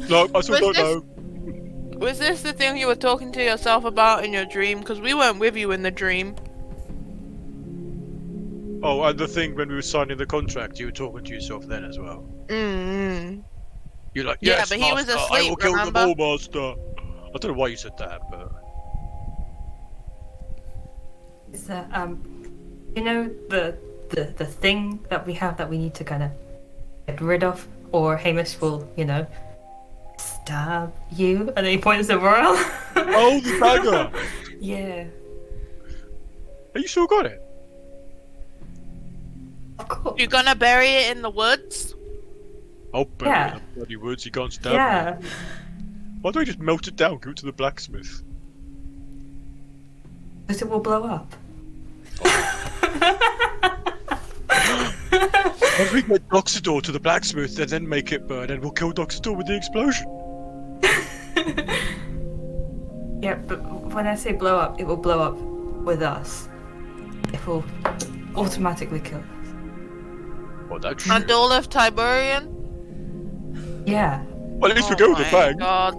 No, I still Was don't this- know. Was this the thing you were talking to yourself about in your dream? Because we weren't with you in the dream. Oh, and the thing when we were signing the contract, you were talking to yourself then as well. Mm. You're like, Yeah, yes, but he was master, I will asleep, kill remember? them all, master. I don't know why you said that, but Is that you know the thing that we have that we need to kind of get rid of, or Hamish will, you know, stab you, and then he points to Royal. oh, the dagger. Yeah, Are you still got it? of course. You gonna bury it in the woods? I'll bury Yeah. it in the bloody woods. You can't stab Yeah, me. Why don't I just melt it down, give it to the blacksmith? because it will blow up. Once we get Doxador to the blacksmith and then make it burn, and we'll kill Doxador with the explosion. Yeah, but when I say blow up, it will blow up with us. It will automatically kill us. Well, that's And all of Tiburion? Yeah. Well, at least we go with the bang. God.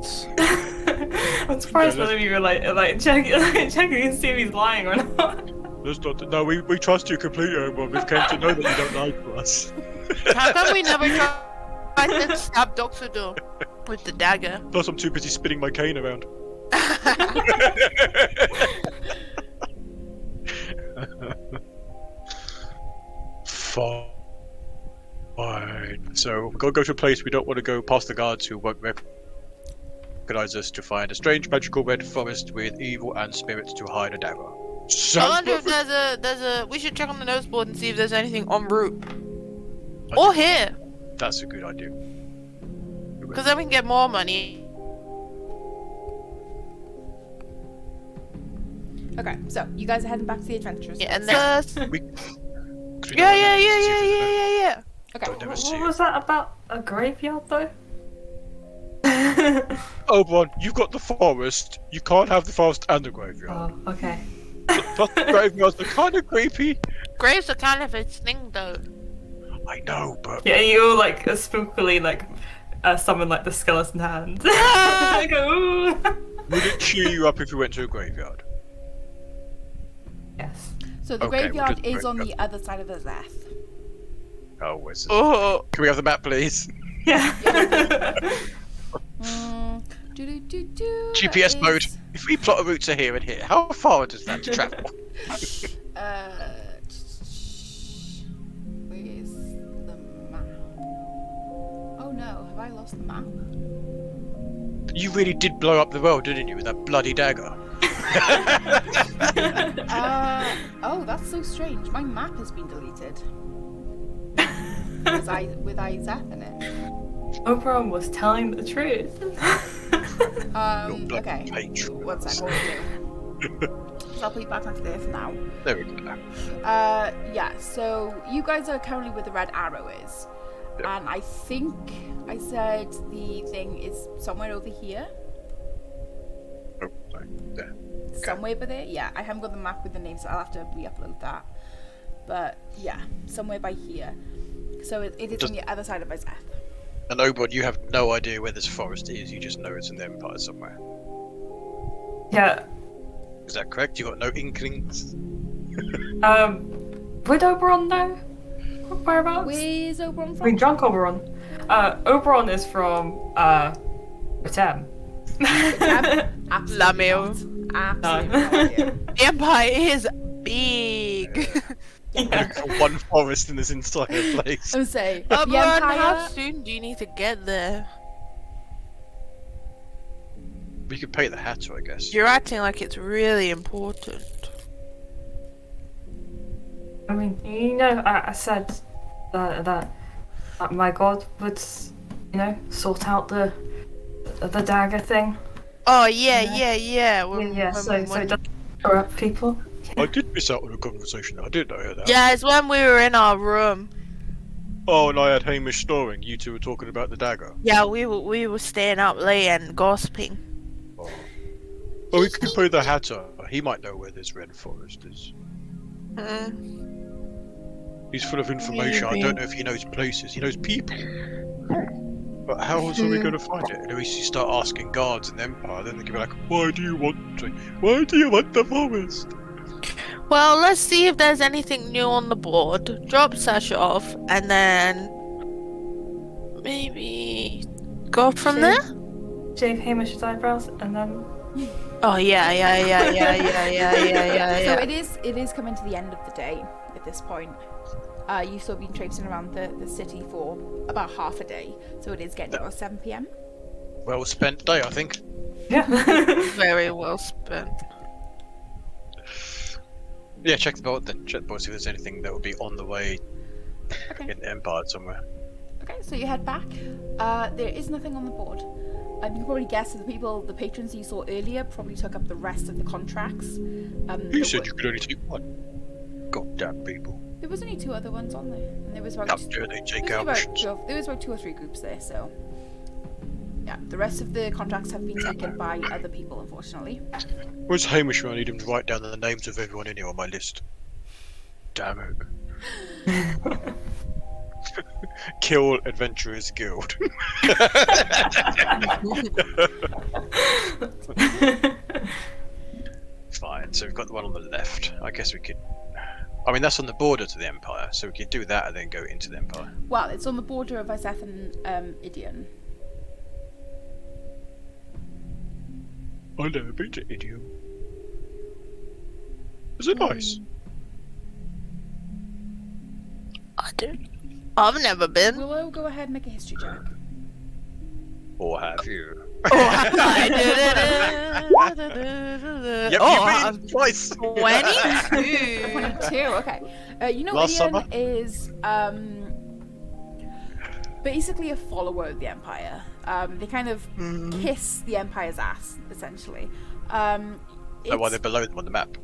I'm surprised Yeah, none of you were like checking to see if he's lying or not. Let's not. No, we trust you completely, Omar. We've came to know that you don't lie to us. How come we never tried to stab Doxador with the dagger? Plus, I'm too busy spinning my cane around. Fine. So we've got to go to a place we don't want to go past the guards who won't recognize us to find a strange magical red forest with evil and spirits to hide a dagger. I Sounds wonder if perfect. there's a. We should check on the nose board and see if there's anything en route. Or here, That's a good idea. because then we can get more money. Okay, so you guys are heading back to the adventurers. Yeah, and Yes. then. We, 'cause we Yeah, don't yeah, wanna yeah, see yeah, if there's yeah, yeah, yeah. Okay. Don't never see What it. was that about a graveyard though? Oberon, you've got the forest. You can't have the forest and the graveyard. Oh, okay. Plus, the graveyards are kind of creepy. Graves are kind of a thing, though. I know, but Yeah, you all like spookily like summon like the skeleton hand. I go, ooh. would it cheer you up if you went to a graveyard? Yes. So the Okay, we'll graveyard do the is on the graveyard. other side of the Zeth. Oh, where's this? Oh, Can we have the map, please? Yeah. GPS that mode. is, If we plot a route to here and here, how far does that travel? Where's the map? Oh no, have I lost the map? You really did blow up the world, didn't you, with that bloody dagger? Oh, that's so strange. My map has been deleted. With Izeth in it. Oberon was telling the truth. Your bloody Okay. page. One sec, what do? So I'll put you back onto the earth now. There we go. Yeah, so you guys are currently where the red arrow is. Yep. And I think I said the thing is somewhere over here. Oh, sorry. There. Somewhere over there. Yeah, I haven't got the map with the names, so I'll have to re-upload that. But yeah, somewhere by here. So it is on the other side of Izeth. And Oberon, you have no idea where this forest is, you just know it's in the Empire somewhere. Yeah. Is that correct? You got no inklings? Would Oberon know? Whereabouts? Where's Oberon I from? mean, drunk Oberon. Oberon is from Rotem. Absolutely Lameo. not. No. Absolutely no idea. the Empire is big. Yeah. One forest in this entire place. I would say But the how Empire. soon do you need to get there? We could pay the Hatter, I guess. You're acting like it's really important. I mean, you know, I said that my god would, you know, sort out the dagger thing. Oh yeah, Yeah. yeah. When, Yeah, when- so it when- doesn't corrupt people. I did miss out on a conversation. I didn't know that. yeah, it's when we were in our room. Oh, and I had Hamish snoring. You two were talking about the dagger. Yeah, we were staying up late and gossiping. Oh. Well, we could play the Hatter. He might know where this Red Forest is. He's full of information. I don't know if he knows places. He knows people. But how else are we going to find it? Unless you start asking guards in the Empire, then they can be like, Why do you want the forest? Well, let's see if there's anything new on the board. Drop Sasha off, and then maybe go from there. Shave Hamish's eyebrows, and then Oh yeah. So it is coming to the end of the day at this point. You've still been traipsing around the city for about half a day, so it is getting about 7 p.m. Well spent day, I think. yeah. Very well spent. Yeah, check the board then. Check the board, see if there's anything that would be on the way Okay. in the Empire somewhere. Okay, so you head back. There is nothing on the board. You can probably guess that the patrons you saw earlier probably took up the rest of the contracts. You said you could only take one. Goddamn people. There was only 2 other ones on there, and there was about How dare they take there our was missions? about 2 or 3 groups there. So yeah, the rest of the contracts have been taken by other people, unfortunately. Where's Hamish when I need him to write down the names of everyone in here on my list? Damn it. Kill Adventurers Guild. Fine, so we've got the one on the left. I guess we could... I mean, that's on the border to the Empire, so we could do that and then go into the Empire. Well, it's on the border of Iseth and Idion. I've never been to Idiom. Is it nice? I don't. I've never been. Willow, go ahead and make a history check. Or have you? I Yep, oh, you've been twice! 22. 22, okay. You know, Last Ian summer? is basically a follower of the Empire. They kind of kiss the Empire's ass, essentially. Oh, why It's- they're below them on the map.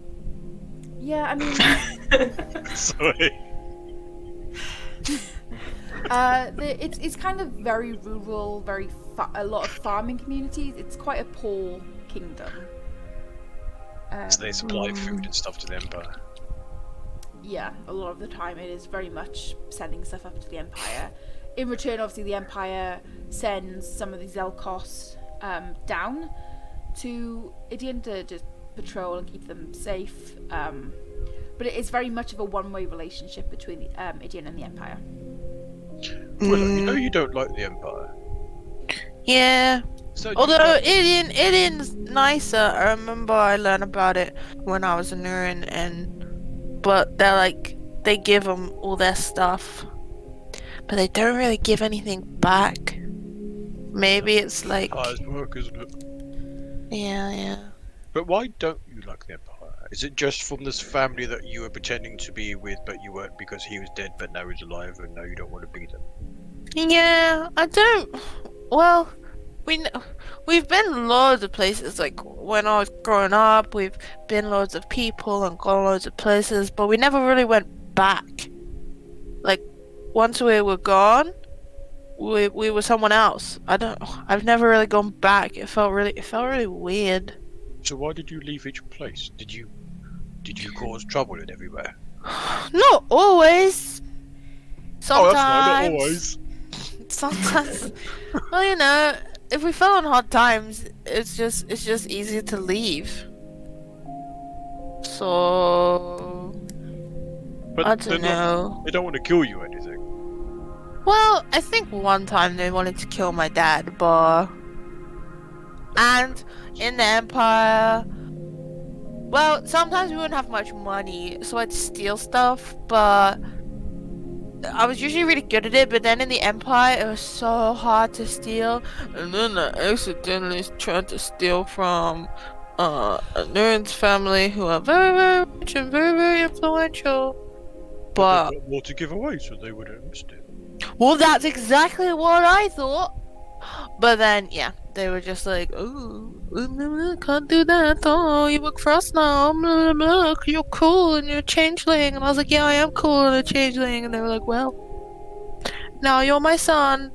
yeah, I mean, Sorry. it's kind of very rural, a lot of farming communities. It's quite a poor kingdom. So they supply food and stuff to the Empire. Yeah, a lot of the time it is very much sending stuff up to the Empire. In return, obviously, the Empire sends some of the Zelkos down to Idion to just patrol and keep them safe. But it is very much of a one-way relationship between the, Idion and the Empire. Well, you know you don't like the Empire. Yeah. So Although Idion's nicer. I remember I learned about it when I was in Nurin, but they're like they give them all their stuff, but they don't really give anything back. Maybe it's like Empire's work, isn't it? yeah. But why don't you like the Empire? Is it just from this family that you were pretending to be with, but you weren't because he was dead, but now he's alive, and now you don't want to be them? Yeah, I don't. Well, we've been loads of places. Like when I was growing up, we've been loads of people and gone loads of places, but we never really went back. Like once we were gone, we were someone else. I've never really gone back. It felt really weird. So why did you leave each place? Did you cause trouble in everywhere? Not always. Oh, Sometimes. that's not always. Sometimes. Well, you know, if we fell on hard times, it's just easier to leave. So But I they're don't not- know. They don't want to kill you or anything. Well, I think one time they wanted to kill my dad, but and in the Empire, well, sometimes we wouldn't have much money, so I'd steal stuff, but I was usually really good at it. But then in the Empire, it was so hard to steal, and then I accidentally tried to steal from a Nuren's family, who are very, very rich and very, very influential. But They've got more to give away, so they wouldn't have missed it. well, that's exactly what I thought. But then, yeah, they were just like, "Oh, can't do that. Oh, you work for us now. Blah, blah, blah. You're cool and you're a changeling." And I was like, "Yeah, I am cool and a changeling." And they were like, "Well, now you're my son."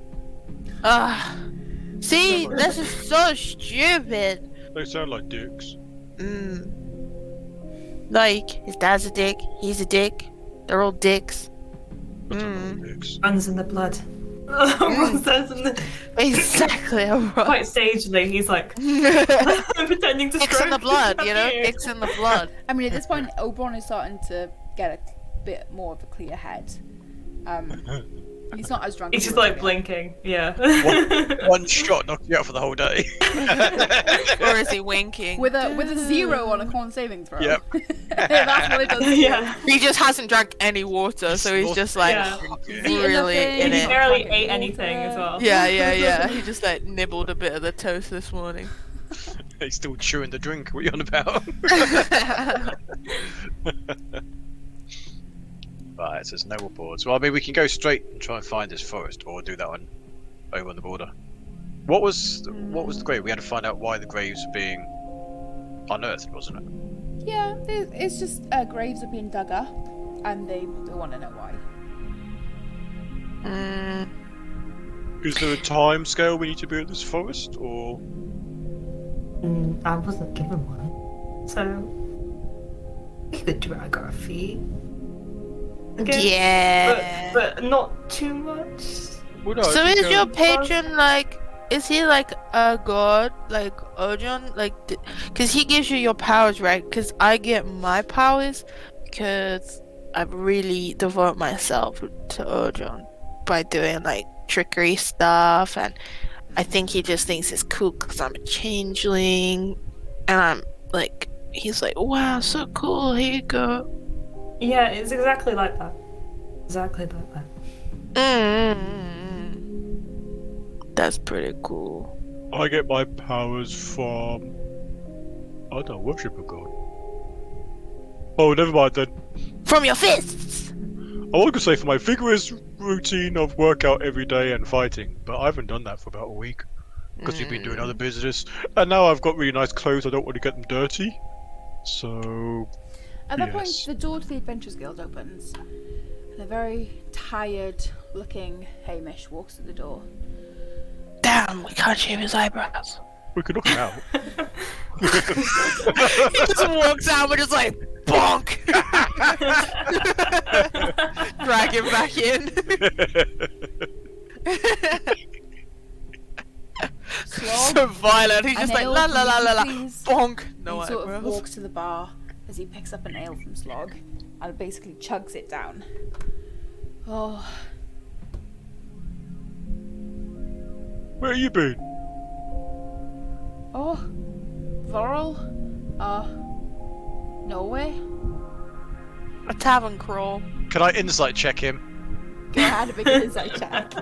See, this is so stupid. They sound like dicks. Like, his dad's a dick, he's a dick, they're all dicks. I don't know, Dix. Runs in the blood. Runs in the... Exactly, alright. Quite sagely, he's like pretending to Dicks in the stroke blood, his you know? ear. Dicks in the blood. I mean, at this point, Oberon is starting to get a bit more of a clear head. He's not as drunk. He's as just he was like again. blinking, yeah. One shot knocked you out for the whole day. Or is he winking? With a 0 on a con saving throw. Yep. That's what it does. to you. Yeah. He just hasn't drank any water, so he's just like Yeah. really in He it. barely ate anything as well. Yeah. He just like nibbled a bit of the toast this morning. He's still chewing the drink. What are you on about? Right, so there's no more boards. Well, I mean, we can go straight and try and find this forest, or do that one over on the border. What was the grave? We had to find out why the graves were being unearthed, wasn't it? Yeah, it's just graves are being dug up, and they want to know why. Is there a time scale we need to be at this forest, or I wasn't given one, so we could drag our feet. Yeah. But not too much. well, no, So I think, is your patron like? Is he like a god, like Ojon? Like, cause he gives you your powers, right? Cause I get my powers, cause I really devote myself to Ojon by doing like trickery stuff, and I think he just thinks it's cool cause I'm a changeling, and I'm like, he's like, wow, so cool. Here you go. Yeah, it's exactly like that. Exactly like that. That's pretty cool. I get my powers from. I don't worship a god. Oh, never mind then. From your fists. I was gonna say for my vigorous routine of workout every day and fighting, but I haven't done that for about a week because we've been doing other business, and now I've got really nice clothes. I don't want to get them dirty, so. At that point, Yes. the door to the Adventurers Guild opens, and a very tired-looking Hamish walks through the door. Damn, we can't shave his eyebrows. We could knock him out. He just walks out, we're just like, bonk! Drag him back in. So violent, he's just An like, ale la la la la la, please. bonk! No he sort of eyebrows. walks to the bar as he picks up an ale from Slog and basically chugs it down. Oh, Where you been? oh, Vorl? Norway? A tavern crawl. Can I insight check him? Go ahead, a big insight check.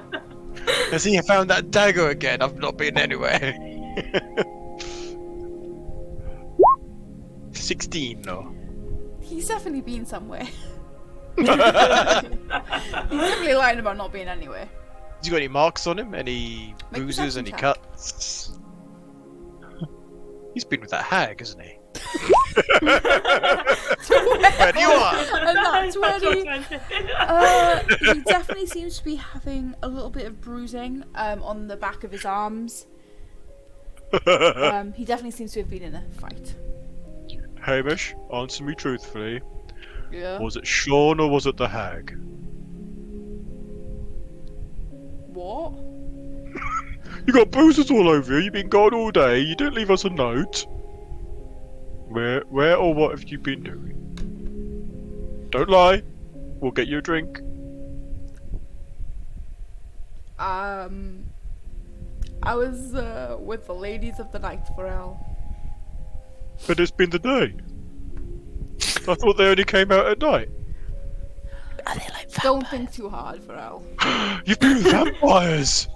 Has he found that dagger again? I've not been anywhere. 16, no. He's definitely been somewhere. He's definitely lying about not being anywhere. Has he got any marks on him? Any Make a bruises? perception Any check. cuts? He's been with that hag, hasn't he? Where you are? And that's 20. He definitely seems to be having a little bit of bruising on the back of his arms. He definitely seems to have been in a fight. Hamish, answer me truthfully. Yeah. Was it Sean or was it the hag? What? You got bruises all over you. You've been gone all day. You didn't leave us a note. Where or what have you been doing? Don't lie. We'll get you a drink. I was with the ladies of the night, Pharrell. But it's been the day. I thought they only came out at night. Are they like Don't vampires? think too hard, Pharrell. You've been with vampires.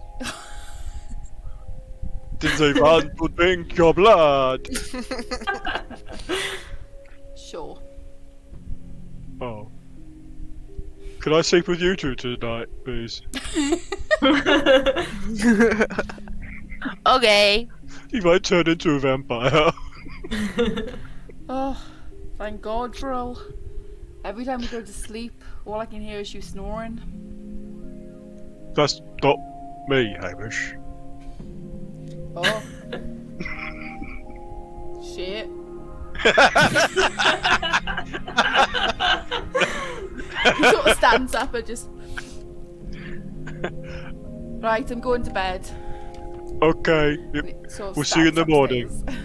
Did they want to drink your blood? Sure. Oh. Could I sleep with you two tonight, please? Okay. You might turn into a vampire. Oh, thank God, Pharrell. Every time we go to sleep, all I can hear is you snoring. That's not me, Hamish. Oh. Shit. He sort of stands up and just. Right, I'm going to bed. Okay. And he sort of We'll see you in the stands morning. upstairs.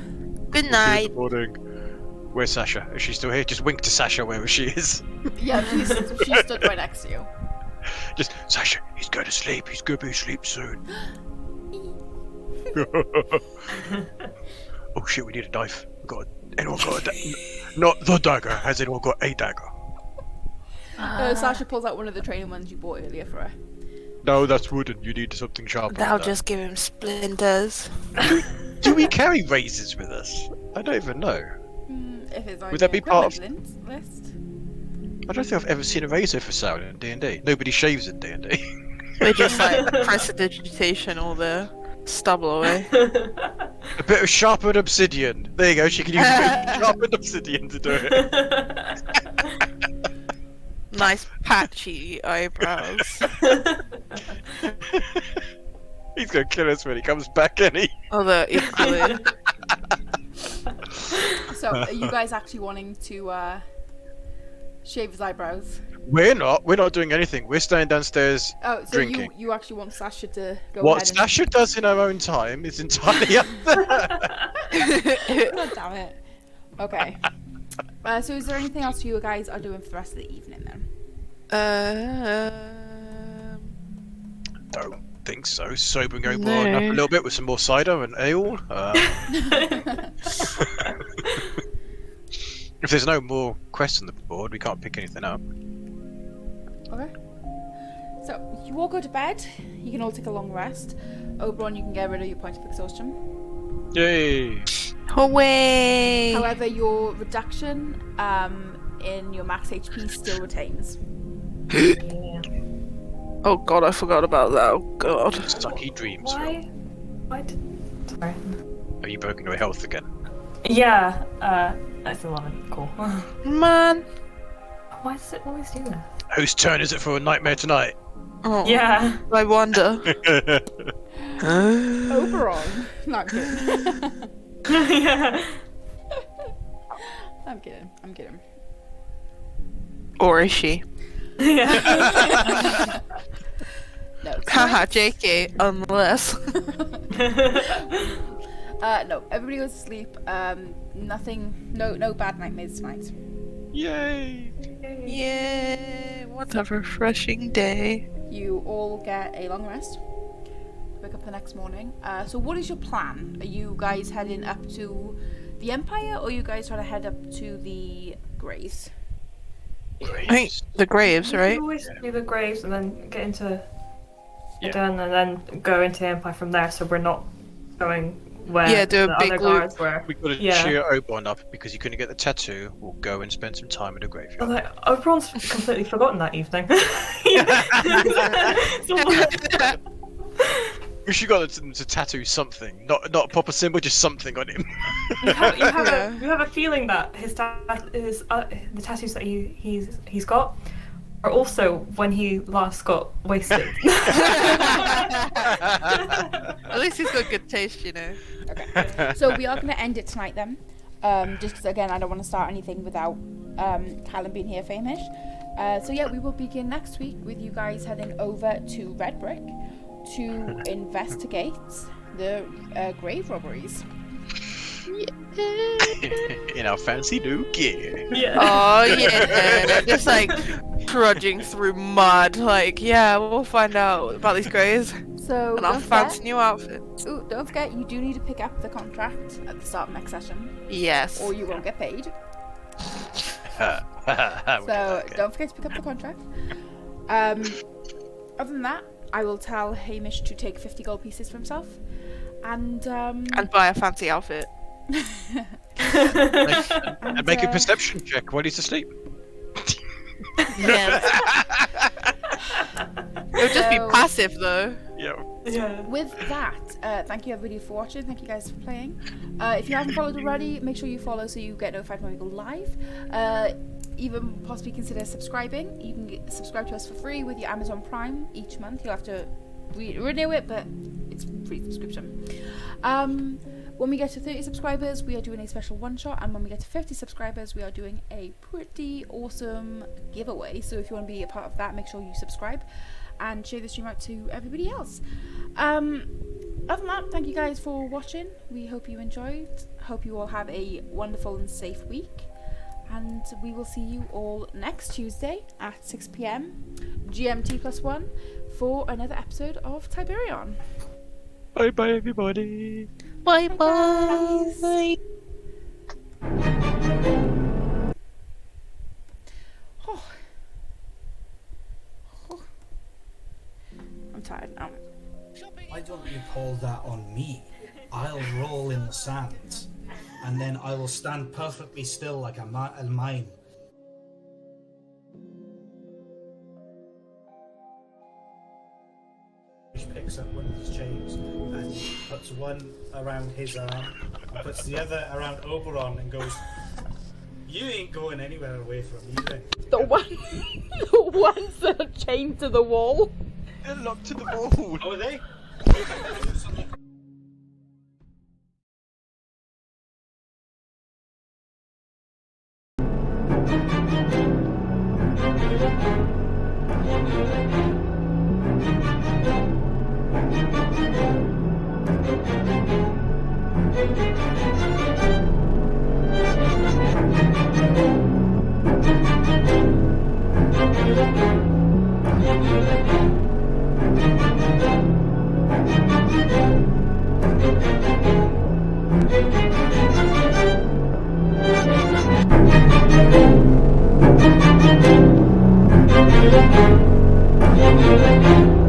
Good See you in night. the morning. Where's Sasha? Is she still here? Just wink to Sasha wherever she is. Yeah, she stood right next to you. Just, Sasha, he's going to sleep. He's going to be asleep soon. Oh shit, we need a knife. Anyone got not the dagger. Has anyone got a dagger? Sasha pulls out one of the training ones you bought earlier for her. No, that's wooden. You need something sharper. That'll than that. just give him splinters. Do we carry razors with us? I don't even know. If it's on Would that your be part of- equipment list. I don't think I've ever seen a razor for sale in D&D. Nobody shaves in D&D. We just like prestidigitation all the stubble away. A bit of sharpened obsidian. There you go. She can use a bit of sharpened obsidian to do it. Nice patchy eyebrows. He's gonna kill us when he comes back, any. Although equally. So, are you guys actually wanting to shave his eyebrows? We're not doing anything. We're staying downstairs. Oh, so Drinking. you actually want Sasha to go What ahead Sasha does in her own time is entirely up to her. God damn it. Okay. So is there anything else you guys are doing for the rest of the evening then? Don't think so. Sobering over up a No. little bit with some more cider and ale. If there's no more quests on the board, we can't pick anything up. Okay. So you all go to bed. You can all take a long rest. Oberon, you can get rid of your point of exhaustion. Yay! Away! However, your reduction in your max HP still retains. Oh god, I forgot about that. Oh god. Sucky dreams. Why? Why did? Sorry. Have you broken your health again? Yeah. That's 11. Cool. Man. Why does it always do that? Whose turn is it for a nightmare tonight? Oh, Yeah. I wonder. Oberon. No, I'm kidding. Yeah. I'm kidding. I'm kidding. Or is she? Yeah. No. Haha, JK, unless. No. Everybody goes to sleep. Nothing. No bad nightmares tonight. Yay! Yeah, what a refreshing day. You all get a long rest. Wake up the next morning. So what is your plan? Are you guys heading up to the Empire, or are you guys trying to head up to the Graves? I think the graves, We right? always do the graves and then get into Yeah. Eden and then go into the Empire from there, so we're not going where Yeah, do a the big other loop. guards were. We gotta Yeah. cheer Oberon up because you couldn't get the tattoo. We'll go and spend some time in the I was graveyard. like, Oberon's completely forgotten that evening. We should got them to tattoo something, not a proper symbol, just something on him. You have Yeah. you have a feeling that the tattoos that he's got are also when he last got wasted. At least he's got good taste, you know. Okay. So we are going to end it tonight then. Just because, again, I don't want to start anything without Callum being here for Hamish. So yeah, we will begin next week with you guys heading over to Red Brick to investigate the grave robberies. In our fancy new gear. Yeah. Oh yeah, just like trudging through mud. Like, yeah, we'll find out about these graves So and our don't fancy forget, new outfit. don't forget, you do need to pick up the contract at the start of next session, Yes. or you won't get paid. We'll do So that again. don't forget to pick up the contract. Other than that, I will tell Hamish to take 50 gold pieces for himself, and And buy a fancy outfit. And make a uh, perception check while he's asleep. Yeah. It'll just be So- passive though. Yeah. Yeah. with that, thank you everybody for watching. Thank you guys for playing. If you haven't followed already, make sure you follow so you get notified when we go live. Even possibly consider subscribing. You can subscribe to us for free with your Amazon Prime each month. You'll have to renew it, but it's free subscription. When we get to 30 subscribers, we are doing a special one shot, and when we get to 50 subscribers, we are doing a pretty awesome giveaway. So if you want to be a part of that, make sure you subscribe and share the stream out to everybody else. Other than that, thank you guys for watching. We hope you enjoyed. Hope you all have a wonderful and safe week. And we will see you all next Tuesday at 6 PM GMT +1 for another episode of Tiburion. Bye bye, everybody. Bye guys. bye. Oh. Oh. I'm tired now. Why don't you call that on me? I'll roll in the sand, and then I will stand perfectly still like a mine. He picks up one of his chains and puts one around his arm, and puts the other around Oberon, and goes, "You ain't going anywhere away from me then." The ones that are chained to the wall. They're locked to the wall. Oh, are they? Thank you.